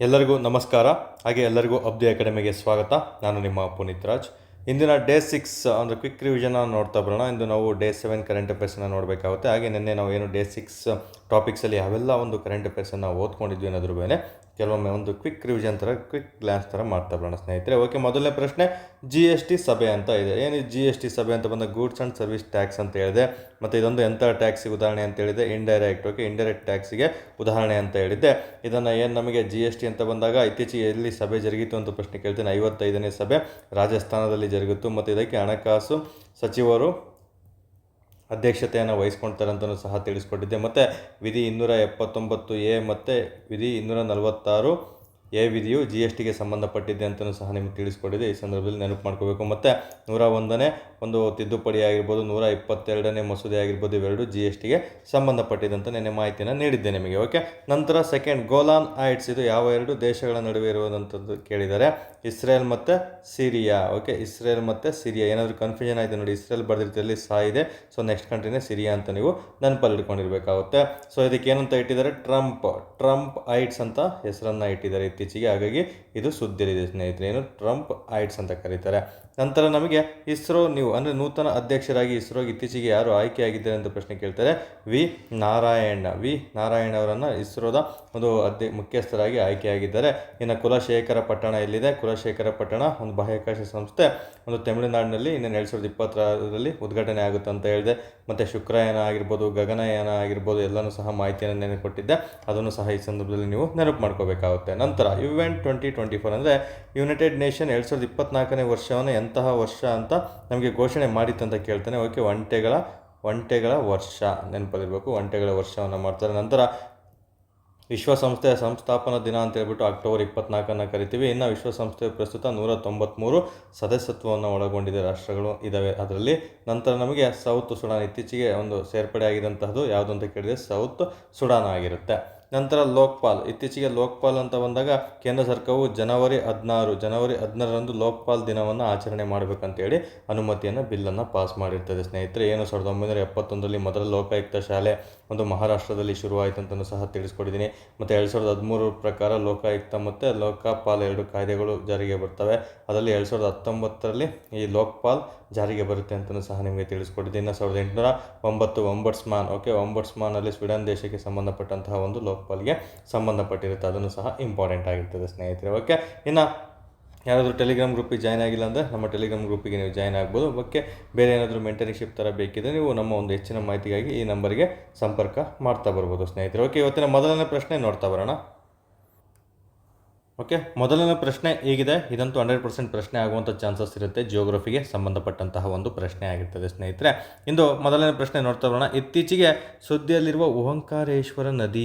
ಎಲ್ಲರಿಗೂ ನಮಸ್ಕಾರ. ಹಾಗೆ ಎಲ್ಲರಿಗೂ ಅಬ್ದಿ ಅಕಾಡೆಮಿಗೆ ಸ್ವಾಗತ. ನಾನು ನಿಮ್ಮ ಪುನೀತ್ ರಾಜ್. ಇಂದಿನ ಡೇ 6 ಅಂದರೆ ಕ್ವಿಕ್ ರಿವಿಷನ್ ನೋಡ್ತಾ ಬರೋಣ. ಇಂದು ನಾವು ಡೇ 7 ಕರೆಂಟ್ ಅಫೇರ್ಸನ್ನು ನೋಡಬೇಕಾಗುತ್ತೆ. ಹಾಗೆ ನಿನ್ನೆ ನಾವು ಏನು ಡೇ 6 ಟಾಪಿಕ್ಸಲ್ಲಿ ಯಾವೆಲ್ಲ ಒಂದು ಕರೆಂಟ್ ಅಫೇರ್ಸನ್ನು ಓದ್ಕೊಂಡಿದ್ವಿ ಅನ್ನೋದ್ರ ಮೇಲೆ ಕೆಲವೊಮ್ಮೆ ಒಂದು ಕ್ವಿಕ್ ರಿವಿಷನ್ ಥರ ಕ್ವಿಕ್ ಗ್ಲಾನ್ಸ್ ಥರ ಮಾಡ್ತಾ ಬರೋಣ ಸ್ನೇಹಿತರೆ. ಓಕೆ, ಮೊದಲನೇ ಪ್ರಶ್ನೆ GST ಸಭೆ ಅಂತ ಇದೆ. ಏನು GST ಸಭೆ ಅಂತ ಬಂದ ಗೂಡ್ಸ್ ಆ್ಯಂಡ್ ಸರ್ವಿಸ್ ಟ್ಯಾಕ್ಸ್ ಅಂತ ಹೇಳಿದೆ. ಮತ್ತು ಇದೊಂದು ಎಂಥ ಟ್ಯಾಕ್ಸಿಗೆ ಉದಾಹರಣೆ ಅಂತ ಹೇಳಿದೆ? ಇಂಡೈರೆಕ್ಟ್. ಓಕೆ, ಇಂಡೈರೆಕ್ಟ್ ಟ್ಯಾಕ್ಸಿಗೆ ಉದಾಹರಣೆ ಅಂತ ಹೇಳಿದ್ದೆ. ಇದನ್ನು ಏನು ನಮಗೆ GST ಅಂತ ಬಂದಾಗ ಇತ್ತೀಚೆಗೆ ಎಲ್ಲಿ ಸಭೆ ಜರುಗಿತು ಅಂತ ಪ್ರಶ್ನೆ ಕೇಳ್ತೀನಿ. 55ನೇ ಸಭೆ ರಾಜಸ್ಥಾನದಲ್ಲಿ ಜರುಗಿತು. ಮತ್ತು ಇದಕ್ಕೆ ಹಣಕಾಸು ಸಚಿವರು ಅಧ್ಯಕ್ಷತೆಯನ್ನು ವಹಿಸ್ಕೊಳ್ತಾರೆ ಅಂತಲೂ ಸಹ ತಿಳಿಸ್ಕೊಟ್ಟಿದ್ದೆ. ಮತ್ತು ವಿಧಿ 279A ಮತ್ತು ವಿಧಿ 246A ವಿಧಿಯು GSTಗೆ ಸಂಬಂಧಪಟ್ಟಿದೆ ಅಂತಲೂ ಸಹ ನಿಮಗೆ ತಿಳಿಸ್ಕೊಟ್ಟಿದೆ. ಈ ಸಂದರ್ಭದಲ್ಲಿ ನೆನಪು ಮಾಡ್ಕೋಬೇಕು. ಮತ್ತು 101ನೇ ಒಂದು ತಿದ್ದುಪಡಿ ಆಗಿರ್ಬೋದು, 122ನೇ ಮಸೂದೆ ಆಗಿರ್ಬೋದು, ಇವೆರಡು GSTಗೆ ಸಂಬಂಧಪಟ್ಟಿದೆ ಅಂತ ನೆನ್ನೆ ಮಾಹಿತಿಯನ್ನು ನೀಡಿದ್ದೆ ನಿಮಗೆ. ಓಕೆ, ನಂತರ ಸೆಕೆಂಡ್ ಗೋಲಾನ್ ಹೈಟ್ಸ್, ಇದು ಯಾವ ಎರಡು ದೇಶಗಳ ನಡುವೆ ಇರುವುದಂಥದ್ದು ಕೇಳಿದ್ದಾರೆ? ಇಸ್ರೇಲ್ ಮತ್ತು ಸಿರಿಯಾ. ಓಕೆ, ಇಸ್ರೇಲ್ ಮತ್ತು ಸಿರಿಯಾ. ಏನಾದರೂ ಕನ್ಫ್ಯೂಷನ್ ಆಯಿತು ನೋಡಿ, ಇಸ್ರೇಲ್ ಬರೆದಿರ್ತಲ್ಲಿ ಸಹ ಇದೆ. ಸೊ ನೆಕ್ಸ್ಟ್ ಕಂಟ್ರಿನೇ ಸಿರಿಯಾ ಅಂತ ನೀವು ನೆನಪಲ್ಲಿ ಇಟ್ಕೊಂಡಿರಬೇಕಾಗುತ್ತೆ. ಸೊ ಇದಕ್ಕೆ ಏನಂತ ಇಟ್ಟಿದ್ದಾರೆ? ಟ್ರಂಪ್ ಹೈಟ್ಸ್ ಅಂತ ಹೆಸರನ್ನು ಇಟ್ಟಿದ್ದಾರೆ ಇತ್ತೀಚೆಗೆ. ಹಾಗಾಗಿ ಇದು ಸುದ್ದಿಯಲ್ಲಿದೆ ಸ್ನೇಹಿತರೆ. ಏನು ಟ್ರಂಪ್ ಹೈಟ್ಸ್ ಅಂತ ಕರೀತಾರೆ. ನಂತರ ನಮಗೆ ಇಸ್ರೋ ಅಂದರೆ ನೂತನ ಅಧ್ಯಕ್ಷರಾಗಿ ಇಸ್ರೋಗೆ ಇತ್ತೀಚೆಗೆ ಯಾರು ಆಯ್ಕೆಯಾಗಿದ್ದಾರೆ ಅಂತ ಪ್ರಶ್ನೆ ಕೇಳ್ತಾರೆ. ವಿ ನಾರಾಯಣ್ ಅವರನ್ನು ಇಸ್ರೋದ ಒಂದು ಮುಖ್ಯಸ್ಥರಾಗಿ ಆಯ್ಕೆಯಾಗಿದ್ದಾರೆ. ಇನ್ನು ಕುಲಶೇಖರಪಟ್ಟಣ ಎಲ್ಲಿದೆ? ಕುಲಶೇಖರಪಟ್ಟಣ ಒಂದು ಬಾಹ್ಯಾಕಾಶ ಸಂಸ್ಥೆ ಒಂದು ತಮಿಳುನಾಡಿನಲ್ಲಿ ಇನ್ನು 2026ರಲ್ಲಿ ಉದ್ಘಾಟನೆ ಆಗುತ್ತೆ ಅಂತ ಹೇಳಿದೆ. ಮತ್ತು ಶುಕ್ರಯಾನ ಆಗಿರ್ಬೋದು, ಗಗನಯಾನ ಆಗಿರ್ಬೋದು, ಎಲ್ಲನೂ ಸಹ ಮಾಹಿತಿಯನ್ನು ನೆನಪಿಕೊಟ್ಟಿದ್ದೆ. ಅದನ್ನು ಸಹ ಈ ಸಂದರ್ಭದಲ್ಲಿ ನೀವು ನೆನಪು ಮಾಡ್ಕೋಬೇಕಾಗುತ್ತೆ. ನಂತರ ಇವೆಂಟ್ 2024 ಅಂದರೆ ಯುನೈಟೆಡ್ ನೇಷನ್ 2024ನೇ ವರ್ಷವನ್ನು ಎಂತಹ ವರ್ಷ ಅಂತ ನಮಗೆ ಘೋಷಣೆ ಮಾಡಿತ್ತು ಅಂತ ಕೇಳ್ತಾನೆ. ಓಕೆ, ಒಂಟೆಗಳ ವರ್ಷ ನೆನಪಲ್ಲಿರಬೇಕು. ಒಂಟೆಗಳ ವರ್ಷವನ್ನು ಮಾಡ್ತಾರೆ. ನಂತರ ವಿಶ್ವಸಂಸ್ಥೆಯ ಸಂಸ್ಥಾಪನಾ ದಿನ ಅಂತ ಹೇಳ್ಬಿಟ್ಟು ಅಕ್ಟೋಬರ್ 24 ಕರಿತೀವಿ. ಇನ್ನು ವಿಶ್ವಸಂಸ್ಥೆ ಪ್ರಸ್ತುತ 193 ಸದಸ್ಯತ್ವವನ್ನು ಒಳಗೊಂಡಿದೆ ರಾಷ್ಟ್ರಗಳು ಇದ್ದಾವೆ ಅದರಲ್ಲಿ. ನಂತರ ನಮಗೆ ಸೌತ್ ಸುಡಾನ್ ಇತ್ತೀಚೆಗೆ ಒಂದು ಸೇರ್ಪಡೆ ಆಗಿದಂತಹದ್ದು ಯಾವುದು ಅಂತ ಕೇಳಿದರೆ ಸೌತ್ ಸುಡಾನ್ ಆಗಿರುತ್ತೆ. ನಂತರ ಲೋಕ್ಪಾಲ್, ಇತ್ತೀಚೆಗೆ ಲೋಕ್ಪಾಲ್ ಅಂತ ಬಂದಾಗ ಕೇಂದ್ರ ಸರ್ಕಾರವು ಜನವರಿ 16ರಂದು ಲೋಕ್ಪಾಲ್ ದಿನವನ್ನು ಆಚರಣೆ ಮಾಡಬೇಕಂತೇಳಿ ಅನುಮತಿಯನ್ನು ಬಿಲ್ಲನ್ನು ಪಾಸ್ ಮಾಡಿರ್ತದೆ ಸ್ನೇಹಿತರೆ. ಏನು 1971ರಲ್ಲಿ ಮೊದಲ ಲೋಕಾಯುಕ್ತ ಶಾಲೆ ಒಂದು ಮಹಾರಾಷ್ಟ್ರದಲ್ಲಿ ಶುರುವಾಯಿತು ಅಂತಲೂ ಸಹ ತಿಳಿಸ್ಕೊಟ್ಟಿದ್ದೀನಿ. ಮತ್ತು 2013 ಪ್ರಕಾರ ಲೋಕಾಯುಕ್ತ ಮತ್ತು ಲೋಕಪಾಲ್ ಎರಡು ಕಾಯ್ದೆಗಳು ಜಾರಿಗೆ ಬರ್ತವೆ. ಅದರಲ್ಲಿ 2019ರಲ್ಲಿ ಈ ಲೋಕ್ಪಾಲ್ ಜಾರಿಗೆ ಬರುತ್ತೆ ಅಂತಲೂ ಸಹ ನಿಮಗೆ ತಿಳಿಸ್ಕೊಟ್ಟಿದ್ದೀನಿ. 1809 ಒಂಬಡ್ಸ್ಮ್ಯಾನ್. ಓಕೆ, ಒಂಬಡ್ಸ್ಮ್ಯಾನಲ್ಲಿ ಸ್ವೀಡನ್ ದೇಶಕ್ಕೆ ಸಂಬಂಧಪಟ್ಟಂತಹ ಒಂದು ಲೋಕ್ಪಾಲ್ಗೆ ಸಂಬಂಧಪಟ್ಟಿರುತ್ತೆ. ಅದನ್ನು ಸಹ ಇಂಪಾರ್ಟೆಂಟ್ ಆಗಿರ್ತದೆ ಸ್ನೇಹಿತರೆ. ಓಕೆ, ಇನ್ನು ಯಾರಾದರೂ ಟೆಲಿಗ್ರಾಮ್ ಗ್ರೂಪಿಗೆ ಜಾಯ್ನ್ ಆಗಿಲ್ಲ ಅಂದರೆ ನಮ್ಮ ಟೆಲಿಗ್ರಾಮ್ ಗ್ರೂಪಿಗೆ ನೀವು ಜಾಯ್ನ್ ಆಗ್ಬೋದು. ಓಕೆ, ಬೇರೆ ಏನಾದರೂ ಮೆಂಟರ್ಶಿಪ್ ಥರ ಬೇಕಿದ್ದರೆ ನೀವು ನಮ್ಮ ಒಂದು ಹೆಚ್ಚಿನ ಮಾಹಿತಿಗಾಗಿ ಈ ನಂಬರ್ಗೆ ಸಂಪರ್ಕ ಮಾಡ್ತಾ ಬರ್ಬೋದು ಸ್ನೇಹಿತರೆ. ಓಕೆ, ಇವತ್ತಿನ ಮೊದಲನೇ ಪ್ರಶ್ನೆ ನೋಡ್ತಾ ಬರೋಣ. ಓಕೆ, ಮೊದಲನೇ ಪ್ರಶ್ನೆ ಹೀಗಿದೆ. ಇದಂತೂ 100% ಪ್ರಶ್ನೆ ಆಗುವಂಥ ಚಾನ್ಸಸ್ ಇರುತ್ತೆ. ಜಿಯೋಗ್ರಫಿಗೆ ಸಂಬಂಧಪಟ್ಟಂತಹ ಒಂದು ಪ್ರಶ್ನೆ ಆಗಿರ್ತದೆ ಸ್ನೇಹಿತರೆ. ಇಂದು ಮೊದಲನೇ ಪ್ರಶ್ನೆ ನೋಡ್ತಾ ಬರೋಣ. ಇತ್ತೀಚೆಗೆ ಸುದ್ದಿಯಲ್ಲಿರುವ ಓಂಕಾರೇಶ್ವರ ನದಿ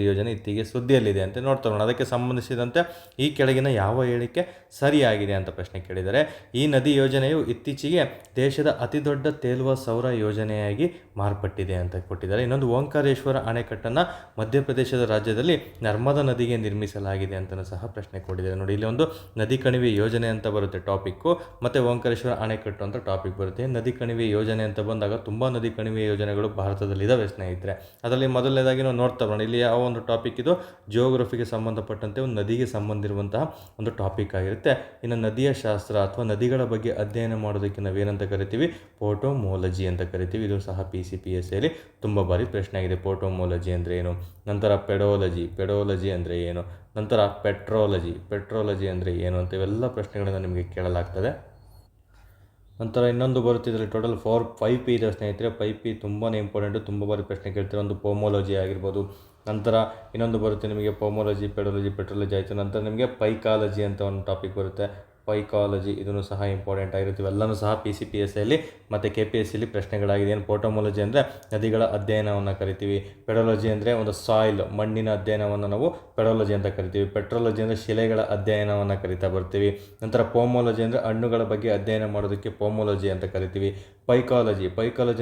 ಯೋಜನೆ ಇತ್ತೀಚೆಗೆ ಸುದ್ದಿಯಲ್ಲಿದೆ ಅಂತ ನೋಡ್ತಾ ಬರೋಣ. ಅದಕ್ಕೆ ಸಂಬಂಧಿಸಿದಂತೆ ಈ ಕೆಳಗಿನ ಯಾವ ಹೇಳಿಕೆ ಸರಿಯಾಗಿದೆ ಅಂತ ಪ್ರಶ್ನೆ ಕೇಳಿದರೆ. ಈ ನದಿ ಯೋಜನೆಯು ಇತ್ತೀಚೆಗೆ ದೇಶದ ಅತಿ ದೊಡ್ಡ ತೇಲುವ ಸೌರ ಯೋಜನೆಯಾಗಿ ಮಾರ್ಪಟ್ಟಿದೆ ಅಂತ ಕೊಟ್ಟಿದ್ದಾರೆ. ಇನ್ನೊಂದು, ಓಂಕಾರೇಶ್ವರ ಅಣೆಕಟ್ಟನ್ನು ಮಧ್ಯಪ್ರದೇಶದ ರಾಜ್ಯದಲ್ಲಿ ನರ್ಮದಾ ನದಿಗೆ ನಿರ್ಮಿಸಲಾಗಿದೆ ಅಂತಲೂ ಸಹ ಪ್ರಶ್ನೆ ಕೊಟ್ಟಿದ್ದಾರೆ. ನೋಡಿ, ಇಲ್ಲಿ ಒಂದು ನದಿ ಕಣಿವೆ ಯೋಜನೆ ಅಂತ ಬರುತ್ತೆ ಟಾಪಿಕ್ಕು, ಮತ್ತು ಓಂಕಾರೇಶ್ವರ ಅಣೆಕಟ್ಟು ಅಂತ ಟಾಪಿಕ್ ಬರುತ್ತೆ. ನದಿ ಕಣಿವೆ ಯೋಜನೆ ಅಂತ ಬಂದಾಗ ತುಂಬ ನದಿ ಕಣಿವೆ ಯೋಜನೆಗಳು ಭಾರತದಲ್ಲಿ ಇದ್ದಾವೆ ಸ್ನೇಹಿತರೆ. ಅದರಲ್ಲಿ ಮೊದಲನೇದಾಗಿ ನಾವು ನೋಡ್ತಾ ಬರೋಣ. ಇಲ್ಲಿ ಯಾವ ಒಂದು ಟಾಪಿಕ್ ಇದು? ಜಿಯೋಗ್ರಫಿಗೆ ಸಂಬಂಧಪಟ್ಟಂತೆ ಒಂದು ನದಿಗೆ ಸಂಬಂಧಿರುವಂತಹ ಒಂದು ಟಾಪಿಕ್ ಆಗಿರುತ್ತೆ. ಇನ್ನು ನದಿಯ ಶಾಸ್ತ್ರ ಅಥವಾ ನದಿಗಳ ಬಗ್ಗೆ ಅಧ್ಯಯನ ಮಾಡೋದಕ್ಕೆ ನಾವೇನಂತ ಕರಿತೀವಿ? ಪೋಟೋಮೋಲಜಿ ಅಂತ ಕರಿತೀವಿ. ಇದು ಸಹ PCPSCಯಲ್ಲಿ ತುಂಬ ಬಾರಿ ಪ್ರಶ್ನೆ ಆಗಿದೆ. ಪೋಟೋಮೋಲಜಿ ಅಂದರೆ ಏನು? ನಂತರ ಪೆಡೋಲಜಿ ಅಂದರೆ ಏನು? ನಂತರ ಪೆಟ್ರೋಲಜಿ ಅಂದರೆ ಏನು ಅಂತ ಇವೆಲ್ಲ ಪ್ರಶ್ನೆಗಳನ್ನು ನಿಮಗೆ ಕೇಳಲಾಗ್ತದೆ. ನಂತರ ಇನ್ನೊಂದು ಬರುತ್ತಿದ್ದರೆ ಟೋಟಲ್ 5P ಇದೆ ಸ್ನೇಹಿತರೆ. 5P ತುಂಬಾ ಇಂಪಾರ್ಟೆಂಟು, ತುಂಬ ಬಾರಿ ಪ್ರಶ್ನೆ ಕೇಳ್ತಾರೆ. ಒಂದು ಪೋಮೋಲಜಿ ಆಗಿರ್ಬೋದು. ನಂತರ ಇನ್ನೊಂದು ಬರುತ್ತೆ ನಿಮಗೆ ಪೋಮೋಲಜಿ, ಪೆಟ್ರೋಲಜಿ ಆಯಿತು. ನಂತರ ನಿಮಗೆ ಪೈಕಾಲಜಿ ಅಂತ ಒಂದು ಟಾಪಿಕ್ ಬರುತ್ತೆ. ಪೈಕಾಲಜಿ ಇದನ್ನು ಸಹ ಇಂಪಾರ್ಟೆಂಟ್ ಆಗಿರುತ್ತೆ. ಇವೆಲ್ಲವೂ ಸಹ PCPSCಯಲ್ಲಿ ಮತ್ತು KPSCಯಲ್ಲಿ ಪ್ರಶ್ನೆಗಳಾಗಿದೆ. ಏನು? ಪೋಟೋಮೋಲಜಿ ಅಂದರೆ ನದಿಗಳ ಅಧ್ಯಯನವನ್ನು ಕರಿತೀವಿ. ಪೆಡೋಲಜಿ ಅಂದರೆ ಒಂದು ಸಾಯಿಲ್ ಮಣ್ಣಿನ ಅಧ್ಯಯನವನ್ನು ನಾವು ಪೆಡೋಲಜಿ ಅಂತ ಕರಿತೀವಿ. ಪೆಟ್ರೋಲಜಿ ಅಂದರೆ ಶಿಲೆಗಳ ಅಧ್ಯಯನವನ್ನು ಕರಿತಾ ಬರ್ತೀವಿ. ನಂತರ ಪೋಮೋಲಜಿ ಅಂದರೆ ಹಣ್ಣುಗಳ ಬಗ್ಗೆ ಅಧ್ಯಯನ ಮಾಡೋದಕ್ಕೆ ಪೋಮೋಲಜಿ ಅಂತ ಕರಿತೀವಿ. ಪೈಕಾಲಜಿ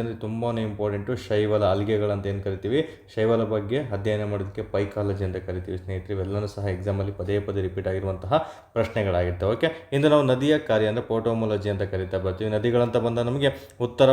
ಅಂದರೆ ತುಂಬಾ ಇಂಪಾರ್ಟೆಂಟು. ಶೈವಲ, ಅಲ್ಗೆಗಳಂತ ಏನು ಕರಿತೀವಿ, ಶೈವಲ ಬಗ್ಗೆ ಅಧ್ಯಯನ ಮಾಡೋದಕ್ಕೆ ಪೈಕಾಲಜಿ ಅಂತ ಕರಿತೀವಿ ಸ್ನೇಹಿತರೆ. ಇವೆಲ್ಲನೂ ಸಹ ಎಕ್ಸಾಮಲ್ಲಿ ಪದೇ ರಿಪೀಟ್ ಆಗಿರುವಂತಹ ಪ್ರಶ್ನೆಗಳಾಗಿರ್ತವೆ. ಓಕೆ, ಇಂದು ನಾವು ನದಿಯ ಕಾರ್ಯ ಅಂದರೆ ಪೋಟೋಮೊಲಜಿ ಅಂತ ಕರಿತಾ ಬರ್ತೀವಿ. ನದಿಗಳಂತ ಬಂದ ನಮಗೆ ಉತ್ತರ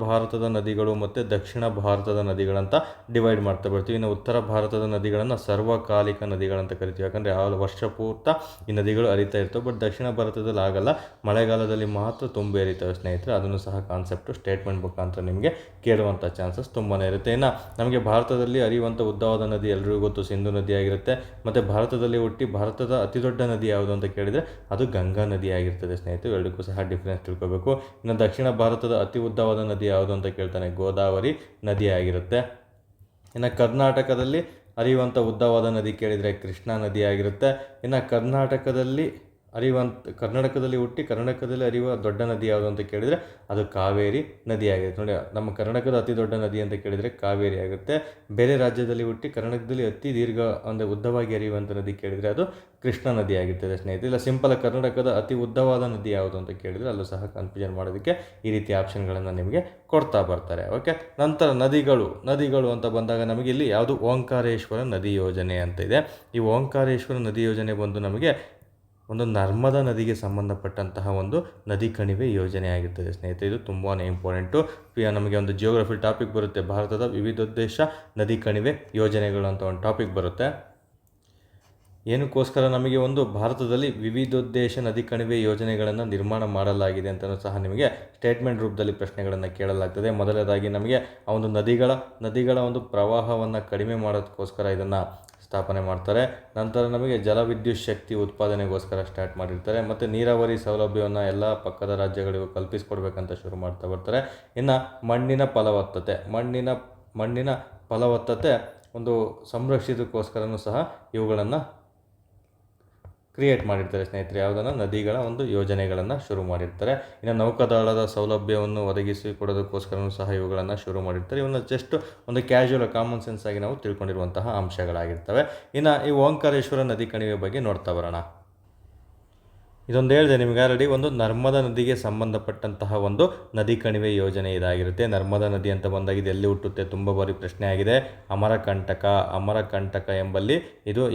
ಭಾರತದ ನದಿಗಳು ಮತ್ತು ದಕ್ಷಿಣ ಭಾರತದ ನದಿಗಳಂತ ಡಿವೈಡ್ ಮಾಡ್ತಾ ಬರ್ತೀವಿ. ಇನ್ನು ಉತ್ತರ ಭಾರತದ ನದಿಗಳನ್ನು ಸರ್ವಕಾಲಿಕ ನದಿಗಳಂತ ಕರಿತೀವಿ, ಯಾಕಂದರೆ ಆ ವರ್ಷ ಪೂರ್ತ ಈ ನದಿಗಳು ಹರಿತಾ ಇರ್ತವೆ. ಬಟ್ ದಕ್ಷಿಣ ಭಾರತದಲ್ಲಿ ಆಗಲ್ಲ, ಮಳೆಗಾಲದಲ್ಲಿ ಮಾತ್ರ ತುಂಬಿ ಹರಿತವೆ ಸ್ನೇಹಿತರೆ. ಅದನ್ನು ಸಹ ಕಾನ್ಸೆಪ್ಟು ಸ್ಟೇಟ್ಮೆಂಟ್ ಮುಖಾಂತರ ನಿಮಗೆ ಕೇಳುವಂಥ ಚಾನ್ಸಸ್ ತುಂಬಾ ಇರುತ್ತೆ. ಇನ್ನು ನಮಗೆ ಭಾರತದಲ್ಲಿ ಹರಿಯುವಂಥ ಉದ್ದವಾದ ನದಿ ಎಲ್ರಿಗೂ ಗೊತ್ತು, ಸಿಂಧು ನದಿ ಆಗಿರುತ್ತೆ. ಮತ್ತು ಭಾರತದಲ್ಲಿ ಹುಟ್ಟಿ ಭಾರತದ ಅತಿ ದೊಡ್ಡ ನದಿ ಯಾವುದು ಅಂತ ಕೇಳಿದರೆ ಅದು ಗಂಗಾ ನದಿ ಆಗಿರ್ತದೆ ಸ್ನೇಹಿತರೆ. ಎರಡಕ್ಕೂ ಸಹ ಡಿಫ್ರೆನ್ಸ್ ತಿಳ್ಕೋಬೇಕು. ಇನ್ನು ದಕ್ಷಿಣ ಭಾರತದ ಅತಿ ಉದ್ದವಾದ ನದಿ ಯಾವುದು ಅಂತ ಕೇಳ್ತಾನೆ, ಗೋದಾವರಿ ನದಿ ಆಗಿರುತ್ತೆ. ಇನ್ನು ಕರ್ನಾಟಕದಲ್ಲಿ ಹರಿಯುವಂಥ ಉದ್ದವಾದ ನದಿ ಕೇಳಿದರೆ ಕೃಷ್ಣಾ ನದಿ ಆಗಿರುತ್ತೆ. ಇನ್ನು ಕರ್ನಾಟಕದಲ್ಲಿ ಹುಟ್ಟಿ ಕರ್ನಾಟಕದಲ್ಲಿ ಹರಿಯುವ ದೊಡ್ಡ ನದಿ ಯಾವುದು ಅಂತ ಕೇಳಿದರೆ ಅದು ಕಾವೇರಿ ನದಿ ಆಗಿರುತ್ತೆ. ನೋಡಿ, ನಮ್ಮ ಕರ್ನಾಟಕದ ಅತಿ ದೊಡ್ಡ ನದಿ ಅಂತ ಕೇಳಿದರೆ ಕಾವೇರಿ ಆಗುತ್ತೆ. ಬೇರೆ ರಾಜ್ಯದಲ್ಲಿ ಹುಟ್ಟಿ ಕರ್ನಾಟಕದಲ್ಲಿ ಅತಿ ದೀರ್ಘ ಅಂದರೆ ಉದ್ದವಾಗಿ ಹರಿಯುವಂಥ ನದಿ ಕೇಳಿದರೆ ಅದು ಕೃಷ್ಣಾ ನದಿ ಆಗಿರ್ತದೆ ಸ್ನೇಹಿತರೆ. ಇಲ್ಲ ಸಿಂಪಲ್ ಕರ್ನಾಟಕದ ಅತಿ ಉದ್ದವಾದ ನದಿ ಯಾವುದು ಅಂತ ಕೇಳಿದರೆ ಅಲ್ಲೂ ಸಹ ಕನ್ಫ್ಯೂಷನ್ ಮಾಡೋದಕ್ಕೆ ಈ ರೀತಿ ಆಪ್ಷನ್ಗಳನ್ನು ನಿಮಗೆ ಕೊಡ್ತಾ ಬರ್ತಾರೆ. ಓಕೆ, ನಂತರ ನದಿಗಳು ಅಂತ ಬಂದಾಗ ನಮಗೆ ಇಲ್ಲಿ ಯಾವುದು ಓಂಕಾರೇಶ್ವರ ನದಿ ಯೋಜನೆ ಅಂತ ಇದೆ. ಈ ಓಂಕಾರೇಶ್ವರ ನದಿ ಯೋಜನೆ ಬಂದು ನಮಗೆ ಒಂದು ನರ್ಮದಾ ನದಿಗೆ ಸಂಬಂಧಪಟ್ಟಂತಹ ಒಂದು ನದಿ ಕಣಿವೆ ಯೋಜನೆ ಆಗಿರ್ತದೆ ಸ್ನೇಹಿತರೆ. ಇದು ತುಂಬಾ ಇಂಪಾರ್ಟೆಂಟು. ನಮಗೆ ಒಂದು ಜಿಯೋಗ್ರಫಿ ಟಾಪಿಕ್ ಬರುತ್ತೆ, ಭಾರತದ ವಿವಿಧೋದ್ದೇಶ ನದಿ ಕಣಿವೆ ಯೋಜನೆಗಳು ಅಂತ ಒಂದು ಟಾಪಿಕ್ ಬರುತ್ತೆ. ಏನಕ್ಕೋಸ್ಕರ ನಮಗೆ ಒಂದು ಭಾರತದಲ್ಲಿ ವಿವಿಧೋದ್ದೇಶ ನದಿ ಕಣಿವೆ ಯೋಜನೆಗಳನ್ನು ನಿರ್ಮಾಣ ಮಾಡಲಾಗಿದೆ ಅಂತಲೂ ಸಹ ನಿಮಗೆ ಸ್ಟೇಟ್ಮೆಂಟ್ ರೂಪದಲ್ಲಿ ಪ್ರಶ್ನೆಗಳನ್ನು ಕೇಳಲಾಗ್ತದೆ. ಮೊದಲನೇದಾಗಿ ನಮಗೆ ಆ ಒಂದು ನದಿಗಳ ಒಂದು ಪ್ರವಾಹವನ್ನು ಕಡಿಮೆ ಮಾಡೋದಕ್ಕೋಸ್ಕರ ಇದನ್ನು ಸ್ಥಾಪನೆ ಮಾಡ್ತಾರೆ. ನಂತರ ನಮಗೆ ಜಲವಿದ್ಯುತ್ ಶಕ್ತಿ ಉತ್ಪಾದನೆಗೋಸ್ಕರ ಸ್ಟಾರ್ಟ್ ಮಾಡಿರ್ತಾರೆ. ಮತ್ತು ನೀರಾವರಿ ಸೌಲಭ್ಯವನ್ನು ಎಲ್ಲ ಪಕ್ಕದ ರಾಜ್ಯಗಳಿಗೂ ಕಲ್ಪಿಸ್ಕೊಡ್ಬೇಕಂತ ಶುರು ಮಾಡ್ತಾ ಬರ್ತಾರೆ. ಇನ್ನು ಮಣ್ಣಿನ ಫಲವತ್ತತೆ ಒಂದು ಸಂರಕ್ಷಿತಕ್ಕೋಸ್ಕರನೂ ಸಹ ಇವುಗಳನ್ನು ಕ್ರಿಯೇಟ್ ಮಾಡಿರ್ತಾರೆ ಸ್ನೇಹಿತರೆ. ಯಾವುದನ್ನು ನದಿಗಳ ಒಂದು ಯೋಜನೆಗಳನ್ನು ಶುರು ಮಾಡಿರ್ತಾರೆ. ಇನ್ನು ನೌಕಾದಳದ ಸೌಲಭ್ಯವನ್ನು ಒದಗಿಸಿಕೊಡೋದಕ್ಕೋಸ್ಕರನೂ ಸಹ ಇವುಗಳನ್ನು ಶುರು ಮಾಡಿರ್ತಾರೆ. ಇವನ್ನ ಜಸ್ಟ್ ಒಂದು ಕ್ಯಾಶುವಲ್ ಕಾಮನ್ ಸೆನ್ಸ್ ಆಗಿ ನಾವು ತಿಳ್ಕೊಂಡಿರುವಂತಹ ಅಂಶಗಳಾಗಿರ್ತವೆ. ಇನ್ನು ಈ ಓಂಕಾರೇಶ್ವರ ನದಿ ಕಣಿವೆ ಬಗ್ಗೆ ನೋಡ್ತಾ ಬರೋಣ. ಇದೊಂದು ಹೇಳಿದೆ ನಿಮಗೆ ಆಲ್ರೆಡಿ, ಒಂದು ನರ್ಮದಾ ನದಿಗೆ ಸಂಬಂಧಪಟ್ಟಂತಹ ಒಂದು ನದಿ ಕಣಿವೆ ಯೋಜನೆ ಇದಾಗಿರುತ್ತೆ. ನರ್ಮದಾ ನದಿ ಅಂತ ಬಂದಾಗ ಇದು ಎಲ್ಲಿ ಹುಟ್ಟುತ್ತೆ, ತುಂಬ ಬಾರಿ ಪ್ರಶ್ನೆ ಆಗಿದೆ. ಅಮರಕಂಟಕ ಎಂಬಲ್ಲಿ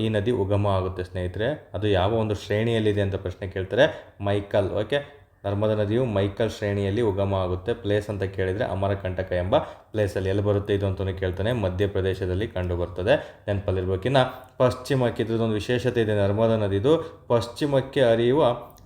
ಈ ನದಿ ಉಗಮ ಆಗುತ್ತೆ ಸ್ನೇಹಿತರೆ. ಅದು ಯಾವ ಒಂದು ಶ್ರೇಣಿಯಲ್ಲಿದೆ ಅಂತ ಪ್ರಶ್ನೆ ಕೇಳ್ತಾರೆ, ಮೈಕಲ್. ಓಕೆ, ನರ್ಮದಾ ನದಿಯು ಮೈಕಲ್ ಶ್ರೇಣಿಯಲ್ಲಿ ಉಗಮ ಆಗುತ್ತೆ. ಪ್ಲೇಸ್ ಅಂತ ಕೇಳಿದರೆ ಅಮರಕಂಟಕ ಎಂಬ ಪ್ಲೇಸಲ್ಲಿ. ಎಲ್ಲಿ ಬರುತ್ತೆ ಇದು ಅಂತಲೂ ಕೇಳ್ತಾನೆ, ಮಧ್ಯಪ್ರದೇಶದಲ್ಲಿ ಕಂಡು ಬರ್ತದೆ, ನೆನಪಲ್ಲಿರ್ಬೇಕು. ಇನ್ನು ಪಶ್ಚಿಮಕ್ಕೆ ಇದೊಂದು ವಿಶೇಷತೆ ಇದೆ, ನರ್ಮದಾ ನದಿದು ಪಶ್ಚಿಮಕ್ಕೆ ಹರಿಯುವ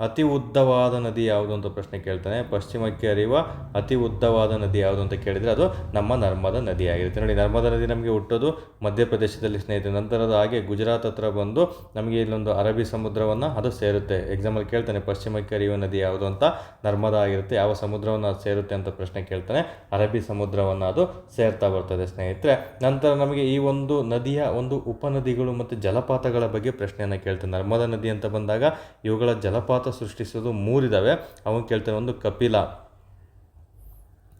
ಅತಿ ಉದ್ದವಾದ ನದಿ ಯಾವುದು ಅಂತ ಪ್ರಶ್ನೆ ಕೇಳ್ತಾನೆ. ಪಶ್ಚಿಮಕ್ಕೆ ಹರಿಯುವ ಅತಿ ಉದ್ದವಾದ ನದಿ ಯಾವುದು ಅಂತ ಕೇಳಿದರೆ ಅದು ನಮ್ಮ ನರ್ಮದಾ ನದಿ ಆಗಿರುತ್ತೆ. ನೋಡಿ, ನರ್ಮದಾ ನದಿ ನಮಗೆ ಹುಟ್ಟೋದು ಮಧ್ಯಪ್ರದೇಶದಲ್ಲಿ ಸ್ನೇಹಿತರೆ. ನಂತರದ ಹಾಗೆ ಗುಜರಾತ್ ಹತ್ರ ಬಂದು ನಮಗೆ ಇಲ್ಲೊಂದು ಅರಬ್ಬಿ ಸಮುದ್ರವನ್ನು ಅದು ಸೇರುತ್ತೆ. ಎಕ್ಸಾಂಪಲ್ ಕೇಳ್ತಾನೆ, ಪಶ್ಚಿಮಕ್ಕೆ ಹರಿಯುವ ನದಿ ಯಾವುದು ಅಂತ, ನರ್ಮದಾ ಆಗಿರುತ್ತೆ. ಯಾವ ಸಮುದ್ರವನ್ನು ಅದು ಸೇರುತ್ತೆ ಅಂತ ಪ್ರಶ್ನೆ ಕೇಳ್ತಾನೆ, ಅರಬ್ಬಿ ಸಮುದ್ರವನ್ನು ಅದು ಸೇರ್ತಾ ಬರ್ತದೆ ಸ್ನೇಹಿತರೆ. ನಂತರ ನಮಗೆ ಈ ಒಂದು ನದಿಯ ಒಂದು ಉಪನದಿಗಳು ಮತ್ತು ಜಲಪಾತಗಳ ಬಗ್ಗೆ ಪ್ರಶ್ನೆಯನ್ನು ಕೇಳ್ತಾನೆ. ನರ್ಮದಾ ನದಿ ಅಂತ ಬಂದಾಗ ಇವುಗಳ ಜಲಪಾತ ಸೃಷ್ಟಿಸೋದು 3 ಇದ್ದಾವೆ. ಅವನು ಕೇಳ್ತಾನೆ, ಒಂದು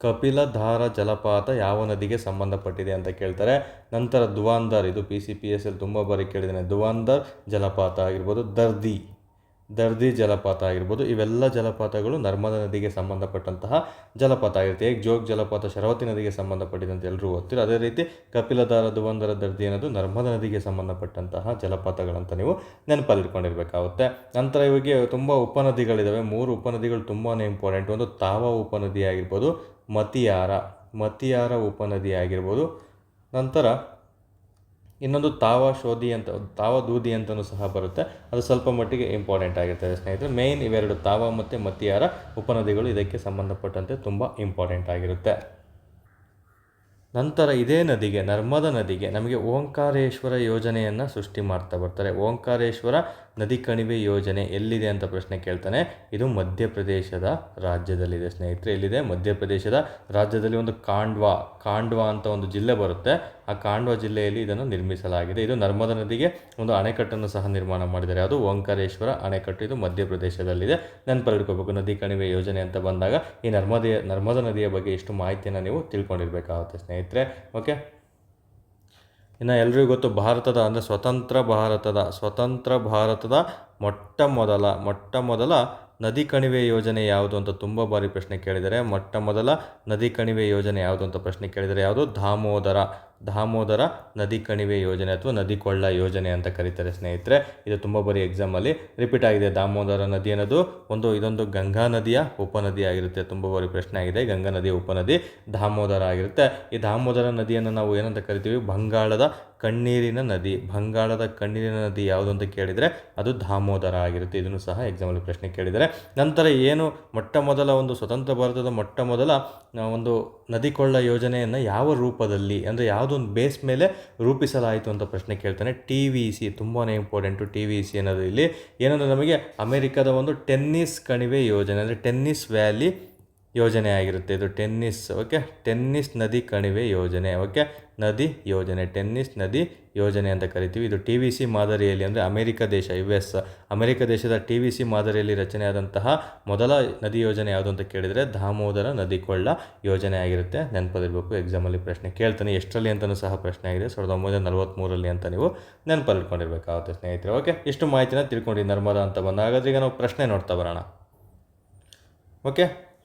ಕಪಿಲಧಾರ ಜಲಪಾತ ಯಾವ ನದಿಗೆ ಸಂಬಂಧಪಟ್ಟಿದೆ ಅಂತ ಕೇಳ್ತಾರೆ. ನಂತರ ದುವಾಂದರ್, ಇದು PCPS ಅಲ್ಲಿ ತುಂಬ ಬಾರಿ ಕೇಳಿದ್ದಾನೆ. ದುವಾಂದರ್ ಜಲಪಾತ ಆಗಿರ್ಬೋದು, ದರ್ದಿ ಜಲಪಾತ ಆಗಿರ್ಬೋದು. ಇವೆಲ್ಲ ಜಲಪಾತಗಳು ನರ್ಮದಾ ನದಿಗೆ ಸಂಬಂಧಪಟ್ಟಂತಹ ಜಲಪಾತ ಆಗಿರುತ್ತೆ. ಹೇಗೆ ಜೋಗ್ ಜಲಪಾತ ಶರಾವತಿ ನದಿಗೆ ಸಂಬಂಧಪಟ್ಟಿದೆ ಅಂತ ಎಲ್ಲರೂ ಗೊತ್ತಿರೋ, ಅದೇ ರೀತಿ ಕಪಿಲಧಾರ, ದುವಂದರ, ದರ್ದಿ ಅನ್ನೋದು ನರ್ಮದಾ ನದಿಗೆ ಸಂಬಂಧಪಟ್ಟಂತಹ ಜಲಪಾತಗಳಂತ ನೀವು ನೆನಪಲ್ಲಿಟ್ಕೊಂಡಿರ್ಬೇಕಾಗುತ್ತೆ. ನಂತರ ಇವಿಗೆ ತುಂಬ ಉಪನದಿಗಳಿದ್ದಾವೆ. 3 ಉಪನದಿಗಳು ತುಂಬಾ ಇಂಪಾರ್ಟೆಂಟ್. ಒಂದು ತಾವಾ ಉಪನದಿ ಆಗಿರ್ಬೋದು, ಮತಿಯಾರ ಉಪನದಿ ಆಗಿರ್ಬೋದು. ನಂತರ ಇನ್ನೊಂದು ತಾವಾ ದೂದಿ ಅಂತಲೂ ಸಹ ಬರುತ್ತೆ. ಅದು ಸ್ವಲ್ಪ ಮಟ್ಟಿಗೆ ಇಂಪಾರ್ಟೆಂಟ್ ಆಗಿರ್ತದೆ ಸ್ನೇಹಿತರೆ. ಮೇಯ್ನ್ ಇವೆರಡು, ತಾವಾ ಮತ್ತು ಮತಿಯಾರ ಉಪನದಿಗಳು ಇದಕ್ಕೆ ಸಂಬಂಧಪಟ್ಟಂತೆ ತುಂಬ ಇಂಪಾರ್ಟೆಂಟ್ ಆಗಿರುತ್ತೆ. ನಂತರ ಇದೇ ನದಿಗೆ, ನರ್ಮದಾ ನದಿಗೆ ನಮಗೆ ಓಂಕಾರೇಶ್ವರ ಯೋಜನೆಯನ್ನು ಸೃಷ್ಟಿ ಮಾಡ್ತಾ ಬರ್ತಾರೆ. ಓಂಕಾರೇಶ್ವರ ನದಿ ಕಣಿವೆ ಯೋಜನೆ ಎಲ್ಲಿದೆ ಅಂತ ಪ್ರಶ್ನೆ ಕೇಳ್ತಾನೆ. ಇದು ಮಧ್ಯಪ್ರದೇಶದ ರಾಜ್ಯದಲ್ಲಿದೆ ಸ್ನೇಹಿತರೆ. ಎಲ್ಲಿದೆ? ಮಧ್ಯಪ್ರದೇಶದ ರಾಜ್ಯದಲ್ಲಿ ಒಂದು ಕಾಂಡ್ವಾ ಅಂತ ಒಂದು ಜಿಲ್ಲೆ ಬರುತ್ತೆ. ಆ ಕಾಂಡ್ವಾ ಜಿಲ್ಲೆಯಲ್ಲಿ ಇದನ್ನು ನಿರ್ಮಿಸಲಾಗಿದೆ. ಇದು ನರ್ಮದಾ ನದಿಗೆ ಒಂದು ಅಣೆಕಟ್ಟನ್ನು ಸಹ ನಿರ್ಮಾಣ ಮಾಡಿದ್ದಾರೆ. ಅದು ಓಂಕಾರೇಶ್ವರ ಅಣೆಕಟ್ಟು. ಇದು ಮಧ್ಯಪ್ರದೇಶದಲ್ಲಿದೆ. ನೆನಪಲ್ಲಿಟ್ಕೋಬೇಕು, ನದಿ ಕಣಿವೆ ಯೋಜನೆ ಅಂತ ಬಂದಾಗ ಈ ನರ್ಮದಾ ನದಿಯ ಬಗ್ಗೆ ಇಷ್ಟು ಮಾಹಿತಿಯನ್ನು ನೀವು ತಿಳ್ಕೊಂಡಿರಬೇಕಾಗುತ್ತೆ ಸ್ನೇಹಿತರೆ. ಓಕೆ, ಇನ್ನು ಎಲ್ರಿಗೂ ಗೊತ್ತು, ಭಾರತದ ಅಂದರೆ ಸ್ವತಂತ್ರ ಭಾರತದ ಮೊಟ್ಟ ಮೊದಲ ನದಿ ಕಣಿವೆ ಯೋಜನೆ ಯಾವುದು ಅಂತ ತುಂಬ ಬಾರಿ ಪ್ರಶ್ನೆ ಕೇಳಿದರೆ. ಮೊಟ್ಟ ಮೊದಲ ನದಿ ಕಣಿವೆ ಯೋಜನೆ ಯಾವುದು ಅಂತ ಪ್ರಶ್ನೆ ಕೇಳಿದರೆ ಯಾವುದು? ದಾಮೋದರ ನದಿ ಕಣಿವೆ ಯೋಜನೆ ಅಥವಾ ನದಿ ಕೊಳ್ಳ ಯೋಜನೆ ಅಂತ ಕರೀತಾರೆ ಸ್ನೇಹಿತರೆ. ಇದು ತುಂಬ ಬಾರಿ ಎಕ್ಸಾಮಲ್ಲಿ ರಿಪೀಟ್ ಆಗಿದೆ. ದಾಮೋದರ ನದಿ ಅನ್ನೋದು ಇದೊಂದು ಗಂಗಾ ನದಿಯ ಉಪನದಿ ಆಗಿರುತ್ತೆ. ತುಂಬ ಬಾರಿ ಪ್ರಶ್ನೆ ಆಗಿದೆ. ಗಂಗಾ ನದಿಯ ಉಪನದಿ ದಾಮೋದರ ಆಗಿರುತ್ತೆ. ಈ ದಾಮೋದರ ನದಿಯನ್ನು ನಾವು ಏನಂತ ಕರಿತೀವಿ? ಬಂಗಾಳದ ಕಣ್ಣೀರಿನ ನದಿ ಯಾವುದು ಅಂತ ಕೇಳಿದರೆ ಅದು ದಾಮೋದರ ಆಗಿರುತ್ತೆ. ಇದನ್ನು ಸಹ ಎಕ್ಸಾಮಲ್ಲಿ ಪ್ರಶ್ನೆ ಕೇಳಿದರೆ. ನಂತರ ಏನು ಮೊಟ್ಟ ಮೊದಲ ಸ್ವತಂತ್ರ ಭಾರತದ ಮೊಟ್ಟ ಮೊದಲ ನದಿ ಕೊಳ್ಳ ಯೋಜನೆಯನ್ನು ಯಾವ ರೂಪದಲ್ಲಿ, ಅಂದರೆ ಯಾವುದೊಂದು ಬೇಸ್ ಮೇಲೆ ರೂಪಿಸಲಾಯಿತು ಅಂತ ಪ್ರಶ್ನೆ ಕೇಳ್ತಾನೆ. TVC ತುಂಬಾ ಇಂಪಾರ್ಟೆಂಟು. TVC ಅನ್ನೋದು ಇಲ್ಲಿ ಏನಂದರೆ ನಮಗೆ ಅಮೆರಿಕದ ಟೆನ್ನಿಸ್ ಕಣಿವೆ ಯೋಜನೆ, ಅಂದರೆ ಟೆನ್ನಿಸ್ ವ್ಯಾಲಿ ಯೋಜನೆ ಆಗಿರುತ್ತೆ. ಇದು ಟೆನ್ನಿಸ್ ನದಿ ಕಣಿವೆ ಯೋಜನೆ. ಟೆನ್ನಿಸ್ ನದಿ ಯೋಜನೆ ಅಂತ ಕರಿತೀವಿ. ಇದು TVC ಮಾದರಿಯಲ್ಲಿ, ಅಂದರೆ ಅಮೆರಿಕ ದೇಶದ TVC ಮಾದರಿಯಲ್ಲಿ ರಚನೆಯಾದಂತಹ ಮೊದಲ ನದಿ ಯೋಜನೆ ಯಾವುದು ಅಂತ ಕೇಳಿದರೆ ದಾಮೋದರ ನದಿ ಕೊಳ್ಳ ಯೋಜನೆ ಆಗಿರುತ್ತೆ. ನೆನಪಲ್ಲಿರಬೇಕು, ಎಕ್ಸಾಮಲ್ಲಿ ಪ್ರಶ್ನೆ ಕೇಳ್ತಾನೆ. ಎಷ್ಟರಲ್ಲಿ ಅಂತಲೂ ಸಹ ಪ್ರಶ್ನೆ ಆಗಿದೆ, 1943ರಲ್ಲಿ ಅಂತ ನೀವು ನೆನಪಲ್ಲಿಟ್ಕೊಂಡಿರ್ಬೇಕಾಗುತ್ತೆ ಸ್ನೇಹಿತರೆ. ಇಷ್ಟು ಮಾಹಿತಿನ ತಿಳ್ಕೊಂಡು ನರ್ಮದಾ ಅಂತ ಬಂದಾಗ ಈಗ ನಾವು ಪ್ರಶ್ನೆ ನೋಡ್ತಾ ಬರೋಣ.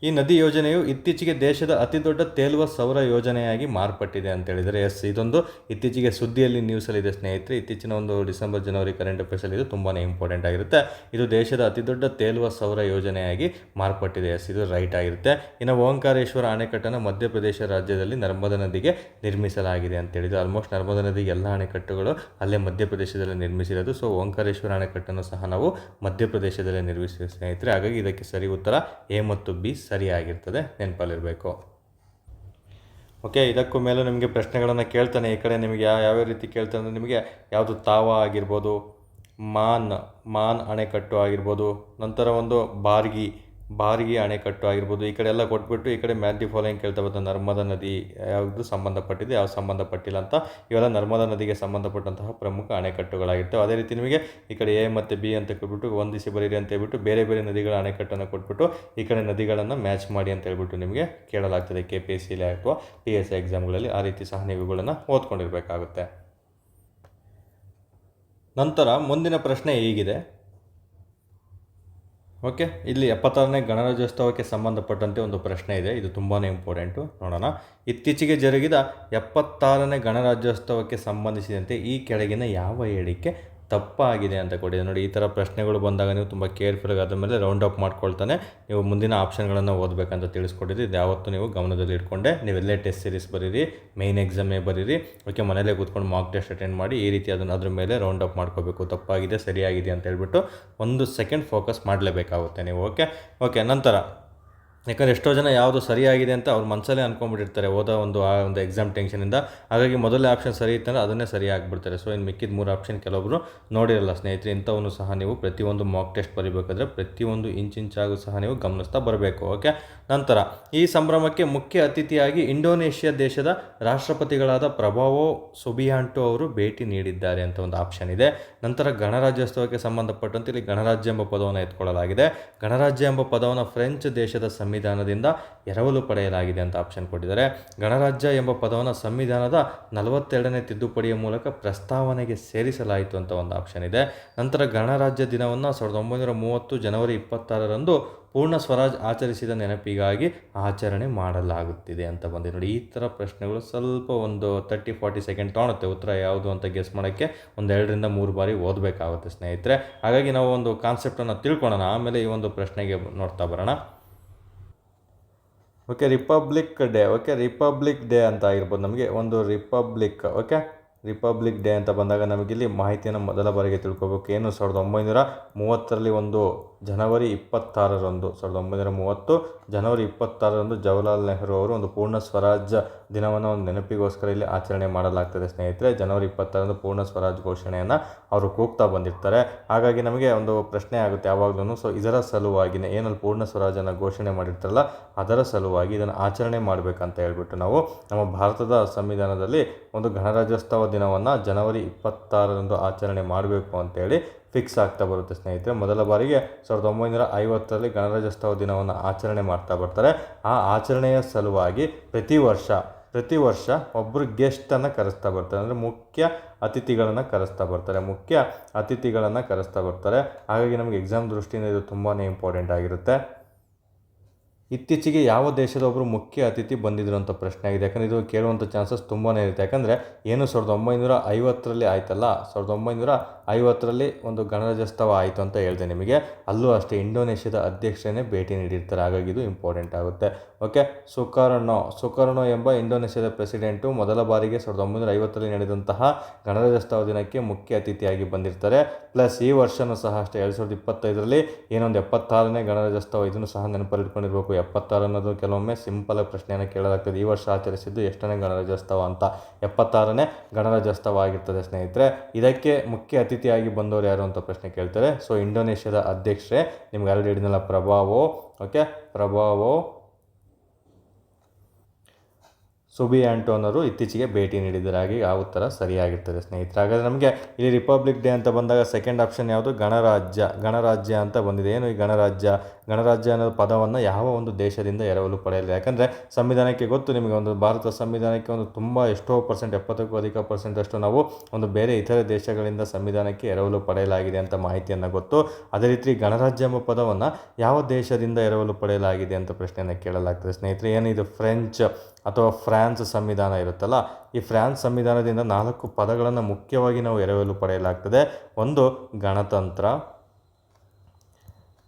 ಈ ನದಿ ಯೋಜನೆಯು ಇತ್ತೀಚೆಗೆ ದೇಶದ ಅತಿದೊಡ್ಡ ತೇಲುವ ಸೌರ ಯೋಜನೆಯಾಗಿ ಮಾರ್ಪಟ್ಟಿದೆ ಅಂತ ಹೇಳಿದರೆ ಇದೊಂದು ಇತ್ತೀಚೆಗೆ ಸುದ್ದಿಯಲ್ಲಿ ನ್ಯೂಸಲ್ಲಿದೆ ಸ್ನೇಹಿತರೆ. ಇತ್ತೀಚಿನ ಡಿಸೆಂಬರ್ ಜನವರಿ ಕರೆಂಟ್ ಅಫೇರ್ಸಲ್ಲಿ ಇದು ತುಂಬಾ ಇಂಪಾರ್ಟೆಂಟ್ ಆಗಿರುತ್ತೆ. ಇದು ದೇಶದ ಅತಿದೊಡ್ಡ ತೇಲುವ ಸೌರ ಯೋಜನೆಯಾಗಿ ಮಾರ್ಪಟ್ಟಿದೆ. ಇದು ರೈಟ್ ಆಗಿರುತ್ತೆ. ಇನ್ನು ಓಂಕಾರೇಶ್ವರ ಅಣೆಕಟ್ಟನ್ನು ಮಧ್ಯಪ್ರದೇಶ ರಾಜ್ಯದಲ್ಲಿ ನರ್ಮದಾ ನದಿಗೆ ನಿರ್ಮಿಸಲಾಗಿದೆ ಅಂತ ಹೇಳಿದ್ರು. ಆಲ್ಮೋಸ್ಟ್ ನರ್ಮದಾ ನದಿಗೆ ಎಲ್ಲ ಅಣೆಕಟ್ಟುಗಳು ಅಲ್ಲೇ ಮಧ್ಯಪ್ರದೇಶದಲ್ಲಿ ನಿರ್ಮಿಸಿರೋದು. ಸೊ ಓಂಕಾರೇಶ್ವರ ಅಣೆಕಟ್ಟನ್ನು ಸಹ ನಾವು ಮಧ್ಯಪ್ರದೇಶದಲ್ಲಿ ನಿರ್ಮಿಸಿದ ಸ್ನೇಹಿತರೆ. ಹಾಗಾಗಿ ಇದಕ್ಕೆ ಸರಿ ಉತ್ತರ A ಮತ್ತು B ಸರಿಯಾಗಿರ್ತದೆ, ನೆನಪಲ್ಲಿರಬೇಕು. ಇದಕ್ಕೂ ಮೇಲೂ ನಿಮಗೆ ಪ್ರಶ್ನೆಗಳನ್ನು ಕೇಳ್ತಾನೆ. ಈ ಕಡೆ ನಿಮಗೆ ಯಾವ ರೀತಿ ಕೇಳ್ತಾನೆ ಅಂದರೆ ನಿಮಗೆ ಯಾವುದು ತಾವ ಆಗಿರ್ಬೋದು, ಮಾನ್ ಅಣೆಕಟ್ಟು ಆಗಿರ್ಬೋದು, ನಂತರ ಬಾರ್ಗಿ ಅಣೆಕಟ್ಟು ಆಗಿರ್ಬೋದು. ಈ ಕಡೆ ಎಲ್ಲ ಕೊಟ್ಬಿಟ್ಟು ಈ ಕಡೆ ಮ್ಯಾಚ್ ದಿ ಫಾಲೋಯಿಂಗ್ ಕೇಳ್ತಾ ಬರ್ತಾರೆ. ನರ್ಮದಾ ನದಿ ಯಾವುದು ಸಂಬಂಧಪಟ್ಟಿದೆ, ಯಾವ್ದು ಸಂಬಂಧಪಟ್ಟಿಲ್ಲ ಅಂತ. ಇವೆಲ್ಲ ನರ್ಮದಾ ನದಿಗೆ ಸಂಬಂಧಪಟ್ಟಂತಹ ಪ್ರಮುಖ ಅಣೆಕಟ್ಟುಗಳಾಗಿರ್ತವೆ. ಅದೇ ರೀತಿ ನಿಮಗೆ ಈ ಕಡೆ A ಮತ್ತು B ಅಂತ ಕೊಟ್ಬಿಟ್ಟು ಹೊಂದಿಸಿ ಬರೀರಿ ಅಂತ ಹೇಳ್ಬಿಟ್ಟು ಬೇರೆ ಬೇರೆ ನದಿಗಳ ಅಣೆಕಟ್ಟನ್ನು ಕೊಟ್ಬಿಟ್ಟು ಈ ಕಡೆ ನದಿಗಳನ್ನು ಮ್ಯಾಚ್ ಮಾಡಿ ಅಂತ ಹೇಳ್ಬಿಟ್ಟು ನಿಮಗೆ ಕೇಳಲಾಗ್ತದೆ KPSCಲಿ ಅಥವಾ PSI ಎಕ್ಸಾಮ್ಗಳಲ್ಲಿ. ಆ ರೀತಿ ಸಹ ನೀವು ಇವುಗಳನ್ನು ಓದ್ಕೊಂಡಿರಬೇಕಾಗುತ್ತೆ. ನಂತರ ಮುಂದಿನ ಪ್ರಶ್ನೆ ಹೀಗಿದೆ. ಇಲ್ಲಿ 76ನೇ ಗಣರಾಜ್ಯೋತ್ಸವಕ್ಕೆ ಸಂಬಂಧಪಟ್ಟಂತೆ ಒಂದು ಪ್ರಶ್ನೆ ಇದೆ. ಇದು ತುಂಬಾ ಇಂಪಾರ್ಟೆಂಟು, ನೋಡೋಣ. ಇತ್ತೀಚೆಗೆ ಜರುಗಿದ 76ನೇ ಗಣರಾಜ್ಯೋತ್ಸವಕ್ಕೆ ಸಂಬಂಧಿಸಿದಂತೆ ಈ ಕೆಳಗಿನ ಯಾವ ಹೇಳಿಕೆ ತಪ್ಪಾಗಿದೆ ಅಂತ ಕೊಟ್ಟಿದೆ. ನೋಡಿ, ಈ ಥರ ಪ್ರಶ್ನೆಗಳು ಬಂದಾಗ ನೀವು ತುಂಬ ಕೇರ್ಫುಲ್ಲಾಗಿ ಅದ್ರ ಮೇಲೆ ರೌಂಡ್ ಅಪ್ ಮಾಡ್ಕೊಳ್ತಾನೆ ನೀವು ಮುಂದಿನ ಆಪ್ಷನ್ಗಳನ್ನು ಓದಬೇಕಂತ ತಿಳಿಸ್ಕೊಟ್ಟಿದ್ದು. ಇದು ಯಾವತ್ತೂ ನೀವು ಗಮನದಲ್ಲಿ ಇಟ್ಕೊಂಡೆ ನೀವೆಲ್ಲೇ ಟೆಸ್ಟ್ ಸೀರೀಸ್ ಬರೀರಿ, ಮೇಯ್ನ್ ಎಕ್ಸಾಮೇ ಬರೀರಿ. ಮನೇಲೇ ಕೂತ್ಕೊಂಡು ಮಾಕ್ ಟೆಸ್ಟ್ ಅಟೆಂಡ್ ಮಾಡಿ ಈ ರೀತಿ ಅದ್ರ ಮೇಲೆ ರೌಂಡ್ ಅಪ್ ಮಾಡ್ಕೋಬೇಕು. ತಪ್ಪಾಗಿದೆ ಸರಿಯಾಗಿದೆ ಅಂತ ಹೇಳ್ಬಿಟ್ಟು 1 ಸೆಕೆಂಡ್ ಫೋಕಸ್ ಮಾಡಲೇಬೇಕಾಗುತ್ತೆ ನೀವು. ನಂತರ ಯಾಕಂದರೆ ಎಷ್ಟೋ ಜನ ಯಾವುದು ಸರಿಯಾಗಿದೆ ಅಂತ ಅವ್ರ ಮನಸ್ಸಲ್ಲೇ ಅಂದ್ಕೊಂಡ್ಬಿಟ್ಟಿರ್ತಾರೆ ಆ ಒಂದು ಎಕ್ಸಾಮ್ ಟೆನ್ಷನಿಂದ. ಹಾಗಾಗಿ ಮೊದಲನೇ ಆಪ್ಷನ್ ಸರಿ ಇತ್ತಂದರೆ ಅದನ್ನೇ ಸರಿ ಆಗಿಬಿಡ್ತಾರೆ. ಸೊ ಇನ್ನು ಮಿಕ್ಕಿದ 3 ಆಪ್ಷನ್ ಕೆಲವೊಬ್ಬರು ನೋಡಿರಲ್ಲ ಸ್ನೇಹಿತರೆ. ಇಂಥವನ್ನು ಸಹ ನೀವು ಪ್ರತಿಯೊಂದು ಮಾಕ್ ಟೆಸ್ಟ್ ಬರೀಬೇಕಾದ್ರೆ ಪ್ರತಿಯೊಂದು ಇಂಚಾಗೂ ಸಹ ನೀವು ಗಮನಿಸ್ತಾ ಬರಬೇಕು. ನಂತರ ಈ ಸಂಭ್ರಮಕ್ಕೆ ಮುಖ್ಯ ಅತಿಥಿಯಾಗಿ ಇಂಡೋನೇಷ್ಯಾ ದೇಶದ ರಾಷ್ಟ್ರಪತಿಗಳಾದ ಪ್ರಭಾವೋ ಸುಬಿಯಾಂಟೋ ಅವರು ಭೇಟಿ ನೀಡಿದ್ದಾರೆ ಅಂತ ಒಂದು ಆಪ್ಷನ್ ಇದೆ. ನಂತರ ಗಣರಾಜ್ಯೋತ್ಸವಕ್ಕೆ ಸಂಬಂಧಪಟ್ಟಂತೆ ಇಲ್ಲಿ ಗಣರಾಜ್ಯ ಎಂಬ ಪದವನ್ನು ಎತ್ಕೊಳ್ಳಲಾಗಿದೆ. ಗಣರಾಜ್ಯ ಎಂಬ ಪದವನ್ನು ಫ್ರೆಂಚ್ ದೇಶದ ಸಂವಿಧಾನದಿಂದ ಎರವಲು ಪಡೆಯಲಾಗಿದೆ ಅಂತ ಆಪ್ಷನ್ ಕೊಟ್ಟಿದ್ದಾರೆ. ಗಣರಾಜ್ಯ ಎಂಬ ಪದವನ್ನು ಸಂವಿಧಾನದ 42ನೇ ತಿದ್ದುಪಡಿಯ ಮೂಲಕ ಪ್ರಸ್ತಾವನೆಗೆ ಸೇರಿಸಲಾಯಿತು ಅಂತ ಒಂದು ಆಪ್ಷನ್ ಇದೆ. ನಂತರ ಗಣರಾಜ್ಯ ದಿನವನ್ನು 1930 ಜನವರಿ 26ರಂದು ಪೂರ್ಣ ಸ್ವರಾಜ್ ಆಚರಿಸಿದ ನೆನಪಿಗಾಗಿ ಆಚರಣೆ ಮಾಡಲಾಗುತ್ತಿದೆ ಅಂತ ಬಂದಿದೆ. ನೋಡಿ, ಈ ಥರ ಪ್ರಶ್ನೆಗಳು ಸ್ವಲ್ಪ ಒಂದು 30-40 ಸೆಕೆಂಡ್ ತೊಗೊಳುತ್ತೆ ಉತ್ತರ ಯಾವುದು ಅಂತ ಗೆಸ್ ಮಾಡೋಕ್ಕೆ. 1-2 ರಿಂದ 3 ಬಾರಿ ಓದಬೇಕಾಗುತ್ತೆ ಸ್ನೇಹಿತರೆ. ಹಾಗಾಗಿ ನಾವು ಒಂದು ಕಾನ್ಸೆಪ್ಟನ್ನು ತಿಳ್ಕೊಳ್ಳೋಣ, ಆಮೇಲೆ ಈ ಒಂದು ಪ್ರಶ್ನೆಗೆ ನೋಡ್ತಾ ಬರೋಣ. ರಿಪಬ್ಲಿಕ್ ಡೇ ಅಂತ ಆಗಿರ್ಬೋದು. ನಮಗೆ ಒಂದು ರಿಪಬ್ಲಿಕ್ ಡೇ ಅಂತ ಬಂದಾಗ ನಮಗಿಲ್ಲಿ ಮಾಹಿತಿಯನ್ನು ಮೊದಲ ಬಾರಿಗೆ ತಿಳ್ಕೊಬೇಕು. ಏನು 1930ರಲ್ಲಿ ಜನವರಿ 26ರಂದು ಜವಾಹರ್ಲಾಲ್ ನೆಹರು ಅವರು ಒಂದು ಪೂರ್ಣ ಸ್ವರಾಜ್ಯ ದಿನವನ್ನು ಒಂದು ನೆನಪಿಗೋಸ್ಕರ ಇಲ್ಲಿ ಆಚರಣೆ ಮಾಡಲಾಗ್ತದೆ ಸ್ನೇಹಿತರೆ. ಜನವರಿ 26ರಂದು ಪೂರ್ಣ ಸ್ವರಾಜ್ ಘೋಷಣೆಯನ್ನು ಅವರು ಕೂಗ್ತಾ ಬಂದಿರ್ತಾರೆ. ಹಾಗಾಗಿ ನಮಗೆ ಒಂದು ಪ್ರಶ್ನೆ ಆಗುತ್ತೆ ಯಾವಾಗಲೂ. ಸೊ ಇದರ ಸಲುವಾಗಿನೇ ಏನಲ್ಲಿ ಪೂರ್ಣ ಸ್ವರಾಜನ್ನು ಘೋಷಣೆ ಮಾಡಿರ್ತಾರಲ್ಲ ಅದರ ಸಲುವಾಗಿ ಇದನ್ನು ಆಚರಣೆ ಮಾಡಬೇಕಂತ ಹೇಳ್ಬಿಟ್ಟು ನಾವು ನಮ್ಮ ಭಾರತದ ಸಂವಿಧಾನದಲ್ಲಿ ಒಂದು ಗಣರಾಜ್ಯೋತ್ಸವ ದಿನವನ್ನು ಜನವರಿ 26ರಂದು ಆಚರಣೆ ಮಾಡಬೇಕು ಅಂತೇಳಿ ಫಿಕ್ಸ್ ಆಗ್ತಾ ಬರುತ್ತೆ ಸ್ನೇಹಿತರೆ. ಮೊದಲ ಬಾರಿಗೆ 1950ರಲ್ಲಿ ಗಣರಾಜ್ಯೋತ್ಸವ ದಿನವನ್ನು ಆಚರಣೆ ಮಾಡ್ತಾ ಬರ್ತಾರೆ. ಆ ಆಚರಣೆಯ ಸಲುವಾಗಿ ಪ್ರತಿ ವರ್ಷ ಪ್ರತಿ ವರ್ಷ ಒಬ್ಬರು ಗೆಸ್ಟನ್ನು ಕರೆಸ್ತಾ ಬರ್ತಾರೆ, ಅಂದರೆ ಮುಖ್ಯ ಅತಿಥಿಗಳನ್ನು ಕರೆಸ್ತಾ ಬರ್ತಾರೆ. ಹಾಗಾಗಿ ನಮಗೆ ಎಕ್ಸಾಮ್ ದೃಷ್ಟಿಯಿಂದ ಇದು ತುಂಬಾ ಇಂಪಾರ್ಟೆಂಟ್ ಆಗಿರುತ್ತೆ. ಇತ್ತೀಚೆಗೆ ಯಾವ ದೇಶದ ಒಬ್ಬರು ಮುಖ್ಯ ಅತಿಥಿ ಬಂದಿದ್ರು ಅಂತ ಪ್ರಶ್ನೆ ಆಗಿದೆ. ಯಾಕಂದರೆ ಇದು ಕೇಳುವಂಥ ಚಾನ್ಸಸ್ ತುಂಬಾ ಇರುತ್ತೆ. ಯಾಕಂದರೆ ಏನು 1950ರಲ್ಲಿ ಆಯ್ತಲ್ಲ, 1950ರಲ್ಲಿ ಒಂದು ಗಣರಾಜ್ಯೋತ್ಸವ ಆಯಿತು ಅಂತ ಹೇಳಿದೆ ನಿಮಗೆ. ಅಲ್ಲೂ ಅಷ್ಟೇ ಇಂಡೋನೇಷ್ಯಾದ ಅಧ್ಯಕ್ಷರೇ ಭೇಟಿ ನೀಡಿರ್ತಾರೆ. ಹಾಗಾಗಿ ಇದು ಇಂಪಾರ್ಟೆಂಟ್ ಆಗುತ್ತೆ. ಓಕೆ, ಸುಕರ್ಣೋ ಎಂಬ ಇಂಡೋನೇಷ್ಯಾದ ಪ್ರೆಸಿಡೆಂಟು ಮೊದಲ ಬಾರಿಗೆ 1950ರಲ್ಲಿ ನಡೆದಂತಹ ಗಣರಾಜ್ಯೋತ್ಸವ ದಿನಕ್ಕೆ ಮುಖ್ಯ ಅತಿಥಿಯಾಗಿ ಬಂದಿರ್ತಾರೆ. ಪ್ಲಸ್ ಈ ವರ್ಷವೂ ಸಹ ಅಷ್ಟೇ 2025ರಲ್ಲಿ ಏನೊಂದು 76ನೇ ಗಣರಾಜ್ಯೋತ್ಸವ, ಇದನ್ನು ಸಹ ನೆನಪಲ್ಲಿಟ್ಕೊಂಡಿರ್ಬೇಕು. 76 ಅನ್ನೋದು ಕೆಲವೊಮ್ಮೆ ಸಿಂಪಲ್ ಪ್ರಶ್ನೆಯನ್ನು ಕೇಳಲಾಗ್ತದೆ. ಈ ವರ್ಷ ಆಚರಿಸಿದ್ದು ಎಷ್ಟನೇ ಗಣರಾಜ್ಯೋತ್ಸವ ಅಂತ. 76ನೇ ಗಣರಾಜ್ಯೋತ್ಸವ ಆಗಿರ್ತದೆ ಸ್ನೇಹಿತರೆ. ಇದಕ್ಕೆ ಮುಖ್ಯ ಅತಿಥಿಯಾಗಿ ಬಂದವರು ಯಾರು ಅಂತ ಪ್ರಶ್ನೆ ಕೇಳ್ತಾರೆ. ಸೊ ಇಂಡೋನೇಷ್ಯಾದ ಅಧ್ಯಕ್ಷರೇ, ನಿಮ್ಗೆ ಆಲ್ರೆಡಿ ಹೇಳಿದ್ನಲ್ಲ ಪ್ರಭಾವೋ ಸುಬಿಯಾಂಟೋ ಅನ್ನೋರು ಇತ್ತೀಚೆಗೆ ಭೇಟಿ ನೀಡಿದ್ದಾರೆ. ಹಾಗೆ ಆ ಉತ್ತರ ಸರಿಯಾಗಿರ್ತದೆ ಸ್ನೇಹಿತರೆ. ಹಾಗಾದರೆ ನಮಗೆ ಇಲ್ಲಿ ರಿಪಬ್ಲಿಕ್ ಡೇ ಅಂತ ಬಂದಾಗ ಸೆಕೆಂಡ್ ಆಪ್ಷನ್ ಯಾವುದು? ಗಣರಾಜ್ಯ ಅಂತ ಬಂದಿದೆ. ಏನು ಈ ಗಣರಾಜ್ಯ ಅನ್ನೋ ಪದವನ್ನು ಯಾವ ಒಂದು ದೇಶದಿಂದ ಎರವಲು ಪಡೆಯಲಿಲ್ಲ. ಯಾಕಂದರೆ ಸಂವಿಧಾನಕ್ಕೆ ಗೊತ್ತು ನಿಮಗೆ, ಒಂದು ಭಾರತ ಸಂವಿಧಾನಕ್ಕೆ ಒಂದು ತುಂಬ ಎಷ್ಟೋ ಪರ್ಸೆಂಟ್, 70ಕ್ಕೂ ಅಧಿಕ ಪರ್ಸೆಂಟಷ್ಟು ನಾವು ಒಂದು ಬೇರೆ ಇತರೆ ದೇಶಗಳಿಂದ ಸಂವಿಧಾನಕ್ಕೆ ಎರವಲು ಪಡೆಯಲಾಗಿದೆ ಅಂತ ಮಾಹಿತಿಯನ್ನು ಗೊತ್ತು. ಅದೇ ರೀತಿ ಗಣರಾಜ್ಯ ಎಂಬ ಪದವನ್ನು ಯಾವ ದೇಶದಿಂದ ಎರವಲು ಪಡೆಯಲಾಗಿದೆ ಅಂತ ಪ್ರಶ್ನೆಯನ್ನು ಕೇಳಲಾಗ್ತದೆ ಸ್ನೇಹಿತರೆ. ಏನಿದು ಫ್ರೆಂಚ್ ಅಥವಾ ಫ್ರಾನ್ಸ್ ಸಂವಿಧಾನ ಇರುತ್ತಲ್ಲ, ಈ ಫ್ರಾನ್ಸ್ ಸಂವಿಧಾನದಿಂದ 4 ಪದಗಳನ್ನು ಮುಖ್ಯವಾಗಿ ನಾವು ಎರವಲು ಪಡೆಯಲಾಗ್ತದೆ. ಒಂದು ಗಣತಂತ್ರ,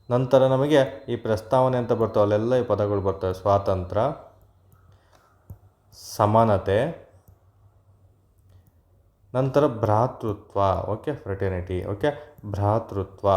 ನಂತರ ನಮಗೆ ಈ ಪ್ರಸ್ತಾವನೆ ಅಂತ ಬರ್ತವೆ, ಅಲ್ಲೆಲ್ಲ ಈ ಪದಗಳು ಬರ್ತವೆ. ಸ್ವಾತಂತ್ರ್ಯ, ಸಮಾನತೆ, ನಂತರ ಭ್ರಾತೃತ್ವ. Okay, fraternity. ಓಕೆ, ಭ್ರಾತೃತ್ವ.